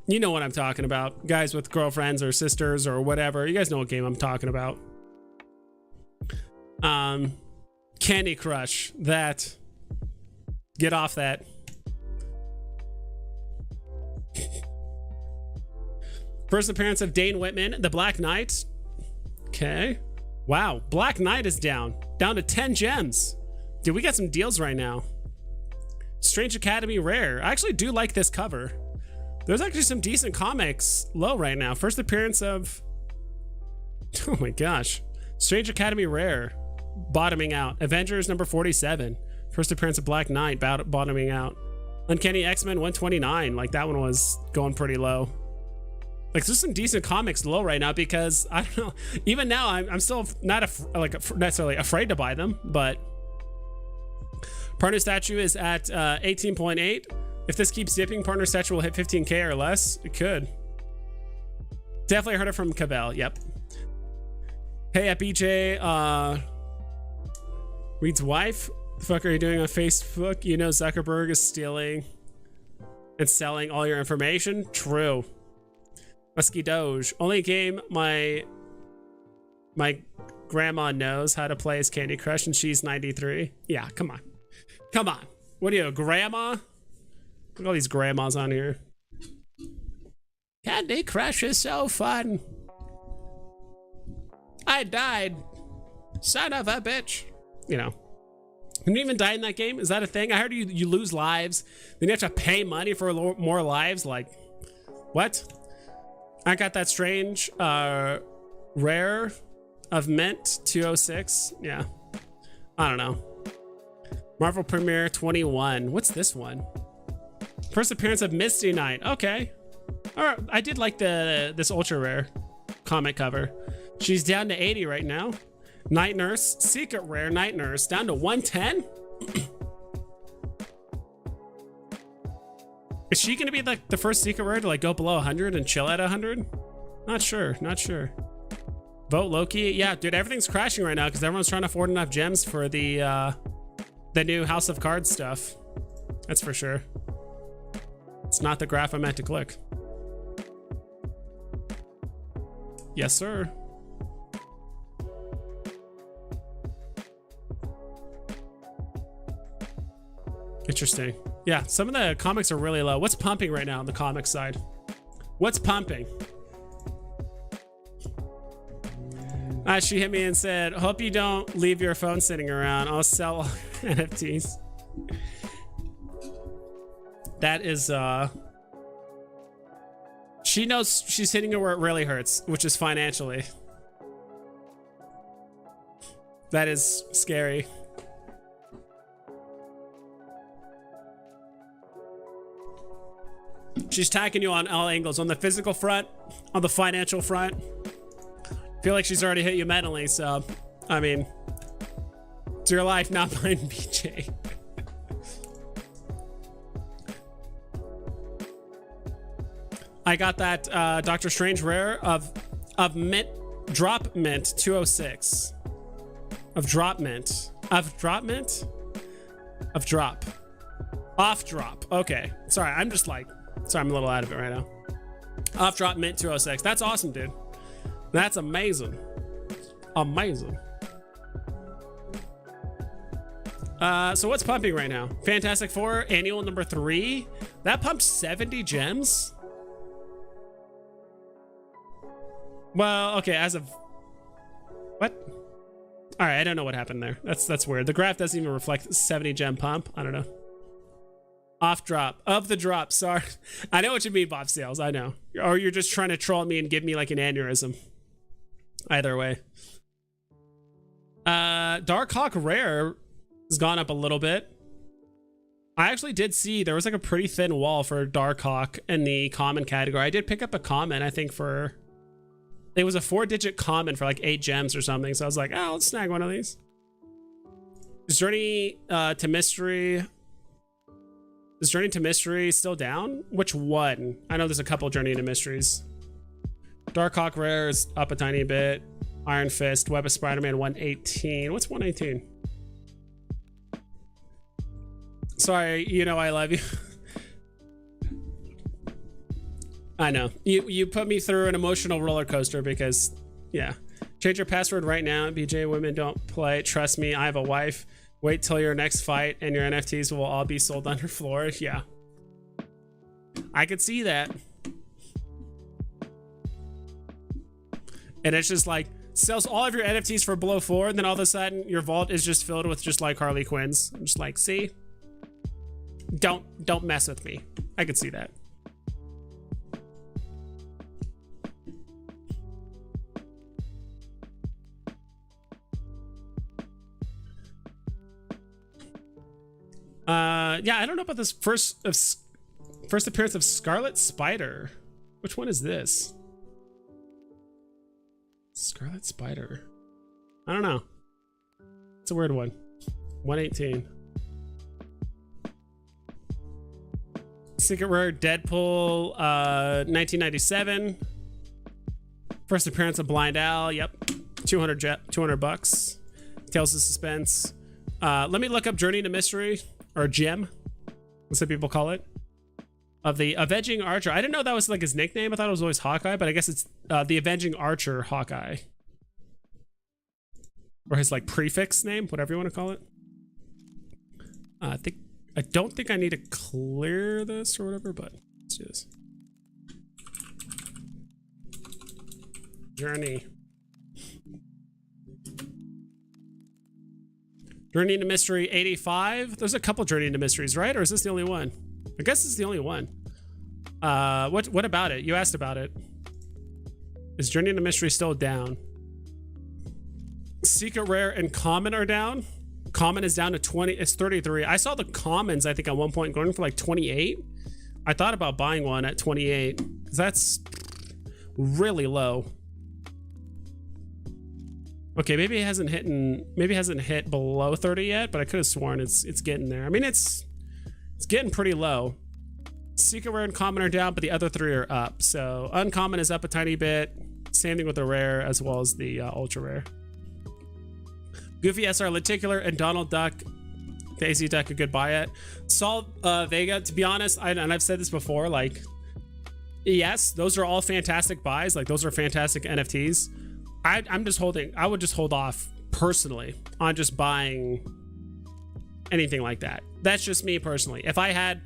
You know what I'm talking about. Guys with girlfriends or sisters or whatever. You guys know what game I'm talking about. Candy Crush. That. Get off that. First appearance of Dane Whitman, the Black Knight. Okay. Wow. Black Knight is down. Down to 10 gems. Dude, we got some deals right now. Strange Academy Rare. I actually do like this cover. There's actually some decent comics low right now. First appearance of... Oh my gosh. Strange Academy Rare. Bottoming out. Avengers number 47. First appearance of Black Knight. Bottoming out. Uncanny X-Men 129. Like that one was going pretty low. Like there's some decent comics low right now because I don't know. Even now I'm still not necessarily afraid to buy them, but Partner Statue is at 18.8. If this keeps dipping, Partner Statue will hit 15k or less. It could. Definitely heard it from Cabell. Yep. Hey, at BJ, Reed's wife. The fuck are you doing on Facebook? You know Zuckerberg is stealing and selling all your information. True. Musky Doge. Only game my grandma knows how to play is Candy Crush, and she's 93. Yeah, come on. Come on. What are you, a grandma? Look at all these grandmas on here. Candy Crush is so fun. I died. Son of a bitch. You know. Can you even die in that game? Is that a thing? I heard you lose lives. Then you have to pay money for more lives. Like, what? I got that strange rare of Mint 206. Yeah. I don't know. Marvel Premiere 21. What's this one? First appearance of Misty Knight. Okay. All right. I did like this ultra rare comic cover. She's down to 80 right now. Night Nurse, secret rare Night Nurse, down to 110. Is she gonna be like the first secret rare to like go below 100 and chill at 100? Not sure. Vote Loki. Yeah, dude, everything's crashing right now because everyone's trying to afford enough gems for the new House of Cards stuff. That's for sure. It's not the graph I meant to click. Yes, sir. Interesting. Yeah, some of the comics are really low. What's pumping right now on the comic side? What's pumping? She hit me and said, hope you don't leave your phone sitting around. I'll sell NFTs. That is, she knows she's hitting it where it really hurts, which is financially. That is scary. She's attacking you on all angles, on the physical front, on the financial front. I feel like she's already hit you mentally, so, I mean, it's your life, not mine, BJ. I got that Doctor Strange rare of Mint, Drop Mint 206. Of Drop Mint. Of Drop Mint? Of Drop. Off Drop. Okay. Sorry, I'm just like, sorry, I'm a little out of it right now. Off Drop Mint 206. That's awesome, dude. That's amazing. amazing. So what's pumping right now? Fantastic Four annual number 3. That pumped 70 gems. Well, okay, as of what? All right, I don't know what happened there. That's weird. The graph doesn't even reflect 70 gem pump. I don't know. Off drop of the drop. Sorry, I know what you mean, Bob Sales. I know. Or you're just trying to troll me and give me like an aneurysm. Either way. Dark Hawk Rare has gone up a little bit. I actually did see there was like a pretty thin wall for Dark Hawk in the common category. I did pick up a common, I think for, it was a 4-digit common for like 8 gems or something. So I was like, oh, let's snag one of these. Is Journey to Mystery? Is Journey to Mystery still down? Which one? I know there's a couple Journey to Mysteries. Dark Hawk Rare is up a tiny bit. Iron Fist, Web of Spider-Man 118. What's 118? Sorry, you know I love you. I know. You put me through an emotional roller coaster because, yeah. Change your password right now. BJ, women don't play. Trust me, I have a wife. Wait till your next fight and your NFTs will all be sold under floor. Yeah. I could see that. And it's just like, sells all of your NFTs for below 4, and then all of a sudden your vault is just filled with just like Harley Quinns. I'm just like, see? Don't mess with me. I could see that. Yeah, I don't know about this first appearance of Scarlet Spider. Which one is this? Scarlet Spider. I don't know. It's a weird one. 118. Secret Rare Deadpool 1997. First appearance of Blind Owl. Yep. 200 bucks. Tales of Suspense. Let me look up Journey to Mystery, or Gem, as some people call it, of the Avenging Archer. I didn't know that was like his nickname. I thought it was always Hawkeye, but I guess it's the Avenging Archer Hawkeye, or his like prefix name, whatever you want to call it. I don't think I need to clear this or whatever, but let's do this. Journey to Mystery 85. There's a couple Journey to Mysteries, right? Or is this the only one? I guess it's the only one. What about it? You asked about it. Is Journey to Mystery still down? Secret Rare and Common are down. Common is down to 20. It's 33. I saw the commons, I think, at one point going for like 28. I thought about buying one at 28 because that's really low. Okay, maybe it hasn't hit below 30 yet, but I could have sworn it's getting there. I mean, it's getting pretty low. Secret Rare and Common are down, but the other 3 are up. So Uncommon is up a tiny bit. Same thing with the Rare as well as the Ultra Rare. Goofy SR Lenticular and Donald Duck, Daisy Duck, a good buy it. Saul Vega, to be honest, and I've said this before, like, yes, those are all fantastic buys. Like, those are fantastic NFTs. I'm just holding. I would just hold off personally on just buying anything like that. That's just me personally. If I had,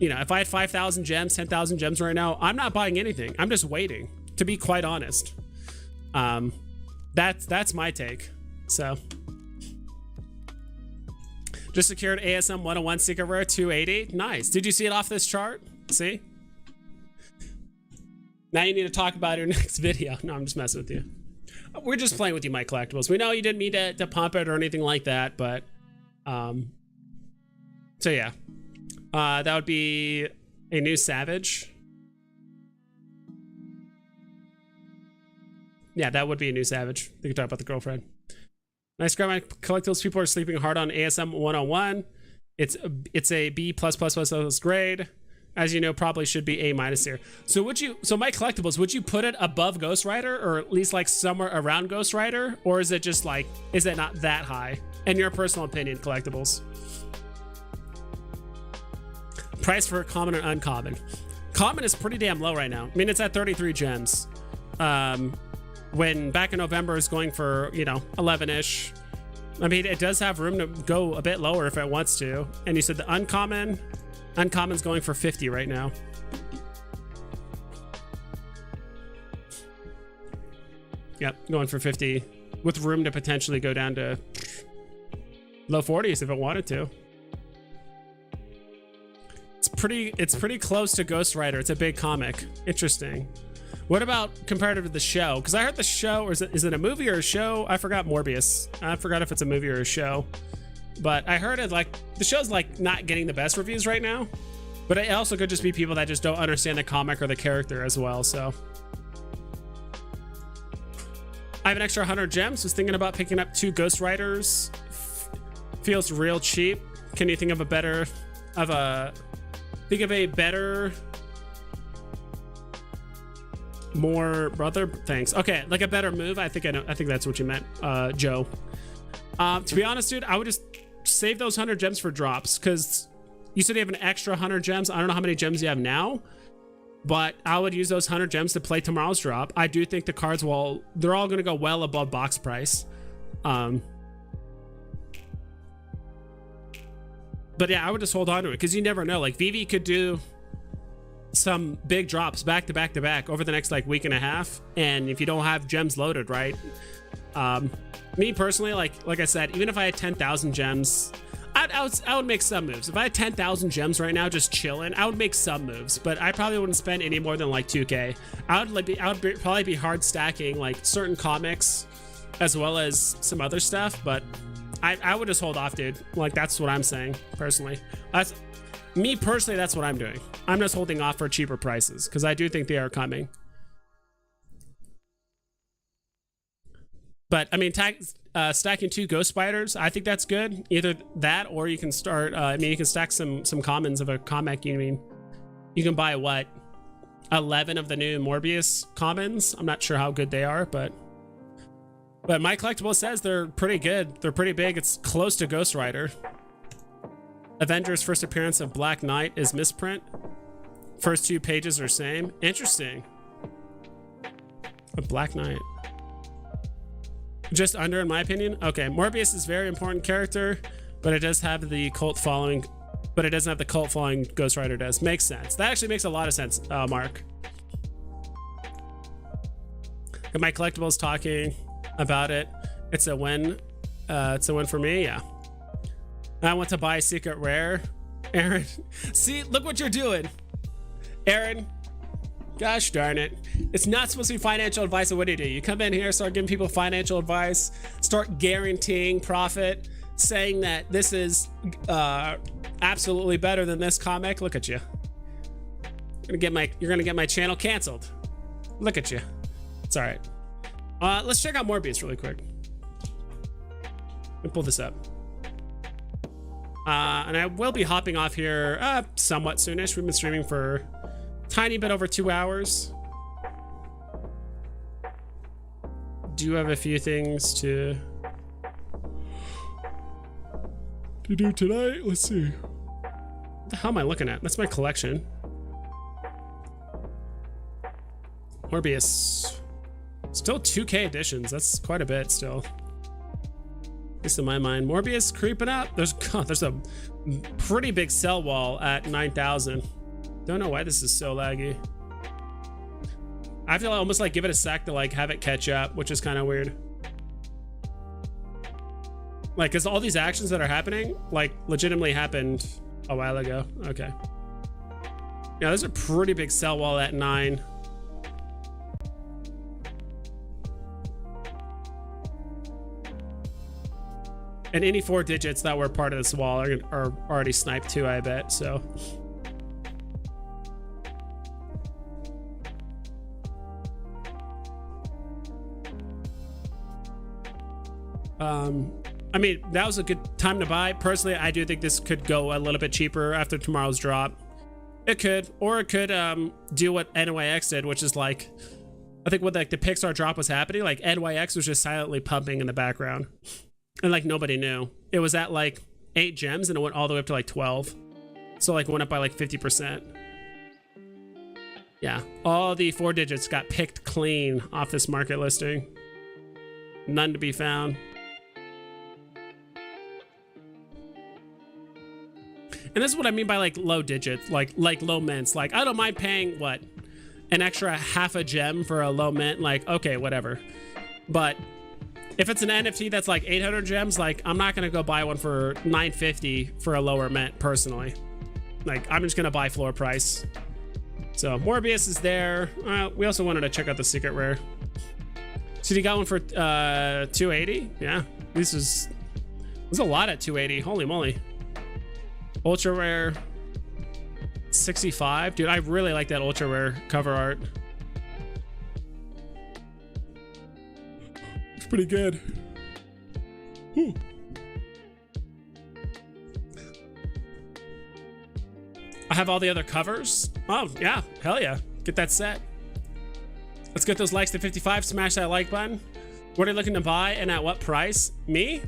if I had 5,000 gems, 10,000 gems right now, I'm not buying anything. I'm just waiting, to be quite honest. That's my take. So, just secured ASM 101 Secret Rare 280. Nice. Did you see it off this chart? See? Now you need to talk about it in your next video. No, I'm just messing with you. We're just playing with you, my collectibles. We know you didn't mean to pump it or anything like that, but so yeah. That would be a new Savage. Yeah, that would be a new Savage. We could talk about the girlfriend. Nice grab, my collectibles. People are sleeping hard on ASM 101. It's a B+++ grade. As you know, probably should be A- here. So my collectibles, would you put it above Ghost Rider, or at least like somewhere around Ghost Rider? Or is it just like, is it not that high? In your personal opinion, collectibles. Price for Common and Uncommon. Common is pretty damn low right now. I mean, it's at 33 gems. when back in November is going for, you know, 11-ish. I mean, it does have room to go a bit lower if it wants to. And you said the uncommon's going for 50 right now. Yep, going for 50 with room to potentially go down to low 40s if it wanted to. It's pretty close to Ghost Rider. It's a big comic. Interesting. What about comparative to the show? Because I heard the show, or is it a movie or a show? I forgot Morbius. I forgot if it's a movie or a show. But I heard it, like, the show's like not getting the best reviews right now. But it also could just be people that just don't understand the comic or the character as well, so. I have an extra 100 gems. Was thinking about picking up 2 Ghost Riders. Feels real cheap. Can you think of a better, more brother? Thanks. Okay, like a better move. I think that's what you meant, Joe. To be honest, dude, I would just save those 100 gems for drops, because you said you have an extra 100 gems. I don't know how many gems you have now, but I would use those 100 gems to play tomorrow's drop. I do think the cards they're all going to go well above box price. But yeah, I would just hold on to it, because you never know. Like, Veve could do some big drops back to back to back over the next like week and a half, and if you don't have gems loaded, right? Me personally, like I said, even if I had 10,000 gems, I would make some moves. If I had 10,000 gems right now just chilling, I would make some moves, but I probably wouldn't spend any more than like 2k. I would probably be hard stacking like certain comics as well as some other stuff, but I would just hold off, dude. Like, that's what I'm saying personally. That's me personally. That's what I'm doing. I'm just holding off for cheaper prices, because I do think they are coming. But I mean, stacking 2 Ghost Spiders, I think that's good. Either that, or you can start. I mean, you can stack some commons of a comic. You can buy what, 11 of the new Morbius commons. I'm not sure how good they are, but my collectible says they're pretty good. They're pretty big. It's close to Ghost Rider. Avengers first appearance of Black Knight is misprint. First 2 pages are same. Interesting. A Black Knight. Just under, in my opinion. Okay, Morbius is a very important character, but it does have the cult following, but it doesn't have the cult following Ghost Rider does. Makes sense. That actually makes a lot of sense, Mark. Got my collectibles talking about it. It's a win. It's a win for me, yeah. I want to buy a secret rare. Aaron, see, look what you're doing. Aaron, gosh darn it. It's not supposed to be financial advice. What do? You come in here, start giving people financial advice, start guaranteeing profit, saying that this is absolutely better than this comic. Look at you. You're gonna get my channel canceled. Look at you. It's all right. Let's check out Morbius really quick. Let me pull this up. And I will be hopping off here somewhat soonish. We've been streaming for a tiny bit over 2 hours. Do have a few things to do tonight. Let's see. What the hell am I looking at? That's my collection. Morbius. Still 2k editions. That's quite a bit still. At least in my mind. Morbius creeping up. There's a pretty big sell wall at 9,000. Don't know why this is so laggy. I feel almost like give it a sec to like have it catch up, which is kind of weird. Like, cause all these actions that are happening, like, legitimately happened a while ago. Okay. Yeah, there's a pretty big sell wall at 9. And any 4 digits that were part of this wall are already sniped too, I bet, so. I mean, that was a good time to buy. Personally, I do think this could go a little bit cheaper after tomorrow's drop. It could, or it could do what NYX did, which is like, I think when like the Pixar drop was happening, like NYX was just silently pumping in the background. And like nobody knew. It was at like 8 gems and it went all the way up to like 12. So like went up by like 50%. Yeah, all the 4 digits got picked clean off this market listing. None to be found. And this is what I mean by like low digits, like low mints. Like I don't mind paying what, an extra half a gem for a low mint. Like okay, whatever. But if it's an NFT that's like 800 gems, like I'm not gonna go buy one for 950 for a lower mint personally. Like I'm just gonna buy floor price. So Morbius is there. We also wanted to check out the secret rare. So you got one for 280. Yeah, there's a lot at 280. Holy moly. Ultra rare 65. Dude, I really like that ultra rare cover art. It's pretty good. I have all the other covers. Oh yeah, hell yeah, get that set. Let's get those likes to 55. Smash that like button. What are you looking to buy and at what price? Me?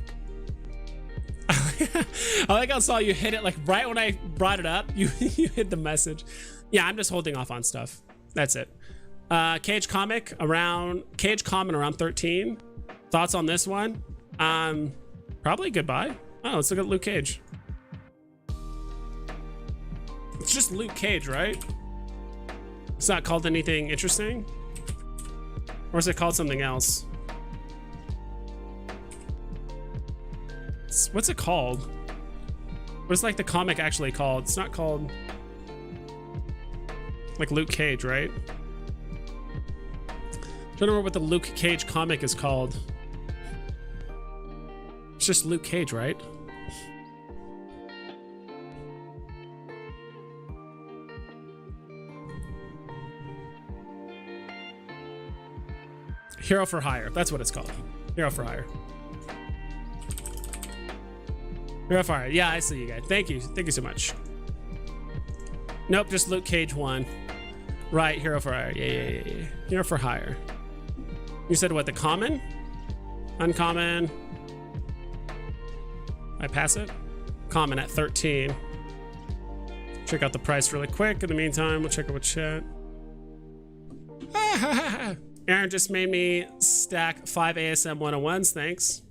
I like how I saw you hit it like right when I brought it up. You hit the message. Yeah, I'm just holding off on stuff. That's it. Cage Common around 13. Thoughts on this one? Probably goodbye. Oh, let's look at Luke Cage. It's just Luke Cage, right? It's not called anything interesting? Or is it called something else? What's it called? What's like the comic actually called? It's not called like Luke Cage, right? I don't remember what the Luke Cage comic is called. It's just Luke Cage, right? Hero for Hire. That's what it's called. Hero for Hire. Hero for Hire. Yeah, I see you guys. Thank you. Thank you so much. Nope, just Luke Cage 1. Right, Hero for Hire. Yeah. Hero for Hire. You said what, the common? Uncommon. I pass it? Common at 13. Check out the price really quick. In the meantime, we'll check out with chat. Aaron just made me stack 5 ASM 101s. Thanks.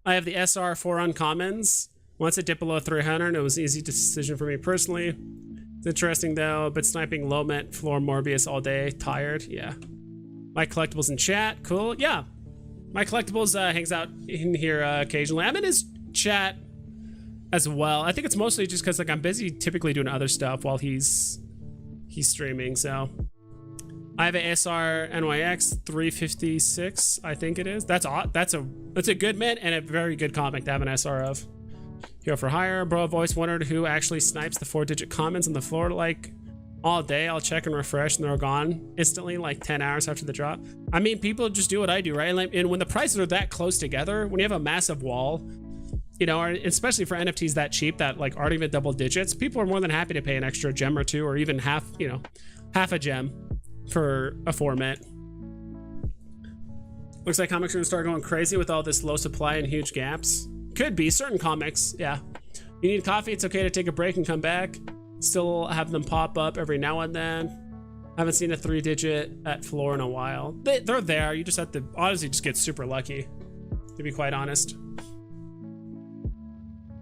I have the SR 4 uncommons. Once it dipped below 300, it was an easy decision for me personally. It's interesting though, but sniping low mint floor Morbius all day. Tired? Yeah. My collectibles in chat. Cool. Yeah. My collectibles hangs out in here occasionally. I'm in his chat as well. I think it's mostly just because like I'm busy typically doing other stuff while he's streaming. So I have an SR NYX 356. I think it is. That's a good mint and a very good comic to have an SR of. Hero for Hire. Bro, I've always wondered who actually snipes the 4-digit commons on the floor like all day. I'll check and refresh and they're gone instantly like 10 hours after the drop. I mean, people just do what I do, right? And when the prices are that close together, when you have a massive wall, you know, especially for NFTs that cheap that like aren't even double digits, people are more than happy to pay an extra gem or two or even half a gem for a 4 mint. Looks like comics are gonna start going crazy with all this low supply and huge gaps. Could be certain comics, yeah. You need coffee, it's okay to take a break and come back. Still have them pop up every now and then. Haven't seen a 3-digit at floor in a while. They're there, you just have to honestly just get super lucky, to be quite honest.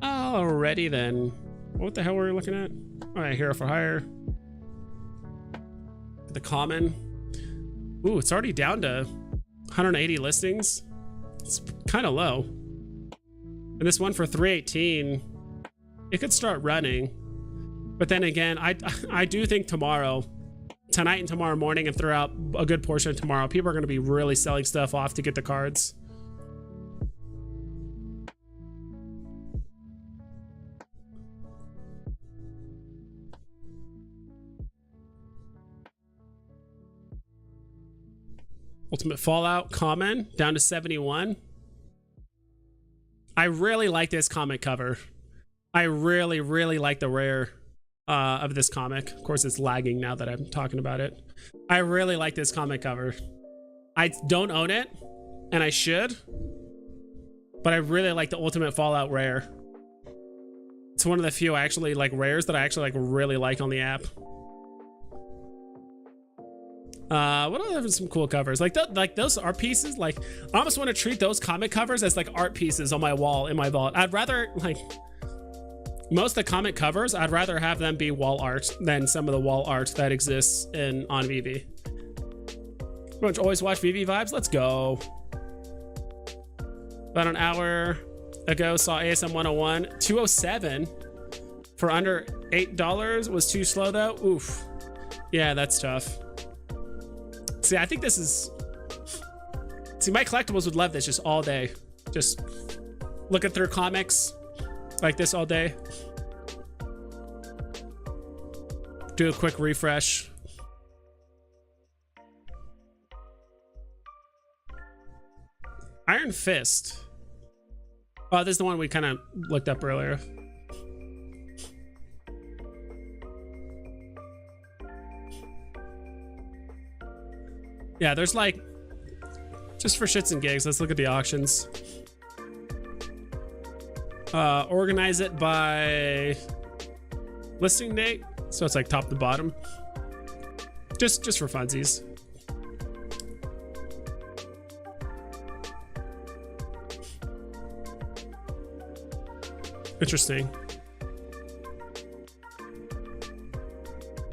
Alrighty then. What the hell were we looking at? All right, Hero for Hire. The common. Ooh, it's already down to 180 listings. It's kind of low. And this one for 318, it could start running. But then again, I do think tonight and tomorrow morning and throughout a good portion of tomorrow, people are going to be really selling stuff off to get the cards. Ultimate Fallout common down to 71. I really like this comic cover. I really like the rare of this comic. Of course, it's lagging now that I'm talking about it. I really like this comic cover. I don't own it, and I should, but I really like the Ultimate Fallout rare. It's one of the few actually like rares that I actually like really like on the app. What are some cool covers? Like those art pieces, like I almost want to treat those comic covers as like art pieces on my wall in my vault. I'd rather like most of the comic covers, I'd rather have them be wall art than some of the wall art that exists on Veve. Pretty much always watch Veve vibes. Let's go. About an hour ago, saw ASM 101, 207 for under $8 was too slow though. Oof. Yeah, that's tough. See, I think this is... See, my collectibles would love this just all day. Just looking through comics like this all day. Do a quick refresh. Iron Fist. Oh, this is the one we kind of looked up earlier. Yeah, there's like, just for shits and gigs, let's look at the auctions. Organize it by listing date, so it's like top to bottom. Just for funsies. Interesting.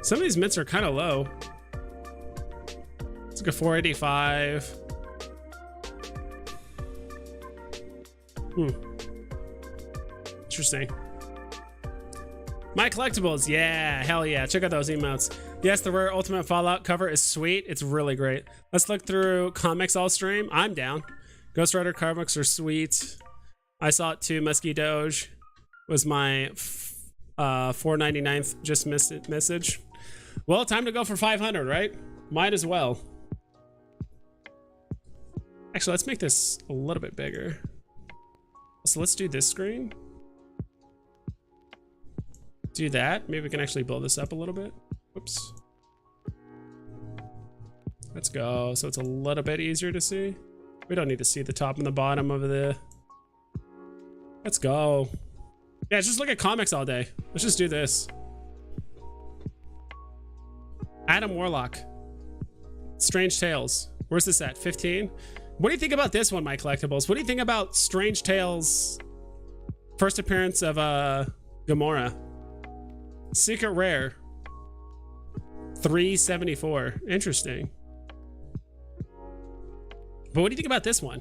Some of these mints are kind of low. It's like a 485. Interesting. My collectibles, yeah, hell yeah. Check out those emotes. Yes, the rare Ultimate Fallout cover is sweet. It's really great. Let's look through comics all stream. I'm down. Ghost Rider comics are sweet. I saw it too. Musky Doge was my 499th just missed it message. Well, time to go for 500, right? Might as well. Actually, let's make this a little bit bigger. So let's do this screen. Do that. Maybe we can actually build this up a little bit. Whoops. Let's go. So it's a little bit easier to see. We don't need to see the top and the bottom of the... Let's go. Yeah, just look at comics all day. Let's just do this. Adam Warlock. Strange Tales. Where's this at? 15? What do you think about this one, my collectibles? What do you think about Strange Tales first appearance of Gamora? Secret Rare. 374. Interesting. But what do you think about this one?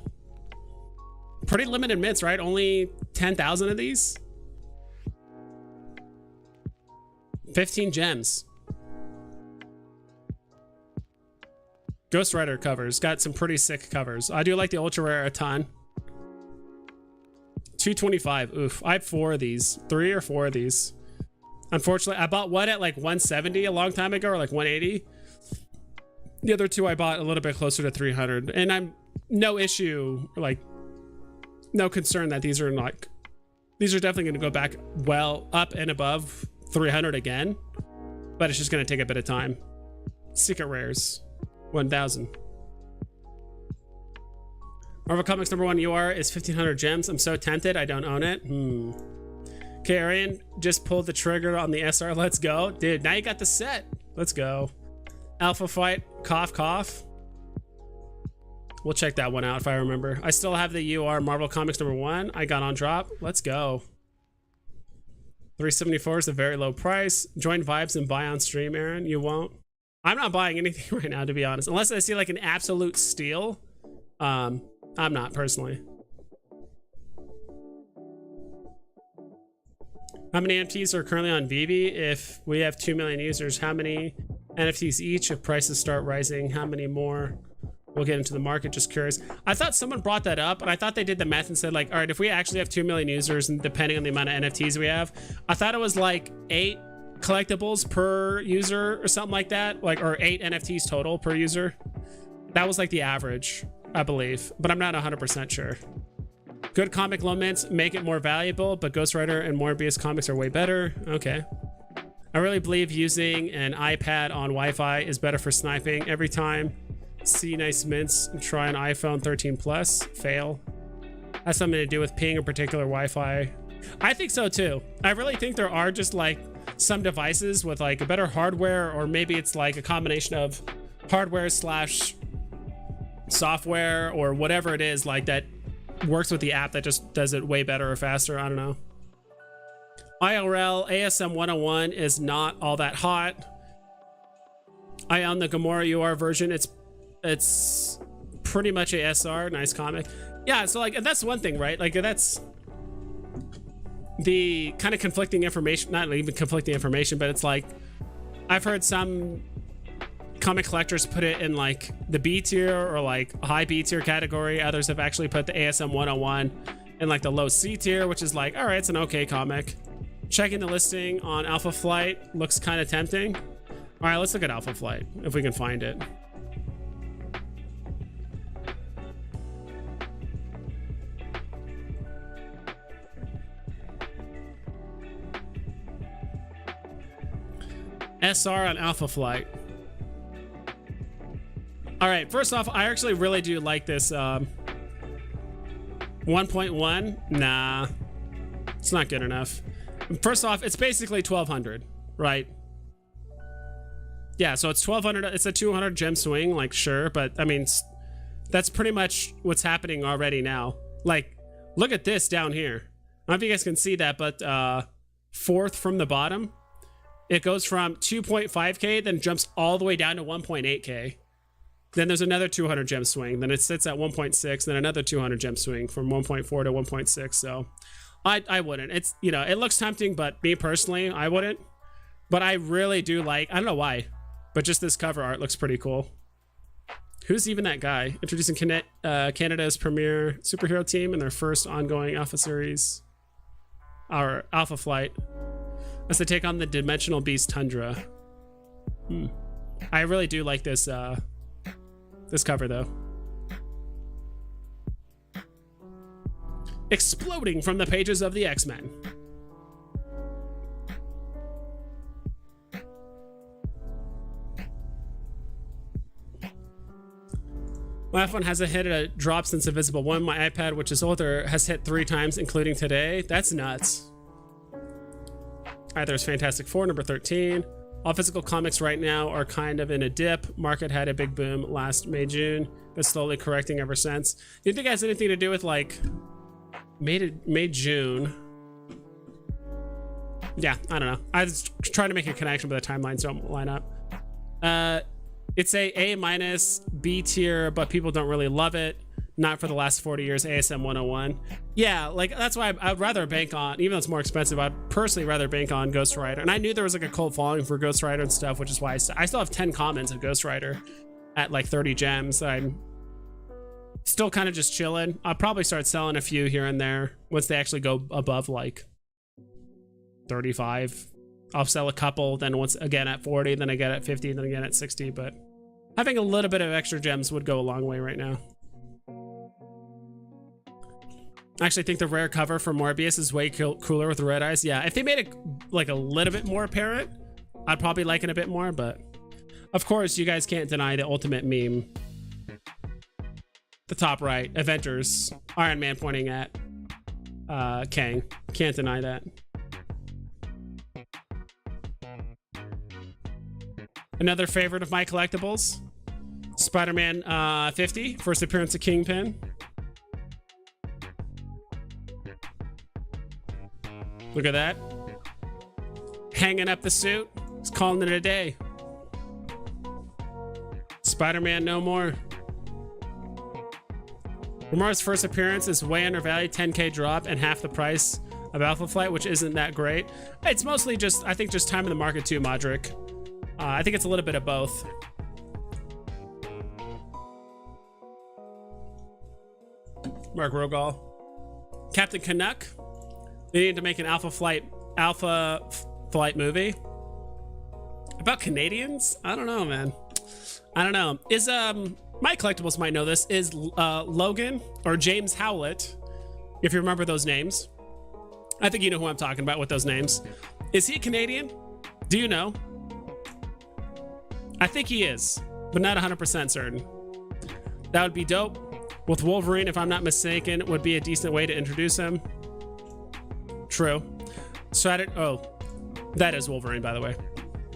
Pretty limited mints, right? Only 10,000 of these. 15 gems. Ghost Rider covers. Got some pretty sick covers. I do like the ultra rare a ton. 225. Oof. I have 4 of these. 3 or 4 of these. Unfortunately, I bought one at like 170 a long time ago, or like 180. The other 2 I bought a little bit closer to 300. And I'm no issue, like no concern that these are like, these are definitely going to go back well up and above 300 again, but it's just going to take a bit of time. Secret rares. 1,000. Marvel Comics #1 UR is 1,500 gems. I'm so tempted. I don't own it. Okay, Arian just pulled the trigger on the SR. Let's go. Dude, now you got the set. Let's go. Alpha Fight. Cough, cough. We'll check that one out if I remember. I still have the UR Marvel Comics #1. I got on drop. Let's go. 374 is a very low price. Join Vibes and buy on stream, Aaron. You won't. I'm not buying anything right now, to be honest. Unless I see like an absolute steal. I'm not personally. How many NFTs are currently on Veve? If we have 2 million users, how many NFTs each? If prices start rising, how many more will get into the market? Just curious. I thought someone brought that up, and I thought they did the math and said like, all right, if we actually have 2 million users, and depending on the amount of NFTs we have, I thought it was like 8 collectibles per user or something like that, like, or 8 NFTs total per user. That was like the average, I believe, but I'm not 100% sure. Good comic low mints make it more valuable, but Ghost Rider and Morbius comics are way better. Okay. I really believe using an iPad on Wi-Fi is better for sniping. Every time see nice mints and try an iPhone 13 Plus, fail. Has something to do with ping a particular Wi-Fi. I think so too. I really think there are just like some devices with like a better hardware, or maybe it's like a combination of hardware slash software or whatever it is like that works with the app that just does it way better or faster. I don't know. IRL ASM 101 is not all that hot. I own the Gamora UR version. It's pretty much a SR. Nice comic. Yeah, so like that's one thing, right? Like that's the kind of conflicting information, not even conflicting information, but it's like I've heard some comic collectors put it in like the B tier or like a high B tier category. Others have actually put the ASM 101 in like the low C tier, which is like, all right, it's an okay comic. Checking the listing on Alpha Flight looks kind of tempting. All right, let's look at Alpha Flight if we can find it. SR on Alpha Flight. All right, first off, I actually really do like this 1.1. Nah, it's not good enough. First off, it's basically 1200, right? Yeah, so it's 1200. It's a 200 gem swing, like sure, but I mean, that's pretty much what's happening already now. Like, look at this down here. I don't know if you guys can see that, but fourth from the bottom, it goes from 2.5k, then jumps all the way down to 1.8k. Then there's another 200 gem swing. Then it sits at 1.6, then another 200 gem swing from 1.4 to 1.6. So I wouldn't. It's, you know, it looks tempting, but me personally, I wouldn't. But I really do like, I don't know why, but just this cover art looks pretty cool. Who's even that guy? Introducing Canada's premier superhero team in their first ongoing Alpha series, our Alpha Flight, as they take on the Dimensional Beast Tundra. I really do like this this cover though. Exploding from the pages of the X-Men. My iPhone hasn't hit a drop since Invisible 1. My iPad, which is older, has hit 3 times, including today. That's nuts. Alright, there's Fantastic Four, number 13. All physical comics right now are kind of in a dip. Market had a big boom last May, June, but slowly correcting ever since. Do you think it has anything to do with like May, June? Yeah, I don't know. I was trying to make a connection, but the timelines don't line up. It's a minus B tier, but people don't really love it. Not for the last 40 years, ASM 101. Yeah, like that's why I'd rather bank on, even though it's more expensive, I'd personally rather bank on Ghost Rider. And I knew there was like a cult following for Ghost Rider and stuff, which is why I still have 10 comments of Ghost Rider at like 30 gems. I'm still kind of just chilling. I'll probably start selling a few here and there once they actually go above like 35. I'll sell a couple, then once again at 40, then again at 50, then again at 60. But having a little bit of extra gems would go a long way right now. I actually think the rare cover for Morbius is way cooler with the red eyes. Yeah, if they made it like a little bit more apparent, I'd probably like it a bit more, but of course you guys can't deny the ultimate meme. The top right, Avengers, Iron Man pointing at Kang. Can't deny that. Another favorite of my collectibles, Spider-Man 50, first appearance of Kingpin. Look at that. Hanging up the suit. He's calling it a day. Spider-Man no more. Ramar's first appearance is way undervalued, 10k drop and half the price of Alpha Flight, which isn't that great. It's mostly just, I think, just time in the market too, Modric. I think it's a little bit of both. Mark Rogal. Captain Canuck. They need to make an Alpha Flight movie. About Canadians? I don't know, man. I don't know. Is my collectibles might know this, is Logan or James Howlett, if you remember those names. I think you know who I'm talking about with those names. Is he Canadian? Do you know? I think he is, but not 100% certain. That would be dope. With Wolverine, if I'm not mistaken, would be a decent way to introduce him. True. Oh, that is Wolverine, by the way.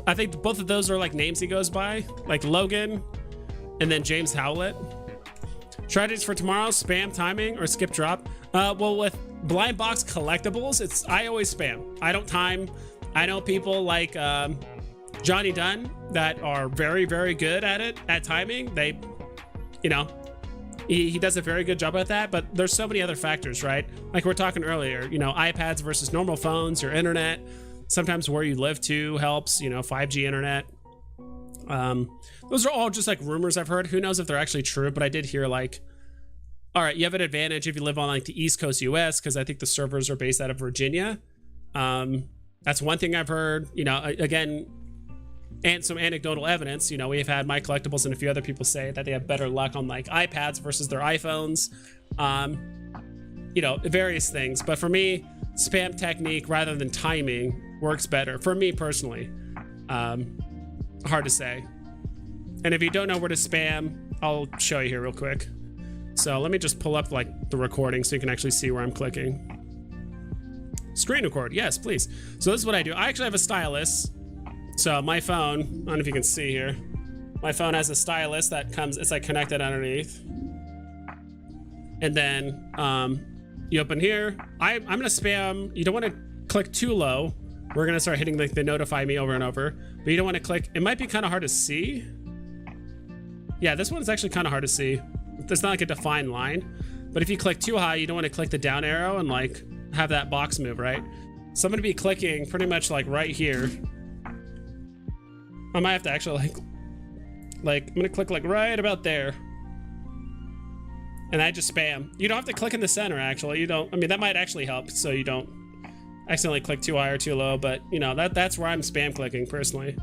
I think both of those are like names he goes by. Like Logan And then James Howlett. Strategies for tomorrow: spam, timing, or skip drop. Well, with blind box collectibles, I always spam. I don't time. I know people like Johnny Dunn that are very, very good at it, at timing. They, you know, he does a very good job at that, but there's so many other factors, right? Like we were talking earlier, you know, iPads versus normal phones, your internet, sometimes where you live too helps, you know, 5G internet. Those are all just like rumors I've heard. Who knows if they're actually true, but I did hear like, all right, you have an advantage if you live on like the East Coast US, because I think the servers are based out of Virginia. That's one thing I've heard, you know, again, and some anecdotal evidence. You know, we've had My Collectibles and a few other people say that they have better luck on like iPads versus their iPhones. You know, various things. But for me, spam technique rather than timing works better for me personally. Hard to say. And if you don't know where to spam, I'll show you here real quick. So let me just pull up like the recording so you can actually see where I'm clicking. Screen record, yes, please. So this is what I do. I actually have a stylus. So my phone, I don't know if you can see here. My phone has a stylus that comes, it's like connected underneath. And then you open here. I'm gonna spam, you don't wanna click too low. We're gonna start hitting the notify me over and over. But you don't wanna click, it might be kind of hard to see. Yeah, this one is actually kind of hard to see. It's not like a defined line. But if you click too high, you don't wanna click the down arrow and like have that box move, right? So I'm gonna be clicking pretty much like right here. I might have to actually like I'm gonna click like right about there. And I just spam. You don't have to click in the center actually. You don't, I mean that might actually help so you don't accidentally click too high or too low, but you know, that's where I'm spam clicking personally.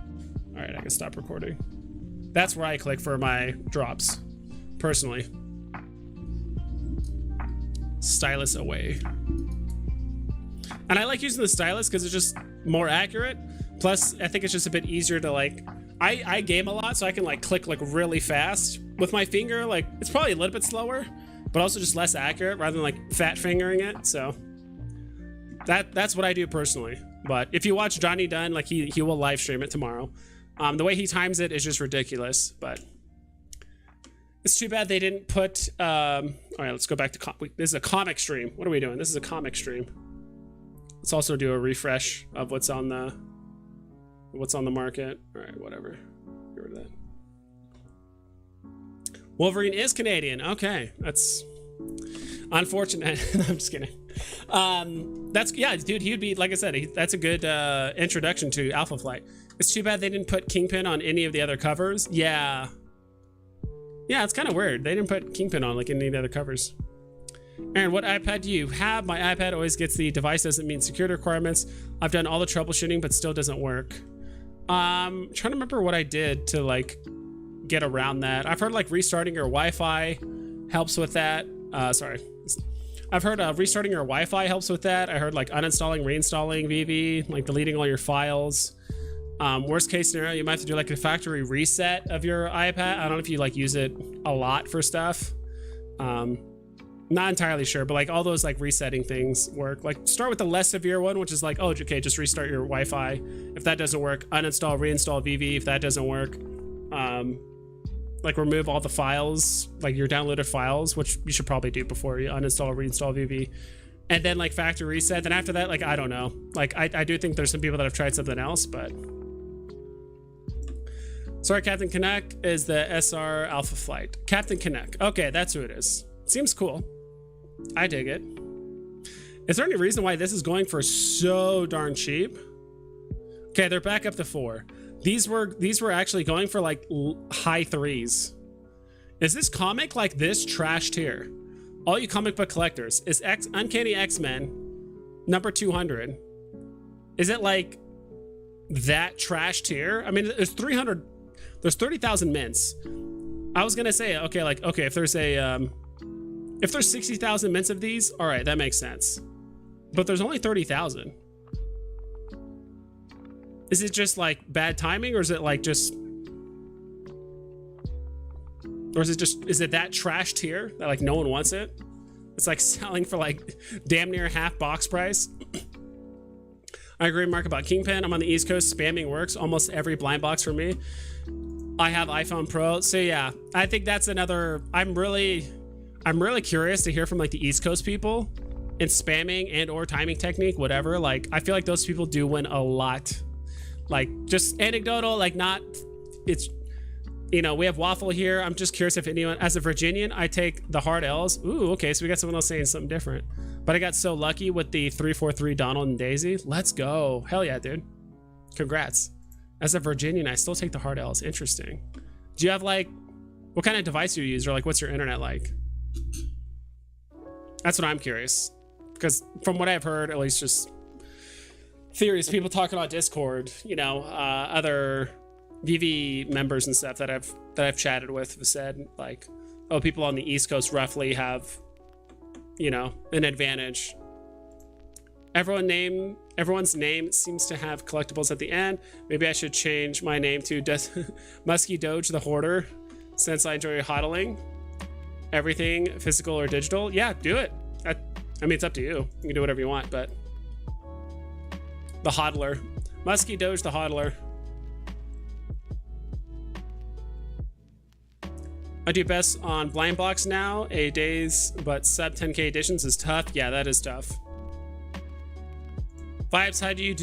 All right, I can stop recording. That's where I click for my drops personally. Stylus away. And I like using the stylus because it's just more accurate. Plus, I think it's just a bit easier to like, I game a lot, so I can like click like really fast. With my finger, like it's probably a little bit slower, but also just less accurate rather than like fat fingering it. So that's what I do personally. But if you watch Johnny Dunn, like he will live stream it tomorrow. The way he times it is just ridiculous, but it's too bad they didn't put, all right, let's go back to, this is a comic stream. What are we doing? This is a comic stream. Let's also do a refresh of what's on the market. All right, whatever. Get rid of that. Wolverine is Canadian. Okay, that's unfortunate. I'm just kidding. That's, yeah, dude, he'd be, like I said, that's a good introduction to Alpha Flight. It's too bad they didn't put Kingpin on any of the other covers. Yeah, it's kind of weird. They didn't put Kingpin on like any of the other covers. Aaron, what iPad do you have? My iPad always gets the device doesn't meet security requirements. I've done all the troubleshooting, but still doesn't work. Trying to remember what I did to like get around that. I've heard like restarting your Wi-Fi helps with that. Sorry. I've heard restarting your Wi-Fi helps with that. I heard like uninstalling, reinstalling Veve, like deleting all your files. Worst case scenario, you might have to do like a factory reset of your iPad. I don't know if you like use it a lot for stuff. Not entirely sure, but like all those like resetting things work. Like start with the less severe one, which is like, oh, okay, just restart your Wi-Fi. If that doesn't work, uninstall, reinstall Veve. If that doesn't work, like remove all the files, like your downloaded files, which you should probably do before you uninstall or reinstall Veve. And then like factory reset. Then after that, like, I don't know. Like I do think there's some people that have tried something else, but. Sorry, Captain Connect is the SR Alpha Flight. Captain Connect. Okay, that's who it is. Seems cool. I dig it. Is there any reason why this is going for so darn cheap? Okay, they're back up to 4. These were actually going for like high 3s. Is this comic like this trashed here? All you comic book collectors, is Uncanny X-Men number 200. Is it like that trashed here? I mean, there's 30,000 mints. I was gonna say, okay, like, okay, if there's 60,000 mints of these, all right, that makes sense. But there's only 30,000. Is it just like bad timing, or is it like just, or is it that trashed here that like no one wants it? It's like selling for like damn near half box price. I agree, Mark, about Kingpin. I'm on the East Coast. Spamming works. Almost every blind box for me. I have iPhone Pro. So yeah, I think that's another. I'm really curious to hear from like the East Coast people in spamming and or timing technique, whatever. Like I feel like those people do win a lot. Like just anecdotal, like not. It's, you know, we have Waffle here. I'm just curious if anyone, as a Virginian, I take the hard L's. Ooh, okay, so we got someone else saying something different. But I got so lucky with the 343 Donald and Daisy. Let's go. Hell yeah, dude. Congrats. As a Virginian, I still take the hard L's. Interesting. Do you have like, what kind of device do you use, or like what's your internet like? That's what I'm curious. Because from what I've heard, at least just theories, people talking about Discord, you know, other Veve members and stuff that I've chatted with have said like, oh, people on the East Coast roughly have, you know, an advantage. Everyone's name seems to have collectibles at the end. Maybe I should change my name to Musky Doge the Hoarder, since I enjoy hodling everything physical or digital. Yeah, do it. I mean, it's up to you. You can do whatever you want, but the hodler, Musky Doge the hodler. I do best on blind box now, a days, but sub 10k editions is tough. Yeah, that is tough. Vibes, how do you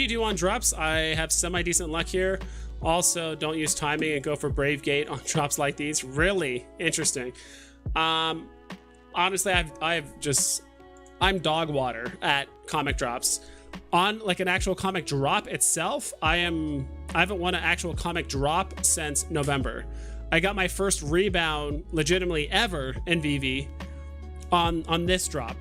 do on drops? I have semi-decent luck here. Also, don't use timing and go for Brave Gate on drops like these. Really interesting. Honestly, I'm dog water at comic drops. On like an actual comic drop itself, I haven't won an actual comic drop since November. I got my first rebound legitimately ever in Veve on this drop.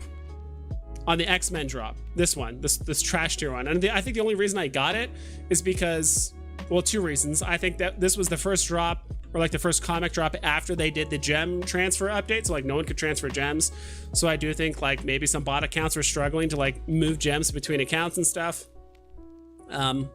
On the X-Men drop, this trash tier one. And I think the only reason I got it is because, well, two reasons. I think that this was the first drop, or like the first comic drop after they did the gem transfer update, so like no one could transfer gems. So I do think like maybe some bot accounts were struggling to like move gems between accounts and stuff. On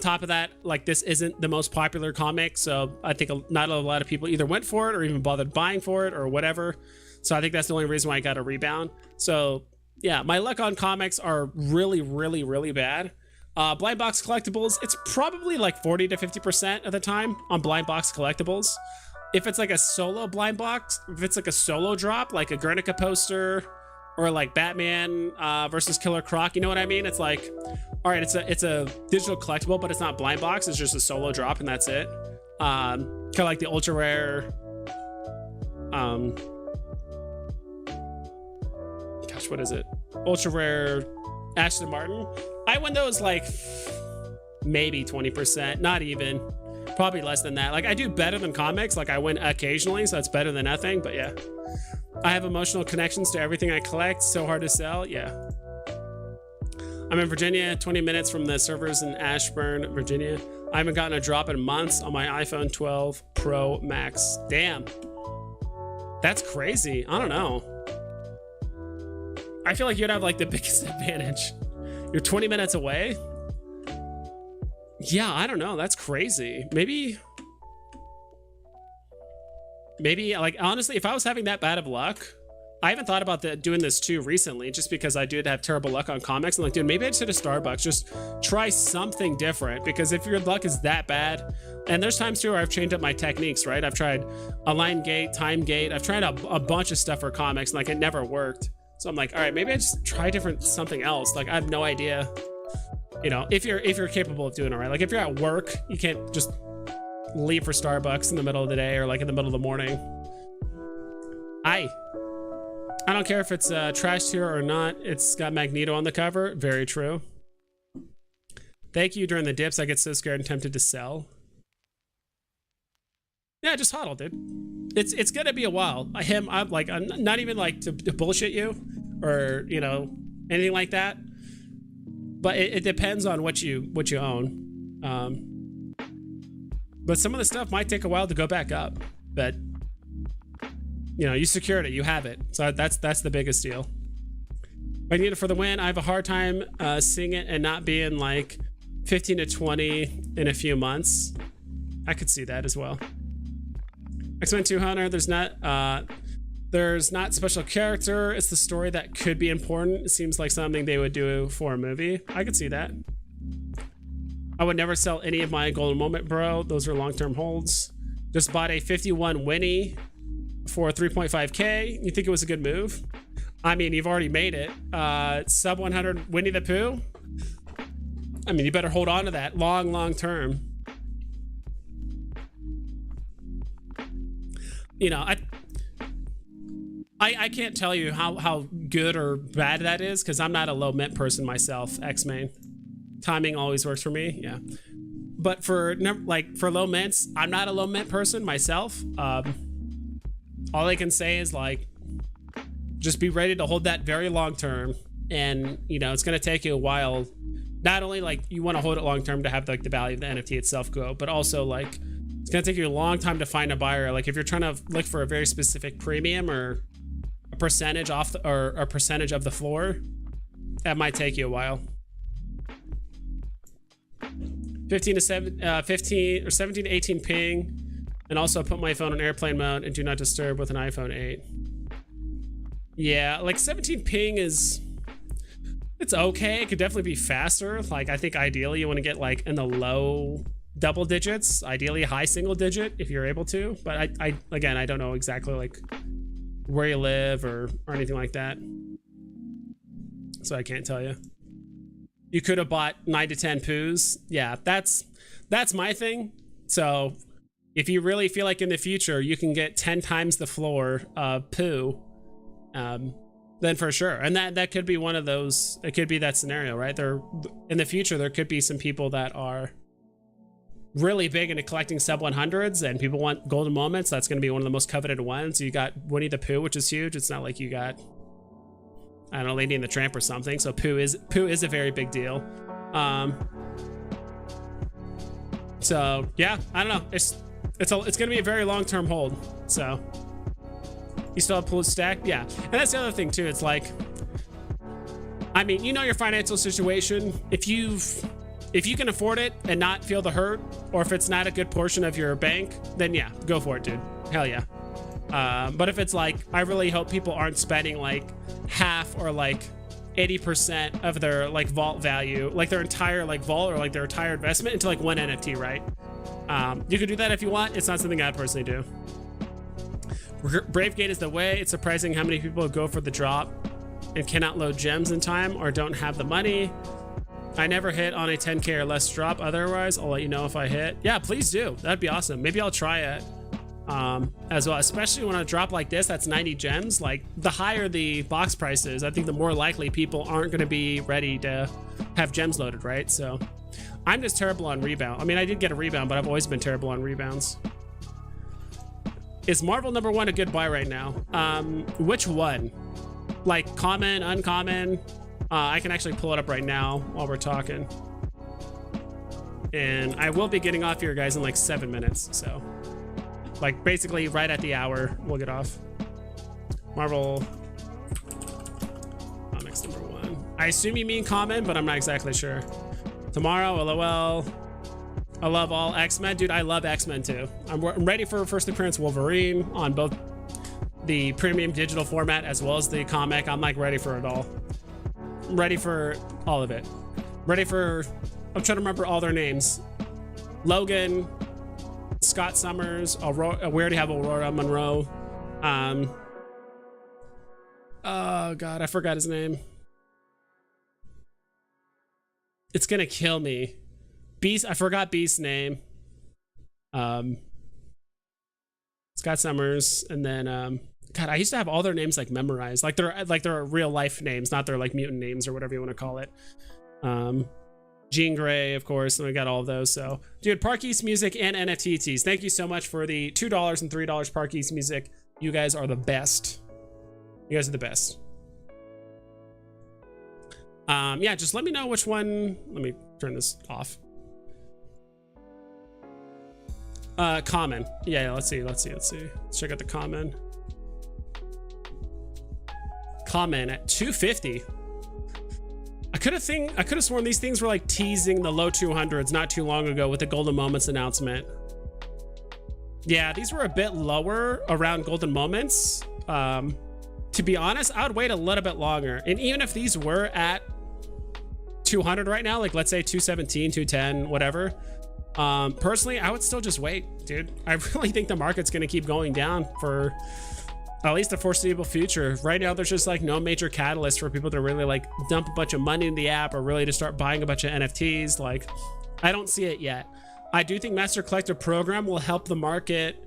top of that, like this isn't the most popular comic, so I think not a lot of people either went for it or even bothered buying for it or whatever. So I think that's the only reason why I got a rebound. So yeah, my luck on comics are really, really, really bad. Blind box collectibles, it's probably like 40 to 50% of the time on blind box collectibles. If it's like a solo blind box, if it's like a solo drop, like a Guernica poster or like Batman versus Killer Croc, you know what I mean? It's like, all right, it's a digital collectible, but it's not blind box. It's just a solo drop and that's it. Kind of like the ultra rare, what is it? Ultra rare Aston Martin. I win those like maybe 20%, not even, probably less than that. Like I do better than comics. Like I win occasionally, so that's better than nothing. But yeah, I have emotional connections to everything I collect. So hard to sell. Yeah. I'm in Virginia, 20 minutes from the servers in Ashburn, Virginia. I haven't gotten a drop in months on my iPhone 12 Pro Max. Damn. That's crazy. I don't know. I feel like you'd have like the biggest advantage. You're 20 minutes away. Yeah, I don't know. That's crazy. Maybe like honestly, if I was having that bad of luck, I haven't thought about doing this too recently, just because I did have terrible luck on comics. I'm like, dude, maybe I just hit a Starbucks. Just try something different, because if your luck is that bad, and there's times too where I've changed up my techniques, right? I've tried align gate, time gate. I've tried a bunch of stuff for comics, and like it never worked. So I'm like, all right, maybe I just try something else. Like I have no idea, you know, if you're capable of doing it, right? Like if you're at work, you can't just leave for Starbucks in the middle of the day or like in the middle of the morning. I don't care if it's trash tier or not. It's got Magneto on the cover. Very true. Thank you. During the dips, I get so scared and tempted to sell. Yeah, just hodl, dude. It's gonna be a while. I'm not even like to bullshit you or, you know, anything like that. But it depends on what you own. But some of the stuff might take a while to go back up. But you know, you secured it, you have it. So that's the biggest deal. I need it for the win. I have a hard time seeing it and not being like 15 to 20 in a few months. I could see that as well. X-Men 200, there's not special character. It's the story that could be important. It seems like something they would do for a movie. I could see that. I would never sell any of my golden moment, bro. Those are long-term holds. Just bought a 51 Winnie for 3.5K. You think it was a good move? I mean, you've already made it. Sub 100 Winnie the Pooh. I mean, you better hold on to that long term. You know, I can't tell you how good or bad that is because I'm not a low mint person myself. X-Main. Timing always works for me. Yeah. But for low mints, I'm not a low mint person myself. All I can say is like, just be ready to hold that very long term. And you know, it's going to take you a while. Not only like you want to hold it long term to have like the value of the NFT itself grow, but also like it's going to take you a long time to find a buyer. Like if you're trying to look for a very specific premium or a percentage off or a percentage of the floor, that might take you a while. 15 to 17 to 18 ping, and also put my phone on airplane mode and do not disturb with an iPhone 8. Yeah, like 17 ping is, it's okay. It could definitely be faster. Like I think ideally you want to get like in the low double digits, ideally high single digit if you're able to. But I again, I don't know exactly like where you live or anything like that, so I can't tell you. You could have bought 9 to 10 poos. Yeah, that's my thing. So if you really feel like in the future you can get 10 times the floor of poo, then for sure. And that could be one of those. It could be that scenario, right? There in the future there could be some people that are really big into collecting sub 100s, and people want golden moments. That's going to be one of the most coveted ones. You got Winnie the Pooh, which is huge. It's not like you got, I don't know, Lady and the Tramp or something. So Pooh is a very big deal. So yeah, I don't know. It's gonna be a very long-term hold. So you still have pools stacked, yeah. And that's the other thing too. It's like, I mean, you know your financial situation. If you can afford it and not feel the hurt, or if it's not a good portion of your bank, then yeah, go for it, dude. Hell yeah. But if it's like, I really hope people aren't spending like half or like 80% of their like vault value, like their entire like vault or like their entire investment into like one NFT, right? You can do that if you want. It's not something I personally do. Bravegate is the way. It's surprising how many people go for the drop and cannot load gems in time or don't have the money. I never hit on a 10K or less drop. Otherwise, I'll let you know if I hit. Yeah, please do. That'd be awesome. Maybe I'll try it. As well, especially when a drop like this that's 90 gems, like the higher the box price is, I think the more likely people aren't going to be ready to have gems loaded, right? So I'm just terrible on rebound. I mean, I did get a rebound, but I've always been terrible on rebounds. Is Marvel #1 a good buy right now? Which one? Like common, uncommon? I can actually pull it up right now while we're talking, and I will be getting off here, guys, in like 7 minutes. So like basically right at the hour we'll get off. Marvel comics #1. I assume you mean common, but I'm not exactly sure. Tomorrow, LOL. I love all X-Men. Dude, I love X-Men too. I'm ready for first appearance Wolverine on both the premium digital format as well as the comic. I'm like ready for it all. I'm ready for all of it. Ready for, I'm trying to remember all their names. Logan, Scott Summers, Aurora, we already have Aurora Monroe. Oh God, I forgot his name. It's gonna kill me. Beast, I forgot Beast's name. Scott Summers, and then God, I used to have all their names like memorized, like they're real life names, not their like mutant names or whatever you want to call it. Jean Grey, of course, and we got all of those. So, dude, Park East Music and NFTs. Thank you so much for the $2 and $3 Park East Music. You guys are the best. You guys are the best. Yeah, just let me know which one. Let me turn this off. Common. Yeah, let's see. Let's check out the common. Common at 250. I could have sworn these things were like teasing the low 200s not too long ago with the Golden Moments announcement. Yeah, these were a bit lower around Golden Moments. To be honest, I would wait a little bit longer. And even if these were at 200 right now, like let's say 217, 210, whatever. Personally, I would still just wait, dude. I really think the market's going to keep going down for at least the foreseeable future. Right now, there's just like no major catalyst for people to really like dump a bunch of money in the app or really to start buying a bunch of NFTs. Like, I don't see it yet. I do think Master Collector Program will help the market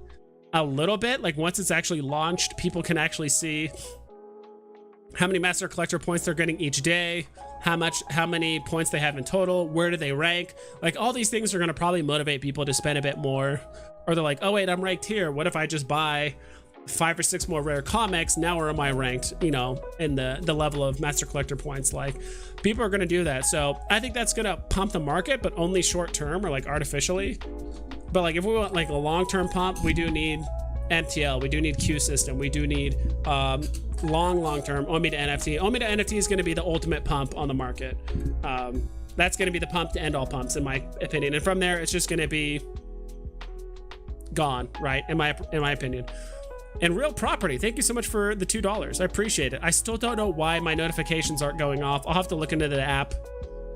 a little bit. Like once it's actually launched, people can actually see how many Master Collector points they're getting each day, how many points they have in total, where do they rank. Like all these things are going to probably motivate people to spend a bit more. Or they're like, oh wait, I'm ranked here. What if I just buy 5 or 6 more rare comics? Now where am I ranked, you know, in the level of Master Collector points? Like people are going to do that. So I think that's going to pump the market, but only short term or like artificially. But like if we want like a long-term pump, we do need MTL, we do need Q system, we do need long-term OMI to NFT. OMI to NFT is going to be the ultimate pump on the market. That's going to be the pump to end all pumps, in my opinion. And from there, it's just going to be gone, right? In my opinion. And Real Property, thank you so much for the $2. I appreciate it. I still don't know why my notifications aren't going off. I'll have to look into the app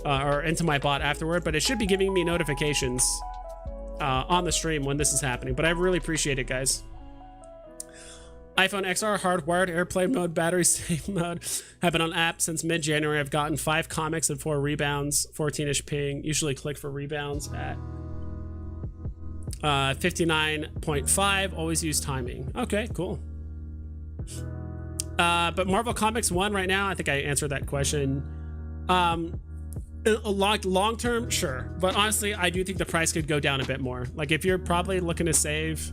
or into my bot afterward, but it should be giving me notifications on the stream when this is happening. But I really appreciate it, guys. iPhone XR hardwired airplane mode, battery safe mode have been on app since mid-January. I've gotten 5 comics and 4 rebounds, 14-ish ping. Usually click for rebounds at 59.5. Always use timing. Okay, cool. But Marvel Comics 1 right now, I think I answered that question. Long term, sure, but honestly, I do think the price could go down a bit more. Like if you're probably looking to save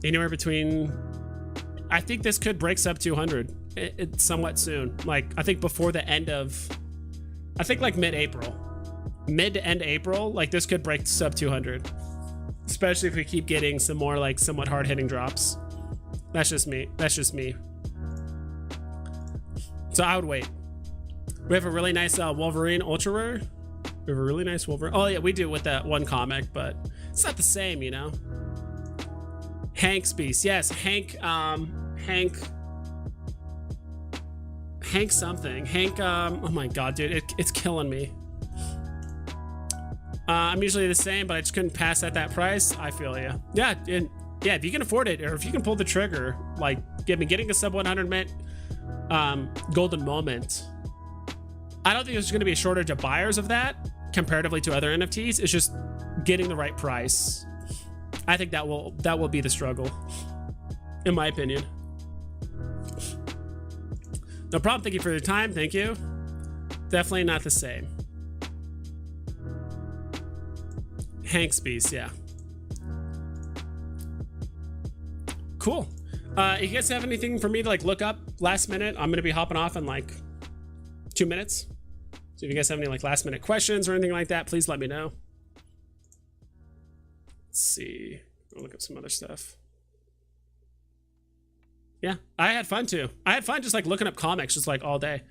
anywhere between, I think this could break sub 200 it's somewhat soon. Like I think before the end of, I think like mid-April, mid to end April, like this could break sub 200, especially if we keep getting some more like somewhat hard-hitting drops. That's just me. So I would wait. We have a really nice Wolverine Ultra Rare. We have a really nice Wolverine. Oh yeah, we do with that one comic, but it's not the same, you know. Hank's Beast, yes, Hank something. Hank, oh my god, dude, it's killing me. I'm usually the same, but I just couldn't pass at that price. I feel you. Yeah, and yeah, if you can afford it, or if you can pull the trigger, like getting a sub 100 mint golden moment. I don't think there's going to be a shortage of buyers of that comparatively to other NFTs. It's just getting the right price. I think that will be the struggle, in my opinion. No problem. Thank you for your time. Thank you. Definitely not the same. Hank's Beast, yeah. Cool. You guys have anything for me to like look up last minute? I'm gonna be hopping off in like 2 minutes. So if you guys have any like last minute questions or anything like that, please let me know. Let's see. I'll look up some other stuff. Yeah, I had fun too. I had fun just like looking up comics just like all day.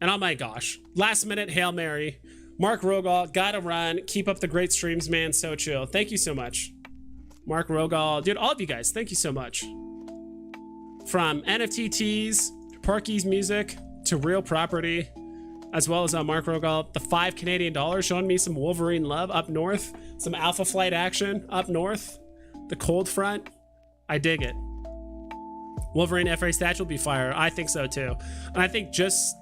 And oh my gosh, last minute Hail Mary. Mark Rogal, gotta run. Keep up the great streams, man. So chill. Thank you so much. Mark Rogal, dude, all of you guys, thank you so much. From NFT tees, Parky's music, to Real Property, as well as Mark Rogal, the $5 Canadian showing me some Wolverine love up north, some Alpha Flight action up north, the cold front. I dig it. Wolverine FA statue will be fire. I think so too. And I think just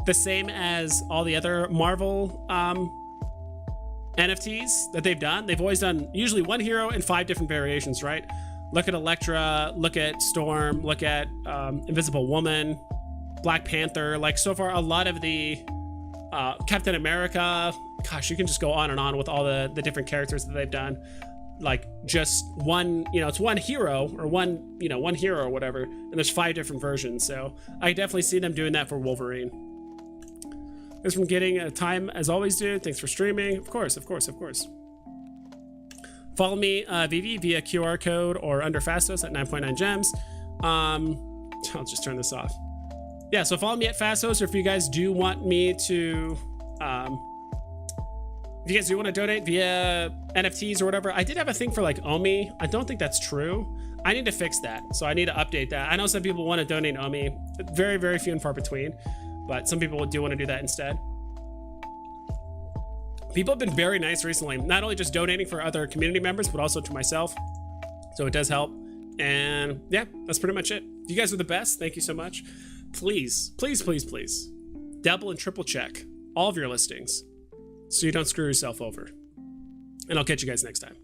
the same as all the other Marvel NFTs that they've done, they've always done usually one hero in 5 different variations, right? Look at Elektra, look at Storm, look at Invisible Woman, Black Panther. Like so far, a lot of the Captain America, gosh, you can just go on and on with all the different characters that they've done. Like just one, you know, it's one hero or one hero or whatever, and there's 5 different versions. So I definitely see them doing that for Wolverine. Thanks for getting a time as always, dude. Thanks for streaming. Of course. Follow me, Veve, via QR code or under Fastos at 9.9 gems. I'll just turn this off. Yeah, so follow me at Fastos, or if you guys do want me to, if you guys do want to donate via NFTs or whatever, I did have a thing for like OMI. I don't think that's true. I need to fix that, so I need to update that. I know some people want to donate OMI, very, very few and far between, but some people do want to do that instead. People have been very nice recently, not only just donating for other community members, but also to myself. So it does help. And yeah, that's pretty much it. You guys are the best. Thank you so much. Please, please, please, please double and triple check all of your listings so you don't screw yourself over. And I'll catch you guys next time.